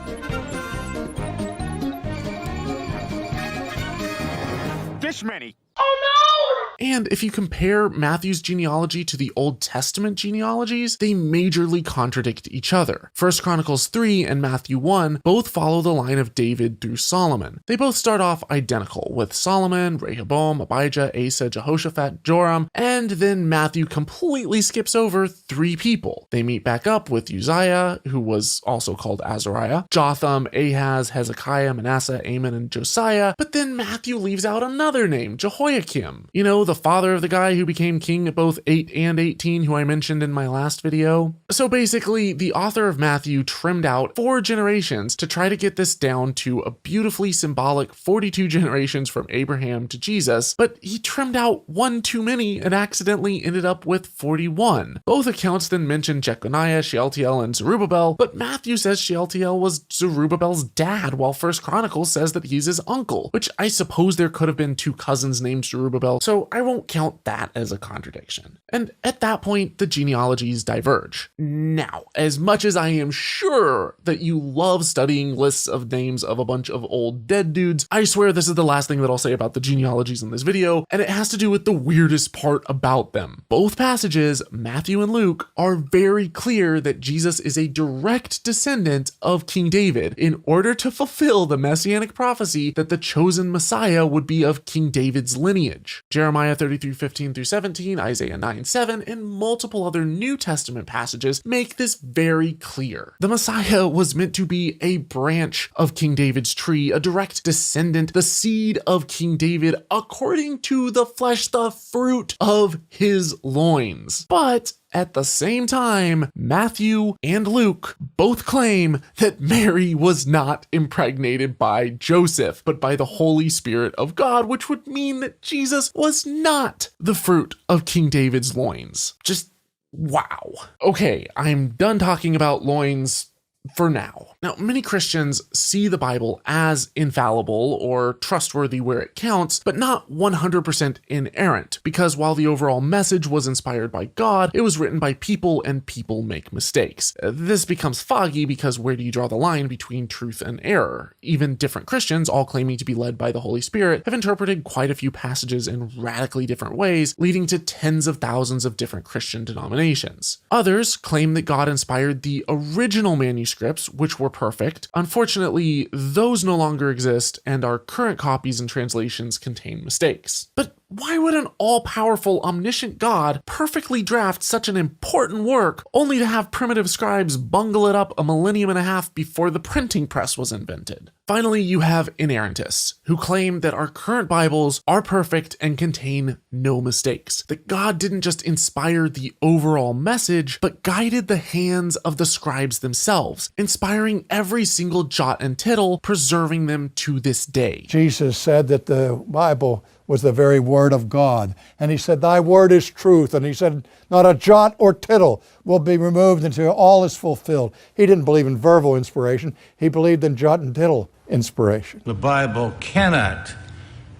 This many. Oh no! And if you compare Matthew's genealogy to the Old Testament genealogies, they majorly contradict each other. 1 Chronicles 3 and Matthew 1 both follow the line of David through Solomon. They both start off identical, with Solomon, Rehoboam, Abijah, Asa, Jehoshaphat, Joram, and then Matthew completely skips over 3 people. They meet back up with Uzziah, who was also called Azariah, Jotham, Ahaz, Hezekiah, Manasseh, Amon, and Josiah, but then Matthew leaves out another name, Jehoiakim. You know, the father of the guy who became king at both 8 and 18, who I mentioned in my last video. So basically, the author of Matthew trimmed out 4 generations to try to get this down to a beautifully symbolic 42 generations from Abraham to Jesus, but he trimmed out 1 too many and accidentally ended up with 41. Both accounts then mention Jeconiah, Shealtiel, and Zerubbabel, but Matthew says Shealtiel was Zerubbabel's dad, while 1 Chronicles says that he's his uncle, which I suppose there could have been 2 cousins named Zerubbabel, so I won't count that as a contradiction. And at that point, the genealogies diverge. Now, as much as I am sure that you love studying lists of names of a bunch of old dead dudes, I swear this is the last thing that I'll say about the genealogies in this video, and it has to do with the weirdest part about them. Both passages, Matthew and Luke, are very clear that Jesus is a direct descendant of King David in order to fulfill the messianic prophecy that the chosen Messiah would be of King David's lineage. Jeremiah 33:15-17, Isaiah 9:7, and multiple other New Testament passages make this very clear. The Messiah was meant to be a branch of King David's tree, a direct descendant, the seed of King David, according to the flesh, the fruit of his loins. But at the same time, Matthew and Luke both claim that Mary was not impregnated by Joseph, but by the Holy Spirit of God, which would mean that Jesus was not the fruit of King David's loins. Just wow. Okay, I'm done talking about loins for now. Now, many Christians see the Bible as infallible or trustworthy where it counts, but not 100% inerrant, because while the overall message was inspired by God, it was written by people and people make mistakes. This becomes foggy because where do you draw the line between truth and error? Even different Christians, all claiming to be led by the Holy Spirit, have interpreted quite a few passages in radically different ways, leading to tens of thousands of different Christian denominations. Others claim that God inspired the original manuscripts, which were perfect. Unfortunately, those no longer exist, and our current copies and translations contain mistakes. But why would an all-powerful, omniscient God perfectly draft such an important work only to have primitive scribes bungle it up a millennium and a half before the printing press was invented? Finally, you have inerrantists, who claim that our current Bibles are perfect and contain no mistakes. That God didn't just inspire the overall message, but guided the hands of the scribes themselves, inspiring every single jot and tittle, preserving them to this day. Jesus said that the Bible was the very word of God. And he said, thy word is truth. And he said, not a jot or tittle will be removed until all is fulfilled. He didn't believe in verbal inspiration. He believed in jot and tittle inspiration. The Bible cannot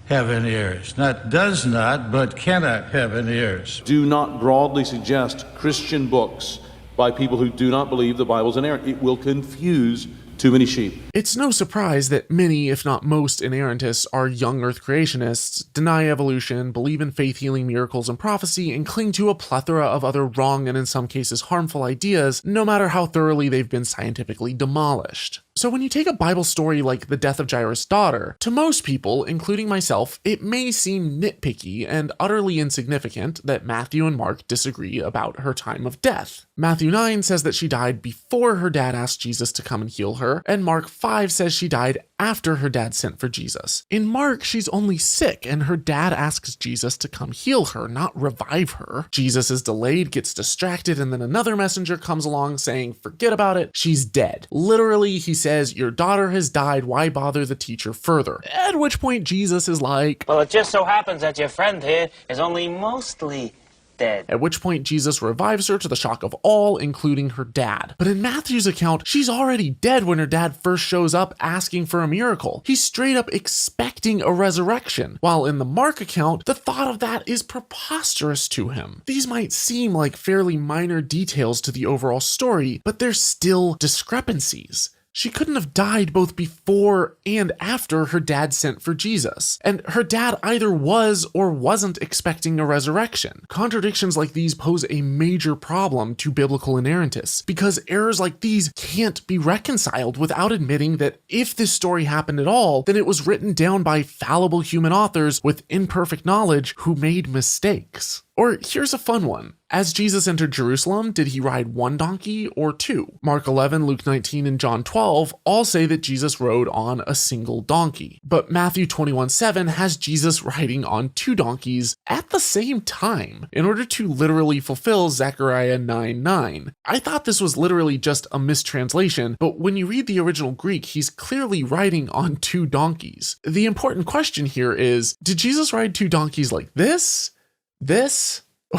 have any errors. Not does not, but cannot have any errors. Do not broadly suggest Christian books by people who do not believe the Bible's inerrant. It will confuse too many sheep. It's no surprise that many, if not most, inerrantists are young earth creationists, deny evolution, believe in faith-healing miracles and prophecy, and cling to a plethora of other wrong and in some cases harmful ideas, no matter how thoroughly they've been scientifically demolished. So when you take a Bible story like the death of Jairus' daughter, to most people, including myself, it may seem nitpicky and utterly insignificant that Matthew and Mark disagree about her time of death. Matthew 9 says that she died before her dad asked Jesus to come and heal her, and Mark 5 says she died after her dad sent for Jesus. In Mark, she's only sick, and her dad asks Jesus to come heal her, not revive her. Jesus is delayed, gets distracted, and then another messenger comes along saying, forget about it, she's dead. Literally, he says, your daughter has died, why bother the teacher further? At which point Jesus is like, well, it just so happens that your friend here is only mostly dead. At which point Jesus revives her to the shock of all, including her dad. But in Matthew's account, she's already dead when her dad first shows up asking for a miracle. He's straight up expecting a resurrection, while in the Mark account, the thought of that is preposterous to him. These might seem like fairly minor details to the overall story, but they're still discrepancies. She couldn't have died both before and after her dad sent for Jesus. And her dad either was or wasn't expecting a resurrection. Contradictions like these pose a major problem to biblical inerrantists, because errors like these can't be reconciled without admitting that if this story happened at all, then it was written down by fallible human authors with imperfect knowledge who made mistakes. Or here's a fun one. As Jesus entered Jerusalem, did he ride one donkey or two? Mark 11, Luke 19, and John 12 all say that Jesus rode on a single donkey. But Matthew 21:7 has Jesus riding on two donkeys at the same time in order to literally fulfill Zechariah 9:9. I thought this was literally just a mistranslation, but when you read the original Greek, he's clearly riding on two donkeys. The important question here is, did Jesus ride two donkeys like this,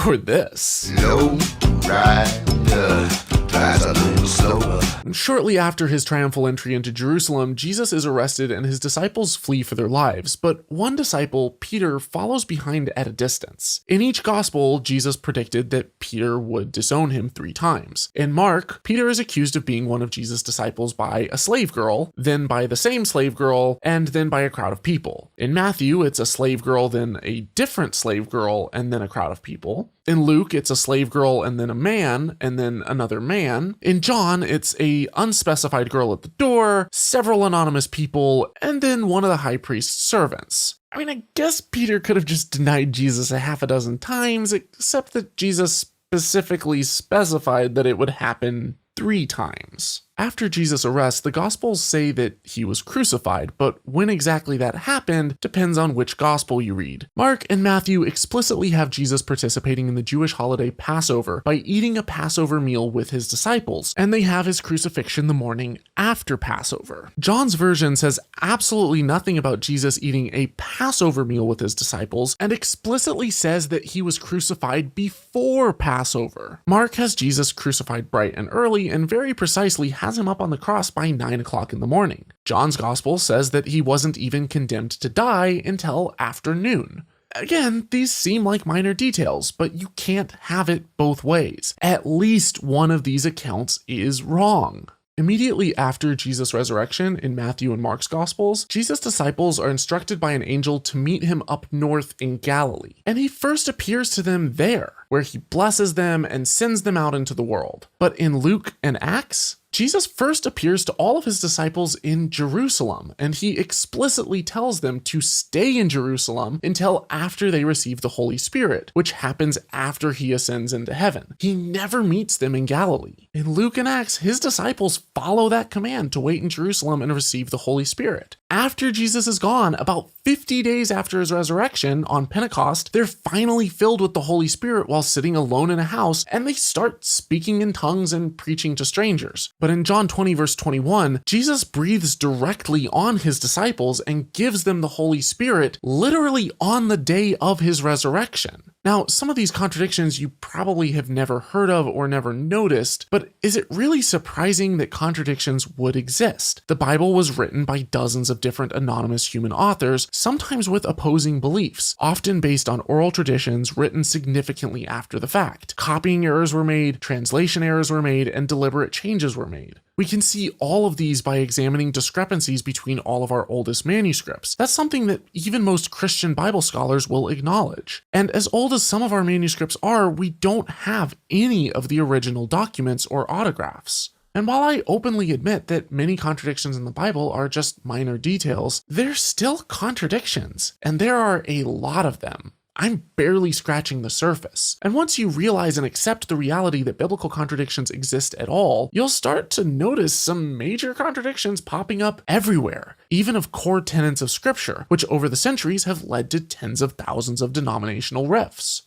or this? Low rider, drives a little slower. Shortly after his triumphal entry into Jerusalem, Jesus is arrested and his disciples flee for their lives, but one disciple, Peter, follows behind at a distance. In each gospel, Jesus predicted that Peter would disown him 3 times. In Mark, Peter is accused of being one of Jesus' disciples by a slave girl, then by the same slave girl, and then by a crowd of people. In Matthew, it's a slave girl, then a different slave girl, and then a crowd of people. In Luke, it's a slave girl and then a man, and then another man. In John, it's a unspecified girl at the door, several anonymous people, and then one of the high priest's servants. I mean, I guess Peter could have just denied Jesus a half a dozen times, except that Jesus specifically specified that it would happen 3 times. After Jesus' arrest, the Gospels say that he was crucified, but when exactly that happened depends on which Gospel you read. Mark and Matthew explicitly have Jesus participating in the Jewish holiday Passover by eating a Passover meal with his disciples, and they have his crucifixion the morning after Passover. John's version says absolutely nothing about Jesus eating a Passover meal with his disciples, and explicitly says that he was crucified before Passover. Mark has Jesus crucified bright and early, and very precisely has him up on the cross by 9 o'clock in the morning. John's gospel says that he wasn't even condemned to die until afternoon. Again, these seem like minor details, but you can't have it both ways. At least one of these accounts is wrong. Immediately after Jesus' resurrection in Matthew and Mark's Gospels, Jesus' disciples are instructed by an angel to meet him up north in Galilee. And he first appears to them there, where he blesses them and sends them out into the world. But in Luke and Acts, Jesus first appears to all of his disciples in Jerusalem, and he explicitly tells them to stay in Jerusalem until after they receive the Holy Spirit, which happens after he ascends into heaven. He never meets them in Galilee. In Luke and Acts, his disciples follow that command to wait in Jerusalem and receive the Holy Spirit. After Jesus is gone, about 50 days after his resurrection on Pentecost, they're finally filled with the Holy Spirit while sitting alone in a house, and they start speaking in tongues and preaching to strangers. But in John 20 verse 21, Jesus breathes directly on his disciples and gives them the Holy Spirit literally on the day of his resurrection. Now, some of these contradictions you probably have never heard of or never noticed, but is it really surprising that contradictions would exist? The Bible was written by dozens of different anonymous human authors, sometimes with opposing beliefs, often based on oral traditions written significantly after the fact. Copying errors were made, translation errors were made, and deliberate changes were made. We can see all of these by examining discrepancies between all of our oldest manuscripts. That's something that even most Christian Bible scholars will acknowledge. And as old as some of our manuscripts are, we don't have any of the original documents or autographs. And while I openly admit that many contradictions in the Bible are just minor details, they're still contradictions, and there are a lot of them. I'm barely scratching the surface. And once you realize and accept the reality that biblical contradictions exist at all, you'll start to notice some major contradictions popping up everywhere, even of core tenets of Scripture, which over the centuries have led to tens of thousands of denominational rifts.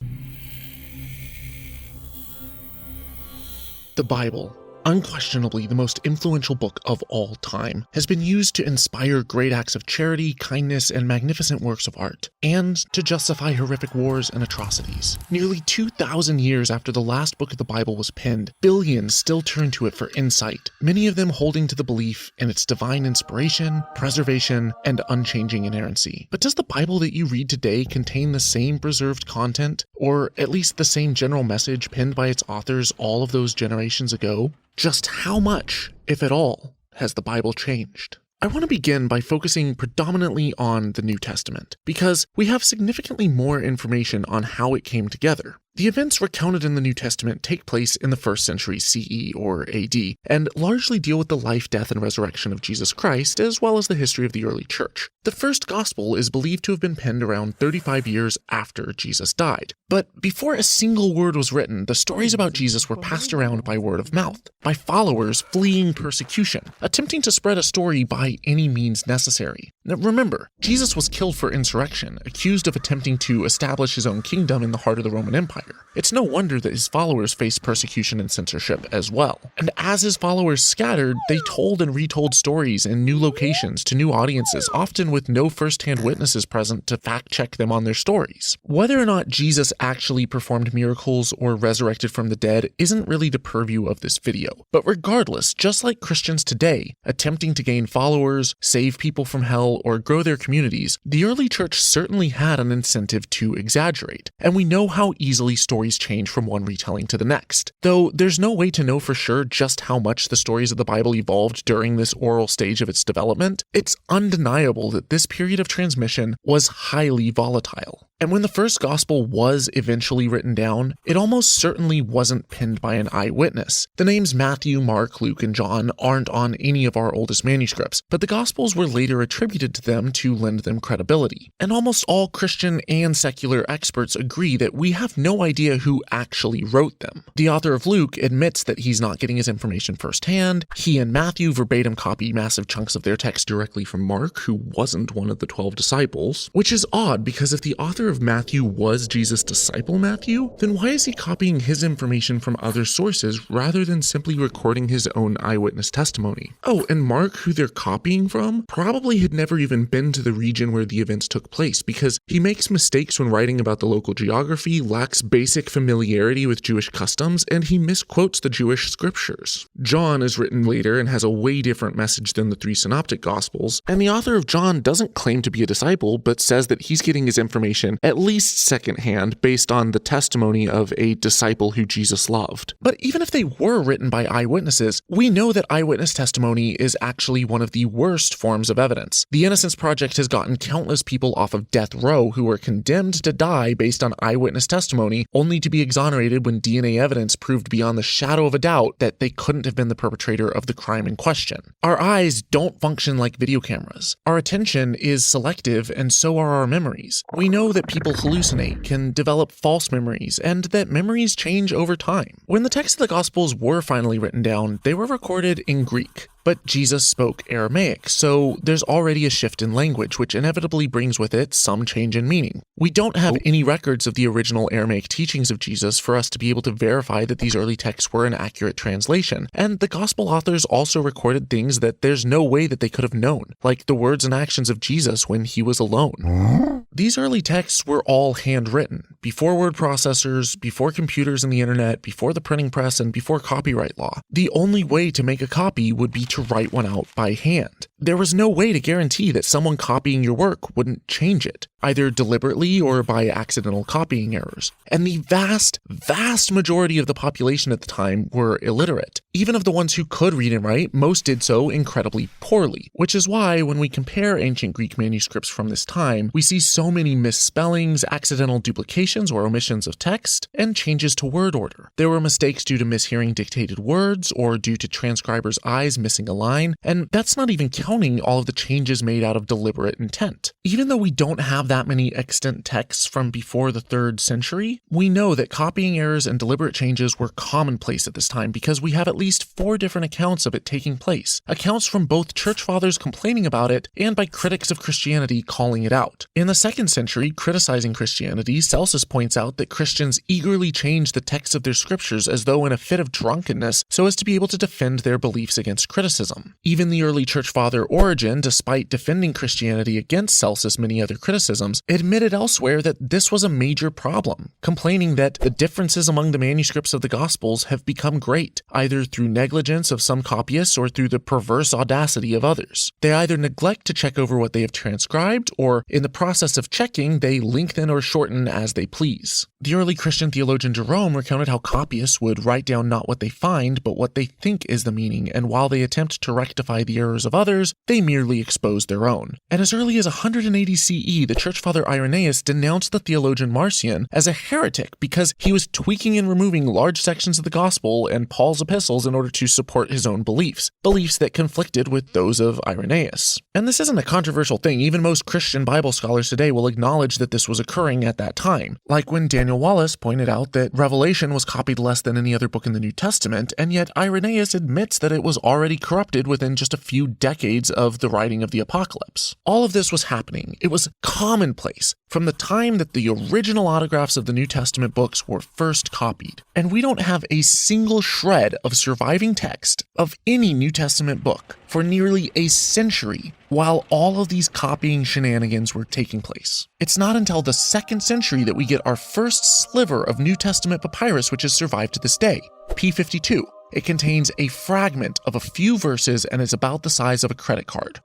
The Bible, unquestionably the most influential book of all time, has been used to inspire great acts of charity, kindness, and magnificent works of art, and to justify horrific wars and atrocities. Nearly 2,000 years after the last book of the Bible was penned, billions still turn to it for insight, many of them holding to the belief in its divine inspiration, preservation, and unchanging inerrancy. But does the Bible that you read today contain the same preserved content, or at least the same general message penned by its authors all of those generations ago? Just how much, if at all, has the Bible changed? I want to begin by focusing predominantly on the New Testament, because we have significantly more information on how it came together. The events recounted in the New Testament take place in the 1st century CE or AD, and largely deal with the life, death, and resurrection of Jesus Christ, as well as the history of the early church. The first gospel is believed to have been penned around 35 years after Jesus died. But before a single word was written, the stories about Jesus were passed around by word of mouth, by followers fleeing persecution, attempting to spread a story by any means necessary. Now remember, Jesus was killed for insurrection, accused of attempting to establish his own kingdom in the heart of the Roman Empire. It's no wonder that his followers faced persecution and censorship as well. And as his followers scattered, they told and retold stories in new locations to new audiences, often with no first-hand witnesses present to fact-check them on their stories. Whether or not Jesus actually performed miracles or resurrected from the dead isn't really the purview of this video. But regardless, just like Christians today, attempting to gain followers, save people from hell, or grow their communities, the early church certainly had an incentive to exaggerate. And we know how easily stories change from one retelling to the next. Though there's no way to know for sure just how much the stories of the Bible evolved during this oral stage of its development, it's undeniable that this period of transmission was highly volatile. And when the first gospel was eventually written down, it almost certainly wasn't penned by an eyewitness. The names Matthew, Mark, Luke, and John aren't on any of our oldest manuscripts, but the gospels were later attributed to them to lend them credibility. And almost all Christian and secular experts agree that we have no idea who actually wrote them. The author of Luke admits that he's not getting his information firsthand. He and Matthew verbatim copy massive chunks of their text directly from Mark, who wasn't one of the 12 disciples, which is odd because if the author of Matthew was Jesus' disciple Matthew, then why is he copying his information from other sources rather than simply recording his own eyewitness testimony? Oh, and Mark, who they're copying from, probably had never even been to the region where the events took place because he makes mistakes when writing about the local geography, lacks basic familiarity with Jewish customs, and he misquotes the Jewish scriptures. John is written later and has a way different message than the 3 synoptic gospels, and the author of John doesn't claim to be a disciple, but says that he's getting his information at least secondhand based on the testimony of a disciple who Jesus loved. But even if they were written by eyewitnesses, we know that eyewitness testimony is actually one of the worst forms of evidence. The Innocence Project has gotten countless people off of death row who were condemned to die based on eyewitness testimony, only to be exonerated when DNA evidence proved beyond the shadow of a doubt that they couldn't have been the perpetrator of the crime in question. Our eyes don't function like video cameras. Our attention is selective, and so are our memories. We know that people hallucinate, can develop false memories, and that memories change over time. When the texts of the Gospels were finally written down, they were recorded in Greek. But Jesus spoke Aramaic, so there's already a shift in language, which inevitably brings with it some change in meaning. We don't have any records of the original Aramaic teachings of Jesus for us to be able to verify that these early texts were an accurate translation, and the Gospel authors also recorded things that there's no way that they could have known, like the words and actions of Jesus when he was alone. These early texts were all handwritten, before word processors, before computers and the internet, before the printing press, and before copyright law. The only way to make a copy would be to write one out by hand. There was no way to guarantee that someone copying your work wouldn't change it, either deliberately or by accidental copying errors. And the vast majority of the population at the time were illiterate. Even of the ones who could read and write, most did so incredibly poorly, which is why when we compare ancient Greek manuscripts from this time, we see so many misspellings, accidental duplications or omissions of text, and changes to word order. There were mistakes due to mishearing dictated words or due to transcribers' eyes missing a line, and that's not even counting all of the changes made out of deliberate intent. Even though we don't have that many extant texts from before the 3rd century, we know that copying errors and deliberate changes were commonplace at this time because we have at least 4 different accounts of it taking place. Accounts from both church fathers complaining about it and by critics of Christianity calling it out. In the 2nd century, criticizing Christianity, Celsus points out that Christians eagerly changed the texts of their scriptures as though in a fit of drunkenness so as to be able to defend their beliefs against criticism. Even the early church father Origen, despite defending Christianity against Celsus' many other criticisms, admitted elsewhere that this was a major problem, complaining that the differences among the manuscripts of the Gospels have become great, either through negligence of some copyists or through the perverse audacity of others. They either neglect to check over what they have transcribed, or in the process of checking, they lengthen or shorten as they please. The early Christian theologian Jerome recounted how copyists would write down not what they find, but what they think is the meaning, and while they attempt to rectify the errors of others, they merely expose their own. And as early as 180 CE, the church father Irenaeus denounced the theologian Marcion as a heretic because he was tweaking and removing large sections of the gospel and Paul's epistles in order to support his own beliefs that conflicted with those of Irenaeus. And this isn't a controversial thing. Even most Christian Bible scholars today will acknowledge that this was occurring at that time, like when Daniel Wallace pointed out that Revelation was copied less than any other book in the New Testament, and yet Irenaeus admits that it was already corrupted within just a few decades of the writing of the Apocalypse. All of this was happening. It was commonplace from the time that the original autographs of the New Testament books were first copied. And we don't have a single shred of surviving text of any New Testament book for nearly a century while all of these copying shenanigans were taking place. It's not until the 2nd century that we get our first sliver of New Testament papyrus, which has survived to this day, P52. It contains a fragment of a few verses and is about the size of a credit card.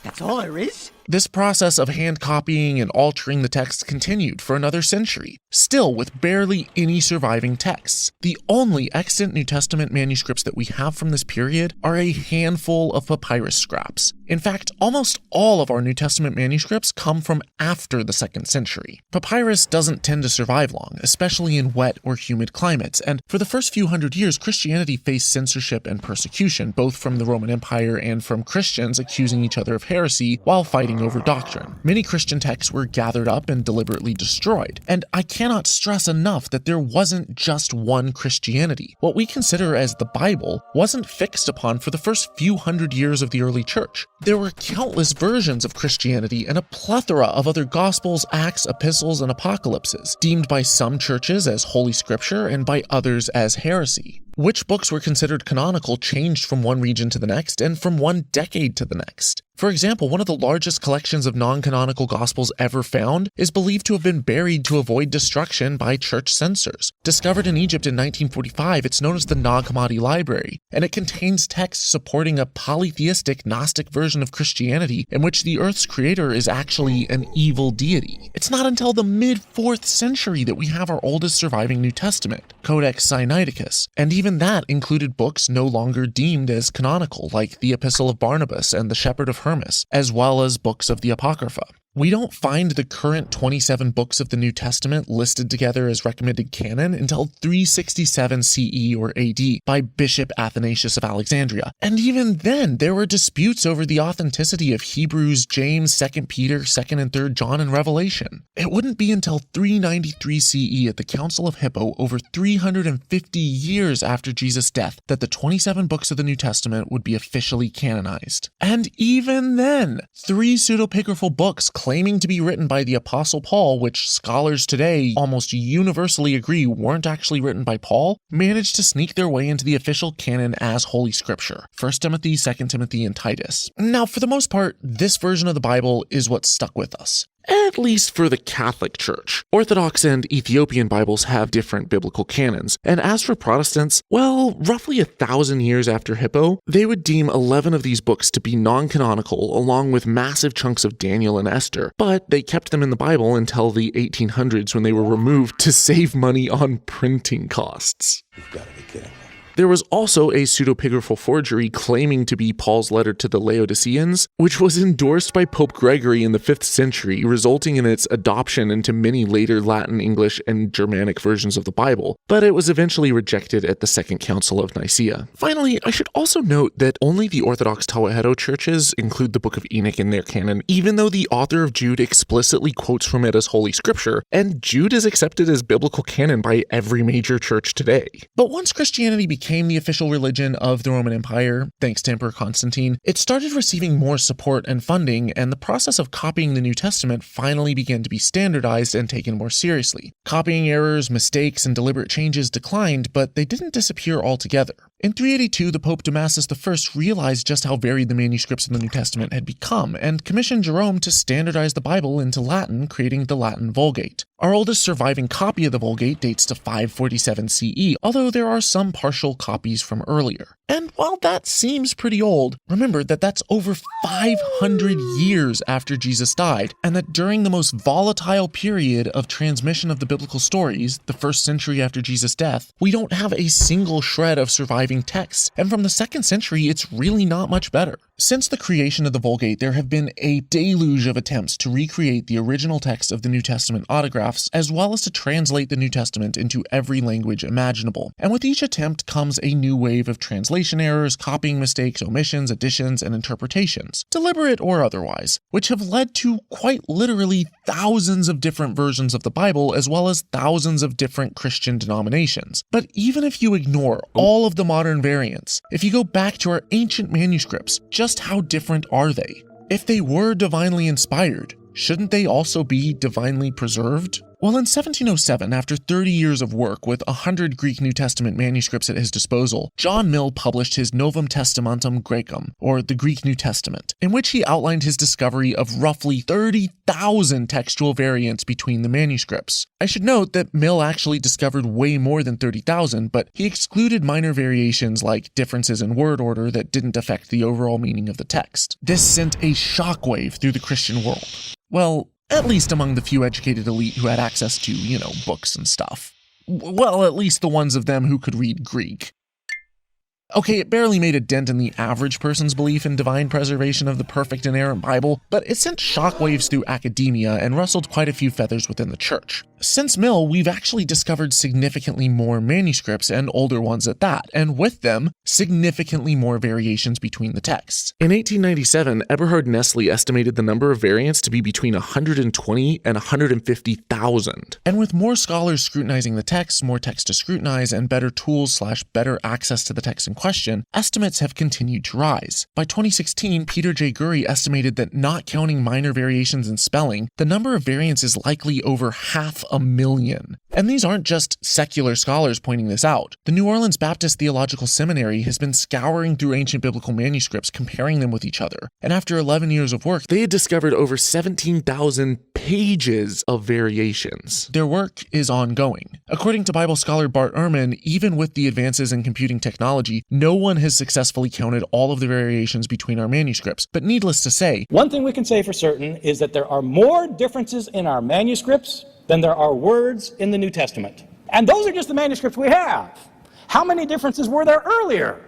That's all there is? This process of hand copying and altering the text continued for another century, still with barely any surviving texts. The only extant New Testament manuscripts that we have from this period are a handful of papyrus scraps. In fact, almost all of our New Testament manuscripts come from after the 2nd century. Papyrus doesn't tend to survive long, especially in wet or humid climates, and for the first few hundred years, Christianity faced censorship and persecution, both from the Roman Empire and from Christians accusing each other of heresy while fighting over doctrine. Many Christian texts were gathered up and deliberately destroyed, and I cannot stress enough that there wasn't just one Christianity. What we consider as the Bible wasn't fixed upon for the first few hundred years of the early church. There were countless versions of Christianity and a plethora of other Gospels, Acts, epistles, and apocalypses, deemed by some churches as Holy Scripture and by others as heresy. Which books were considered canonical changed from one region to the next and from one decade to the next. For example, one of the largest collections of non-canonical Gospels ever found is believed to have been buried to avoid destruction by church censors. Discovered in Egypt in 1945, it's known as the Nag Hammadi Library, and it contains texts supporting a polytheistic Gnostic version of Christianity in which the Earth's creator is actually an evil deity. It's not until the mid-4th century that we have our oldest surviving New Testament, Codex Sinaiticus, and even that included books no longer deemed as canonical, like the Epistle of Barnabas and the Shepherd of Hermas, as well as books of the Apocrypha. We don't find the current 27 books of the New Testament listed together as recommended canon until 367 CE or AD by Bishop Athanasius of Alexandria. And even then, there were disputes over the authenticity of Hebrews, James, 2 Peter, 2nd and 3rd John, and Revelation. It wouldn't be until 393 CE at the Council of Hippo, over 350 years after Jesus' death, that the 27 books of the New Testament would be officially canonized. And even then, 3 pseudepigraphal books claiming to be written by the Apostle Paul, which scholars today almost universally agree weren't actually written by Paul, managed to sneak their way into the official canon as Holy Scripture: 1 Timothy, 2 Timothy, and Titus. Now, for the most part, this version of the Bible is what stuck with us. At least for the Catholic Church. Orthodox and Ethiopian Bibles have different biblical canons, and as for Protestants, well, roughly 1,000 years after Hippo, they would deem 11 of these books to be non-canonical, along with massive chunks of Daniel and Esther, but they kept them in the Bible until the 1800s when they were removed to save money on printing costs. You've got to be kidding me. There was also a pseudepigraphal forgery claiming to be Paul's letter to the Laodiceans, which was endorsed by Pope Gregory in the 5th century, resulting in its adoption into many later Latin, English, and Germanic versions of the Bible, but it was eventually rejected at the Second Council of Nicaea. Finally, I should also note that only the Orthodox Tawahedo churches include the Book of Enoch in their canon, even though the author of Jude explicitly quotes from it as Holy Scripture, and Jude is accepted as biblical canon by every major church today. But once Christianity became the official religion of the Roman Empire, thanks to Emperor Constantine, it started receiving more support and funding, and the process of copying the New Testament finally began to be standardized and taken more seriously. Copying errors, mistakes, and deliberate changes declined, but they didn't disappear altogether. In 382, the Pope Damasus I realized just how varied the manuscripts of the New Testament had become and commissioned Jerome to standardize the Bible into Latin, creating the Latin Vulgate. Our oldest surviving copy of the Vulgate dates to 547 CE, although there are some partial copies from earlier. And while that seems pretty old, remember that that's over 500 years after Jesus died, and that during the most volatile period of transmission of the biblical stories, the 1st century after Jesus' death, we don't have a single shred of surviving texts, and from the 2nd century, it's really not much better. Since the creation of the Vulgate, there have been a deluge of attempts to recreate the original text of the New Testament autographs, as well as to translate the New Testament into every language imaginable. And with each attempt comes a new wave of translation errors, copying mistakes, omissions, additions, and interpretations, deliberate or otherwise, which have led to quite literally thousands of different versions of the Bible, as well as thousands of different Christian denominations. But even if you ignore all of the modern variants, if you go back to our ancient manuscripts, just how different are they? If they were divinely inspired, shouldn't they also be divinely preserved? Well, in 1707, after 30 years of work with 100 Greek New Testament manuscripts at his disposal, John Mill published his Novum Testamentum Graecum, or the Greek New Testament, in which he outlined his discovery of roughly 30,000 textual variants between the manuscripts. I should note that Mill actually discovered way more than 30,000, but he excluded minor variations like differences in word order that didn't affect the overall meaning of the text. This sent a shockwave through the Christian world. Well, at least among the few educated elite who had access to, books and stuff. Well, at least the ones of them who could read Greek. Okay, it barely made a dent in the average person's belief in divine preservation of the perfect inerrant Bible, but it sent shockwaves through academia and rustled quite a few feathers within the church. Since Mill, we've actually discovered significantly more manuscripts, and older ones at that, and with them, significantly more variations between the texts. In 1897, Eberhard Nestle estimated the number of variants to be between 120 and 150,000. And with more scholars scrutinizing the text, more text to scrutinize, and better tools/better access to the text in question, estimates have continued to rise. By 2016, Peter J. Gurry estimated that, not counting minor variations in spelling, the number of variants is likely over 500,000. And these aren't just secular scholars pointing this out. The New Orleans Baptist Theological Seminary has been scouring through ancient biblical manuscripts, comparing them with each other. And after 11 years of work, they had discovered over 17,000 pages of variations. Their work is ongoing. According to Bible scholar Bart Ehrman, even with the advances in computing technology, no one has successfully counted all of the variations between our manuscripts. But needless to say, one thing we can say for certain is that there are more differences in our manuscripts than there are words in the New Testament. And those are just the manuscripts we have. How many differences were there earlier?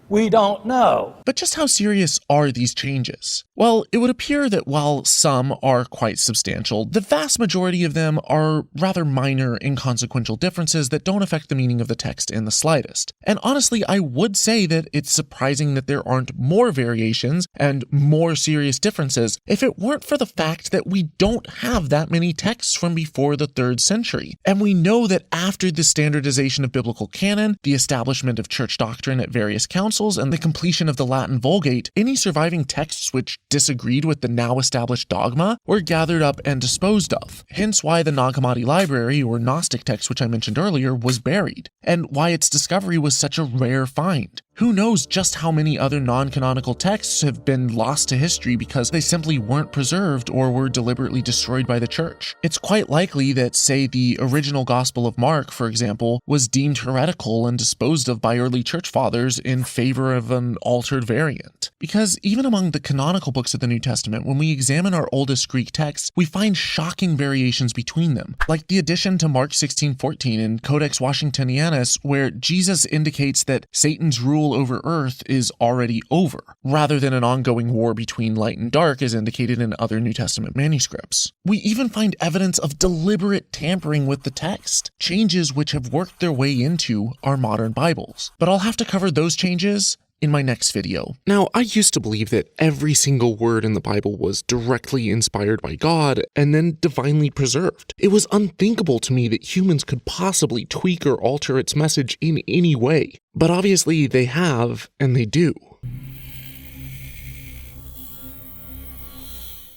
We don't know. But just how serious are these changes? Well, it would appear that while some are quite substantial, the vast majority of them are rather minor, inconsequential differences that don't affect the meaning of the text in the slightest. And honestly, I would say that it's surprising that there aren't more variations and more serious differences if it weren't for the fact that we don't have that many texts from before the 3rd century. And we know that after the standardization of biblical canon, the establishment of church doctrine at various councils, and the completion of the Latin Vulgate, any surviving texts which disagreed with the now established dogma were gathered up and disposed of. Hence why the Nag Hammadi library, or Gnostic text which I mentioned earlier, was buried, and why its discovery was such a rare find. Who knows just how many other non-canonical texts have been lost to history because they simply weren't preserved or were deliberately destroyed by the church. It's quite likely that, say, the original Gospel of Mark, for example, was deemed heretical and disposed of by early church fathers in favor of an altered variant. Because even among the canonical books of the New Testament, when we examine our oldest Greek texts, we find shocking variations between them, like the addition to Mark 16:14 in Codex Washingtonianus, where Jesus indicates that Satan's rule over earth is already over, rather than an ongoing war between light and dark as indicated in other New Testament manuscripts. We even find evidence of deliberate tampering with the text, changes which have worked their way into our modern Bibles. But I'll have to cover those changes in my next video. Now, I used to believe that every single word in the Bible was directly inspired by God and then divinely preserved. It was unthinkable to me that humans could possibly tweak or alter its message in any way. But obviously they have, and they do.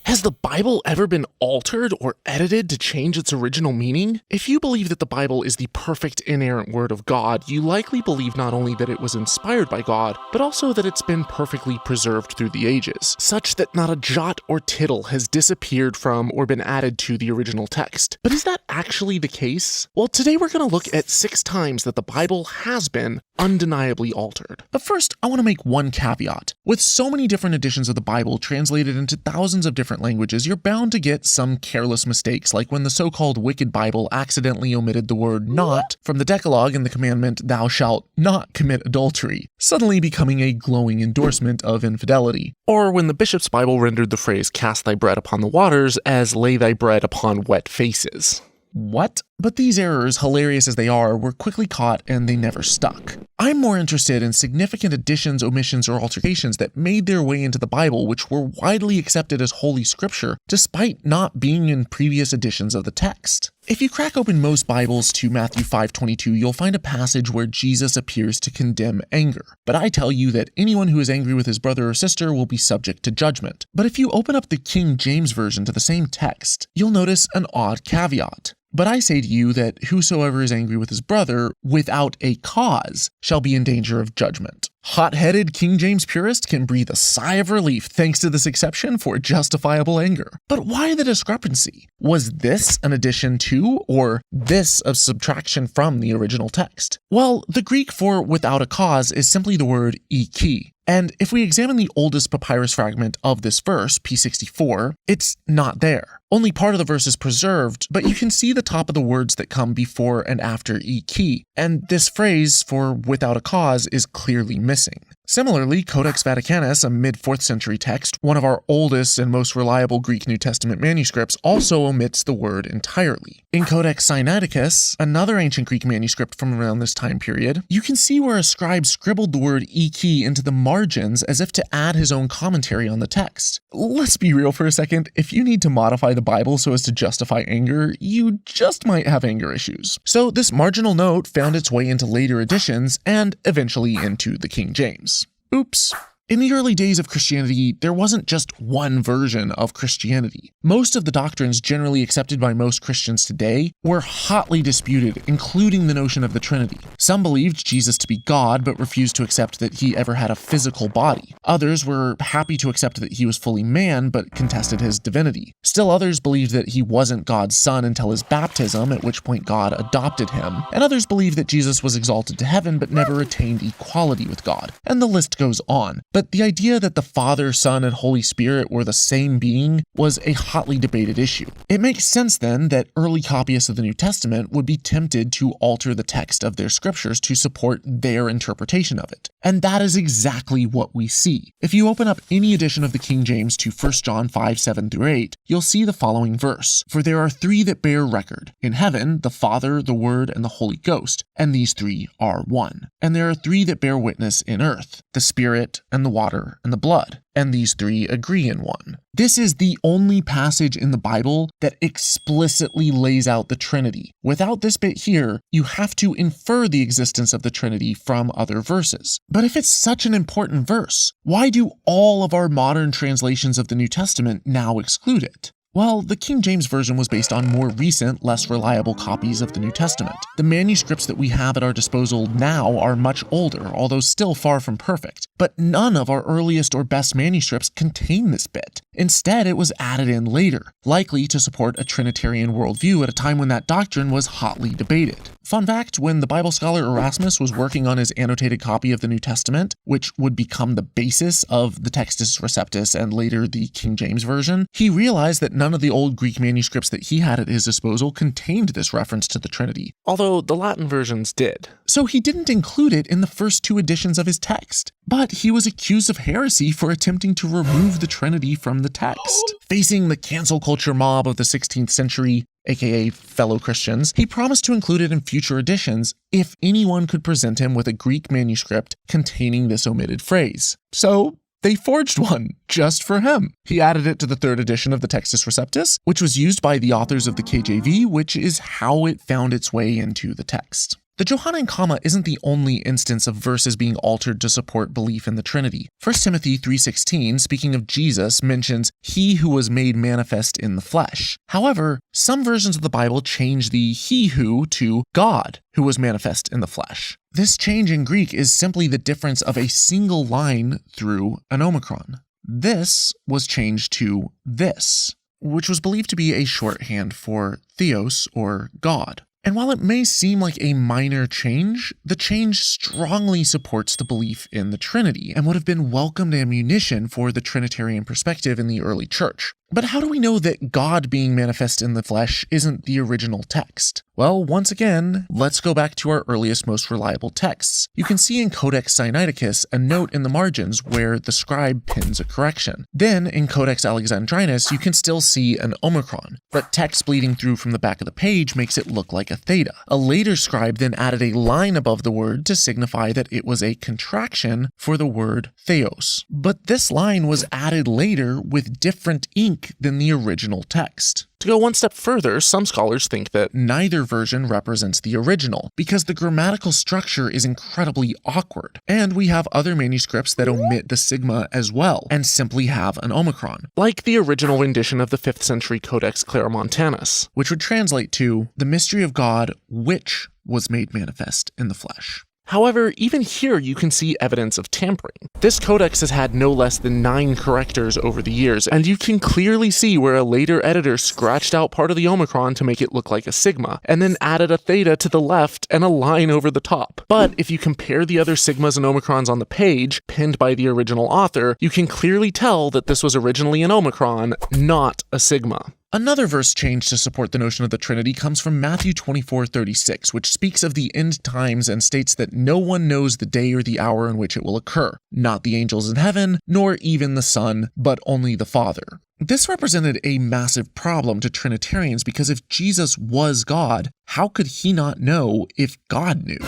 Has the Bible ever been altered or edited to change its original meaning? If you believe that the Bible is the perfect inerrant word of God, you likely believe not only that it was inspired by God, but also that it's been perfectly preserved through the ages, such that not a jot or tittle has disappeared from or been added to the original text. But is that actually the case? Well, today we're going to look at 6 times that the Bible has been undeniably altered. But first, I want to make one caveat. With so many different editions of the Bible translated into thousands of different languages, you're bound to get some careless mistakes, like when the so-called Wicked Bible accidentally omitted the word not from the Decalogue and the commandment, thou shalt not commit adultery, suddenly becoming a glowing endorsement of infidelity. Or when the Bishop's Bible rendered the phrase, cast thy bread upon the waters, as lay thy bread upon wet faces. What? But these errors, hilarious as they are, were quickly caught and they never stuck. I'm more interested in significant additions, omissions, or alterations that made their way into the Bible which were widely accepted as Holy Scripture despite not being in previous editions of the text. If you crack open most Bibles to Matthew 5:22, you'll find a passage where Jesus appears to condemn anger. But I tell you that anyone who is angry with his brother or sister will be subject to judgment. But if you open up the King James Version to the same text, you'll notice an odd caveat. But I say to you that whosoever is angry with his brother without a cause shall be in danger of judgment. Hot-headed King James purist can breathe a sigh of relief thanks to this exception for justifiable anger. But why the discrepancy? Was this an addition to, or this a subtraction from the original text? Well, the Greek for without a cause is simply the word iki. And if we examine the oldest papyrus fragment of this verse, P64, it's not there. Only part of the verse is preserved, but you can see the top of the words that come before and after iki, and this phrase for without a cause is clearly missing. Similarly, Codex Vaticanus, a mid-4th century text, one of our oldest and most reliable Greek New Testament manuscripts, also omits the word entirely. In Codex Sinaiticus, another ancient Greek manuscript from around this time period, you can see where a scribe scribbled the word iki into the margins as if to add his own commentary on the text. Let's be real for a second, if you need to modify the Bible so as to justify anger, you just might have anger issues. So this marginal note found its way into later editions and eventually into the King James. Oops. In the early days of Christianity, there wasn't just one version of Christianity. Most of the doctrines generally accepted by most Christians today were hotly disputed, including the notion of the Trinity. Some believed Jesus to be God, but refused to accept that he ever had a physical body. Others were happy to accept that he was fully man, but contested his divinity. Still others believed that he wasn't God's son until his baptism, at which point God adopted him. And others believed that Jesus was exalted to heaven, but never attained equality with God. And the list goes on. But the idea that the Father, Son, and Holy Spirit were the same being was a hotly debated issue. It makes sense then that early copyists of the New Testament would be tempted to alter the text of their scriptures to support their interpretation of it. And that is exactly what we see. If you open up any edition of the King James to 1 John 5:7-8, you'll see the following verse. For there are 3 that bear record. In heaven, the Father, the Word, and the Holy Ghost, and these 3 are one. And there are 3 that bear witness in earth, the Spirit, and the water, and the blood, and these 3 agree in one. This is the only passage in the Bible that explicitly lays out the Trinity. Without this bit here, you have to infer the existence of the Trinity from other verses. But if it's such an important verse, why do all of our modern translations of the New Testament now exclude it? Well, the King James Version was based on more recent, less reliable copies of the New Testament. The manuscripts that we have at our disposal now are much older, although still far from perfect. But none of our earliest or best manuscripts contain this bit. Instead, it was added in later, likely to support a Trinitarian worldview at a time when that doctrine was hotly debated. Fun fact, when the Bible scholar Erasmus was working on his annotated copy of the New Testament, which would become the basis of the Textus Receptus and later the King James Version, he realized that none of the old Greek manuscripts that he had at his disposal contained this reference to the Trinity, although the Latin versions did. So he didn't include it in the first 2 editions of his text. But he was accused of heresy for attempting to remove the Trinity from the text. Facing the cancel culture mob of the 16th century, aka fellow Christians, he promised to include it in future editions if anyone could present him with a Greek manuscript containing this omitted phrase. So they forged one just for him. He added it to the 3rd edition of the Textus Receptus, which was used by the authors of the KJV, which is how it found its way into the text. The Johannine comma isn't the only instance of verses being altered to support belief in the Trinity. 1 Timothy 3:16, speaking of Jesus, mentions he who was made manifest in the flesh. However, some versions of the Bible change the he who to God who was manifest in the flesh. This change in Greek is simply the difference of a single line through an omicron. This was changed to this, which was believed to be a shorthand for theos or God. And while it may seem like a minor change, the change strongly supports the belief in the Trinity and would have been welcomed ammunition for the Trinitarian perspective in the early church. But how do we know that God being manifest in the flesh isn't the original text? Well, once again, let's go back to our earliest, most reliable texts. You can see in Codex Sinaiticus a note in the margins where the scribe pins a correction. Then, in Codex Alexandrinus, you can still see an omicron, but text bleeding through from the back of the page makes it look like a theta. A later scribe then added a line above the word to signify that it was a contraction for the word theos. But this line was added later with different ink than the original text. To go one step further, some scholars think that neither version represents the original, because the grammatical structure is incredibly awkward, and we have other manuscripts that omit the sigma as well, and simply have an omicron, like the original rendition of the 5th century Codex Claromontanus, which would translate to, the mystery of God which was made manifest in the flesh. However, even here you can see evidence of tampering. This codex has had no less than 9 correctors over the years, and you can clearly see where a later editor scratched out part of the omicron to make it look like a sigma, and then added a theta to the left and a line over the top. But if you compare the other sigmas and omicrons on the page, pinned by the original author, you can clearly tell that this was originally an omicron, not a sigma. Another verse change to support the notion of the Trinity comes from Matthew 24:36, which speaks of the end times and states that no one knows the day or the hour in which it will occur, not the angels in heaven, nor even the Son, but only the Father. This represented a massive problem to Trinitarians because if Jesus was God, how could he not know if God knew?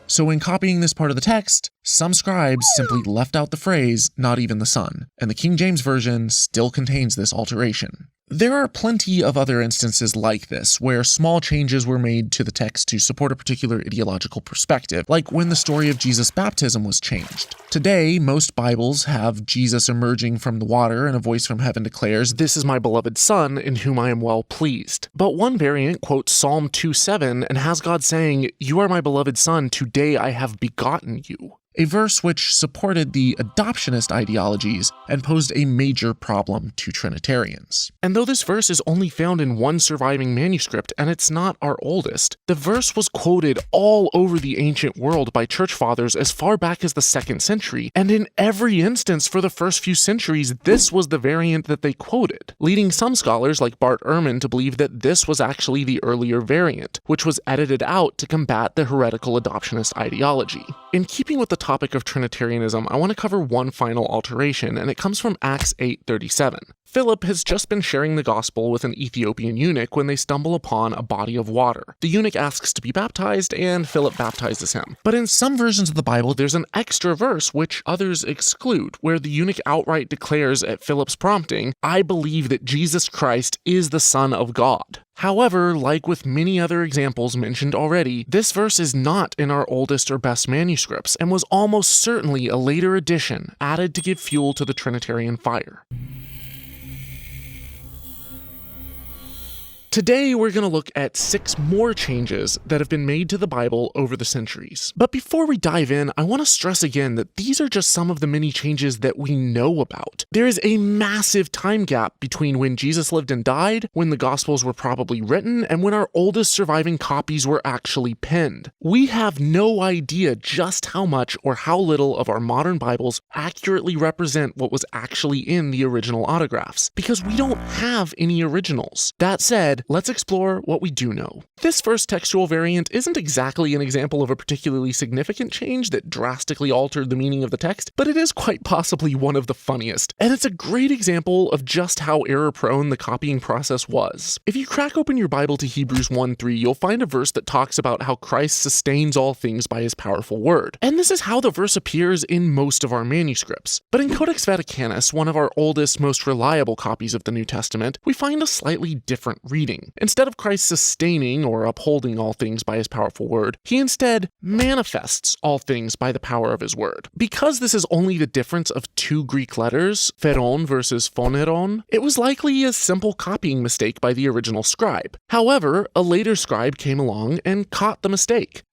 So in copying this part of the text, some scribes simply left out the phrase, not even the Son, and the King James Version still contains this alteration. There are plenty of other instances like this, where small changes were made to the text to support a particular ideological perspective, like when the story of Jesus' baptism was changed. Today, most Bibles have Jesus emerging from the water and a voice from heaven declares, "This is my beloved Son, in whom I am well pleased." But one variant quotes Psalm 2:7 and has God saying, "You are my beloved Son, today I have begotten you." A verse which supported the adoptionist ideologies and posed a major problem to Trinitarians. And though this verse is only found in one surviving manuscript, and it's not our oldest, the verse was quoted all over the ancient world by church fathers as far back as the 2nd century, and in every instance for the first few centuries, this was the variant that they quoted, leading some scholars like Bart Ehrman to believe that this was actually the earlier variant, which was edited out to combat the heretical adoptionist ideology. In keeping with the topic of Trinitarianism, I want to cover one final alteration, and it comes from Acts 8:37. Philip has just been sharing the gospel with an Ethiopian eunuch when they stumble upon a body of water. The eunuch asks to be baptized, and Philip baptizes him. But in some versions of the Bible, there's an extra verse which others exclude, where the eunuch outright declares at Philip's prompting, "I believe that Jesus Christ is the Son of God." However, like with many other examples mentioned already, this verse is not in our oldest or best manuscripts, and was almost certainly a later addition added to give fuel to the Trinitarian fire. Today, we're going to look at 6 more changes that have been made to the Bible over the centuries. But before we dive in, I want to stress again that these are just some of the many changes that we know about. There is a massive time gap between when Jesus lived and died, when the Gospels were probably written, and when our oldest surviving copies were actually penned. We have no idea just how much or how little of our modern Bibles accurately represent what was actually in the original autographs, because we don't have any originals. That said, let's explore what we do know. This first textual variant isn't exactly an example of a particularly significant change that drastically altered the meaning of the text, but it is quite possibly one of the funniest, and it's a great example of just how error-prone the copying process was. If you crack open your Bible to Hebrews 1:3, you'll find a verse that talks about how Christ sustains all things by his powerful word, and this is how the verse appears in most of our manuscripts. But in Codex Vaticanus, one of our oldest, most reliable copies of the New Testament, we find a slightly different reading. king. Instead of Christ sustaining or upholding all things by his powerful word, he instead manifests all things by the power of his word. Because this is only the difference of two Greek letters, pheron versus phoneron, it was likely a simple copying mistake by the original scribe. However, a later scribe came along and caught the mistake.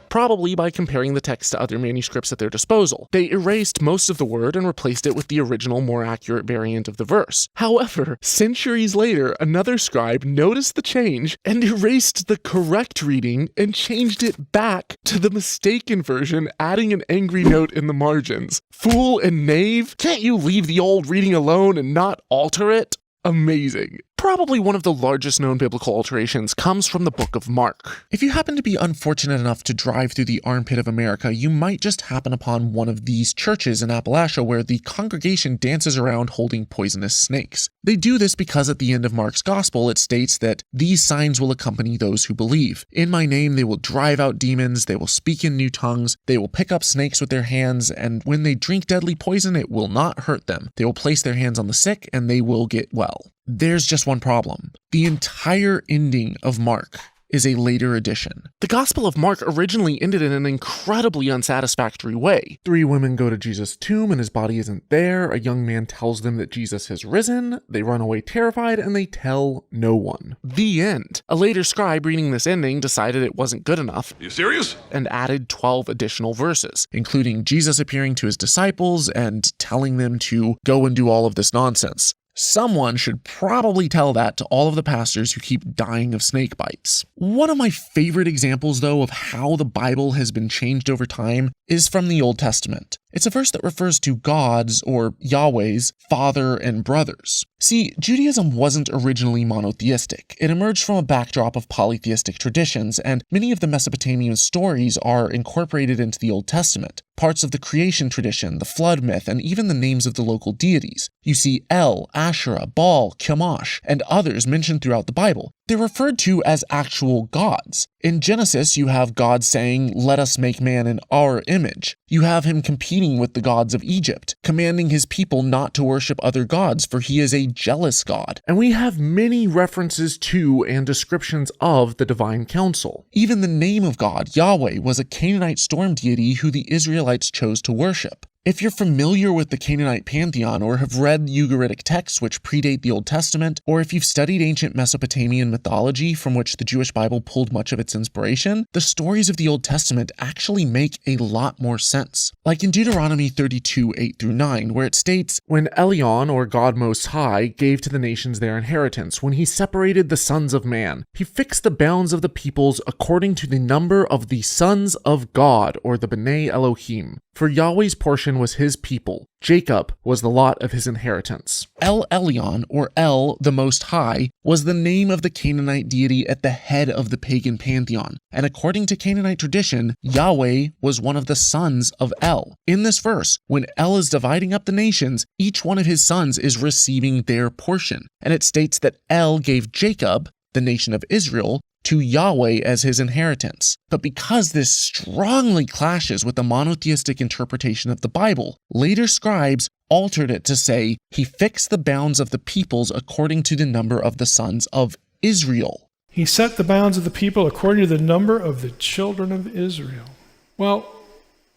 Probably by comparing the text to other manuscripts at their disposal. They erased most of the word and replaced it with the original, more accurate variant of the verse. However, centuries later, another scribe noticed the change and erased the correct reading and changed it back to the mistaken version, adding an angry note in the margins. Fool and knave, can't you leave the old reading alone and not alter it? Amazing. Probably one of the largest known biblical alterations comes from the Book of Mark. If you happen to be unfortunate enough to drive through the armpit of America, you might just happen upon one of these churches in Appalachia where the congregation dances around holding poisonous snakes. They do this because at the end of Mark's gospel it states that these signs will accompany those who believe. In my name they will drive out demons, they will speak in new tongues, they will pick up snakes with their hands, and when they drink deadly poison it will not hurt them. They will place their hands on the sick and they will get well. There's just one problem. The entire ending of Mark is a later addition. The Gospel of Mark originally ended in an incredibly unsatisfactory way. 3 women go to Jesus' tomb and his body isn't there. A young man tells them that Jesus has risen. They run away terrified and they tell no one. The end. A later scribe reading this ending decided it wasn't good enough. Are you serious? And added 12 additional verses, including Jesus appearing to his disciples and telling them to go and do all of this nonsense. Someone should probably tell that to all of the pastors who keep dying of snake bites. One of my favorite examples, though, of how the Bible has been changed over time is from the Old Testament. It's a verse that refers to God's, or Yahweh's, father and brothers. See, Judaism wasn't originally monotheistic. It emerged from a backdrop of polytheistic traditions, and many of the Mesopotamian stories are incorporated into the Old Testament. Parts of the creation tradition, the flood myth, and even the names of the local deities. You see El, Asherah, Baal, Chemosh, and others mentioned throughout the Bible. They're referred to as actual gods. In Genesis, you have God saying, "Let us make man in our image." You have him competing with the gods of Egypt, commanding his people not to worship other gods, for he is a jealous God. And we have many references to and descriptions of the divine council. Even the name of God, Yahweh, was a Canaanite storm deity who the Israelites chose to worship. If you're familiar with the Canaanite pantheon or have read Ugaritic texts which predate the Old Testament, or if you've studied ancient Mesopotamian mythology from which the Jewish Bible pulled much of its inspiration, the stories of the Old Testament actually make a lot more sense. Like in Deuteronomy 32, 8-9, where it states, "When Elion, or God Most High, gave to the nations their inheritance, when he separated the sons of man, he fixed the bounds of the peoples according to the number of the sons of God, or the B'nai Elohim. For Yahweh's portion was his people. Jacob was the lot of his inheritance." El Elyon, or El, the Most High, was the name of the Canaanite deity at the head of the pagan pantheon. And according to Canaanite tradition, Yahweh was one of the sons of El. In this verse, when El is dividing up the nations, each one of his sons is receiving their portion. And it states that El gave Jacob, the nation of Israel, to Yahweh as his inheritance. But because this strongly clashes with the monotheistic interpretation of the Bible, later scribes altered it to say, "He fixed the bounds of the peoples according to the number of the sons of Israel." He set the bounds of the people according to the number of the children of Israel. Well,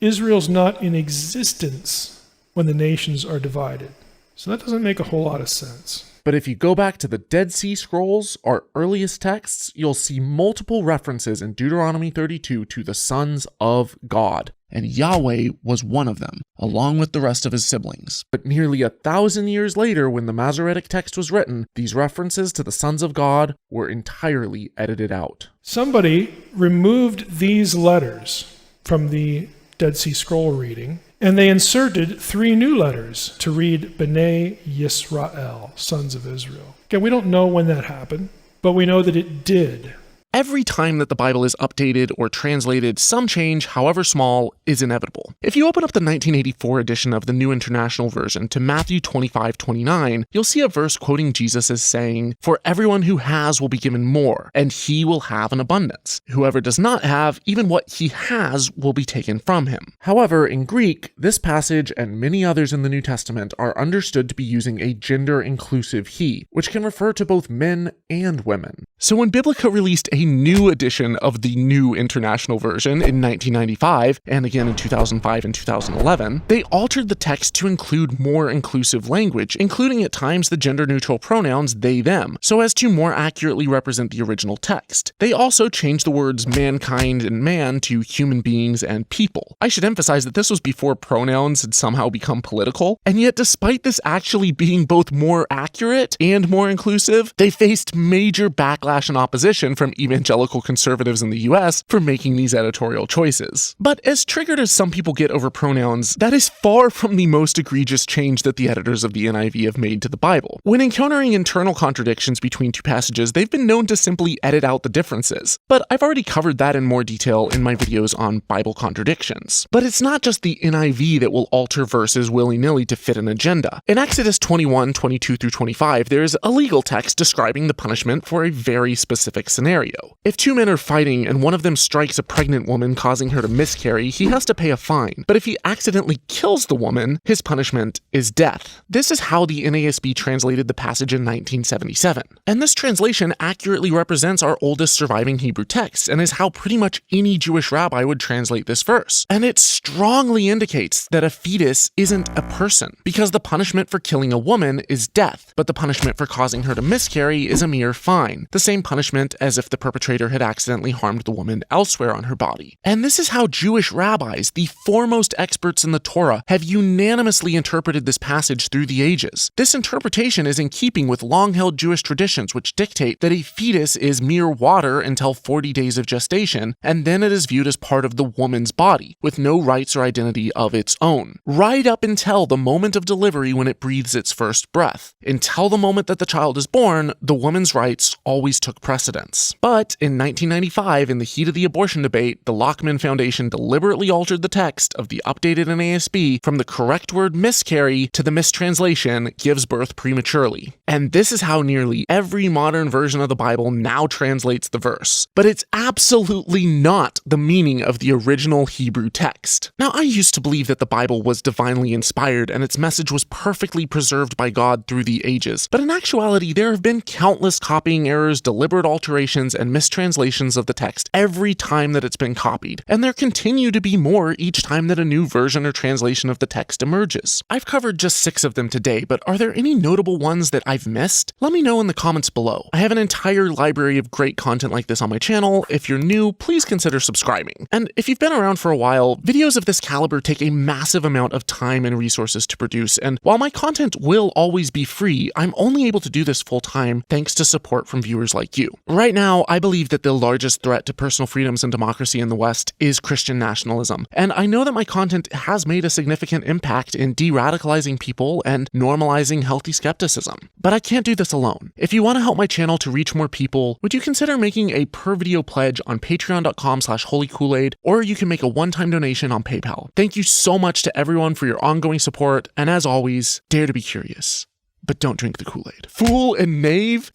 Israel's not in existence when the nations are divided. So that doesn't make a whole lot of sense. But if you go back to the Dead Sea Scrolls, our earliest texts, you'll see multiple references in Deuteronomy 32 to the sons of God. And Yahweh was one of them, along with the rest of his siblings. But nearly 1,000 years later, when the Masoretic text was written, these references to the sons of God were entirely edited out. Somebody removed these letters from the Dead Sea Scroll reading, and they inserted 3 new letters to read B'nai Yisrael, sons of Israel. Again, we don't know when that happened, but we know that it did. every time that the Bible is updated or translated, some change, however small, is inevitable. If you open up the 1984 edition of the New International Version to Matthew 25:29, you'll see a verse quoting Jesus as saying, "For everyone who has will be given more, and he will have an abundance. Whoever does not have, even what he has will be taken from him." However, in Greek, this passage and many others in the New Testament are understood to be using a gender-inclusive he, which can refer to both men and women. So when Biblica released a new edition of the New International Version in 1995, and again in 2005 and 2011, they altered the text to include more inclusive language, including at times the gender-neutral pronouns they, them, so as to more accurately represent the original text. They also changed the words mankind and man to human beings and people. I should emphasize that this was before pronouns had somehow become political, and yet despite this actually being both more accurate and more inclusive, they faced major backlash and opposition from evangelical conservatives in the US for making these editorial choices. But as triggered as some people get over pronouns, that is far from the most egregious change that the editors of the NIV have made to the Bible. When encountering internal contradictions between two passages, they've been known to simply edit out the differences. But I've already covered that in more detail in my videos on Bible contradictions. But it's not just the NIV that will alter verses willy-nilly to fit an agenda. In Exodus 21:22 through 25, there is a legal text describing the punishment for a very specific scenario. If two men are fighting and one of them strikes a pregnant woman, causing her to miscarry, he has to pay a fine. But if he accidentally kills the woman, his punishment is death. This is how the NASB translated the passage in 1977. And this translation accurately represents our oldest surviving Hebrew text, and is how pretty much any Jewish rabbi would translate this verse. And it strongly indicates that a fetus isn't a person, because the punishment for killing a woman is death, but the punishment for causing her to miscarry is a mere fine, the same punishment as if the perpetrator had accidentally harmed the woman elsewhere on her body. And this is how Jewish rabbis, the foremost experts in the Torah, have unanimously interpreted this passage through the ages. This interpretation is in keeping with long-held Jewish traditions, which dictate that a fetus is mere water until 40 days of gestation, and then it is viewed as part of the woman's body, with no rights or identity of its own, right up until the moment of delivery when it breathes its first breath. Until the moment that the child is born, the woman's rights always took precedence. But in 1995, in the heat of the abortion debate, the Lockman Foundation deliberately altered the text of the updated NASB from the correct word miscarry to the mistranslation gives birth prematurely. And this is how nearly every modern version of the Bible now translates the verse. But it's absolutely not the meaning of the original Hebrew text. Now, I used to believe that the Bible was divinely inspired and its message was perfectly preserved by God through the ages. But in actuality, there have been countless copying errors, deliberate alterations, and mistranslations of the text every time that it's been copied. And there continue to be more each time that a new version or translation of the text emerges. I've covered just 6 of them today, but are there any notable ones that I've missed? Let me know in the comments below. I have an entire library of great content like this on my channel. If you're new, please consider subscribing. And if you've been around for a while, videos of this caliber take a massive amount of time and resources to produce, and while my content will always be free, I'm only able to do this full time thanks to support from viewers like you. Right now, I believe that the largest threat to personal freedoms and democracy in the West is Christian nationalism, and I know that my content has made a significant impact in de-radicalizing people and normalizing healthy skepticism. But I can't do this alone. If you want to help my channel to reach more people, would you consider making a per video pledge on patreon.com/holykoolaid, or you can make a one-time donation on PayPal. Thank you so much to everyone for your ongoing support, and as always, dare to be curious, but don't drink the Kool-Aid. Fool and knave.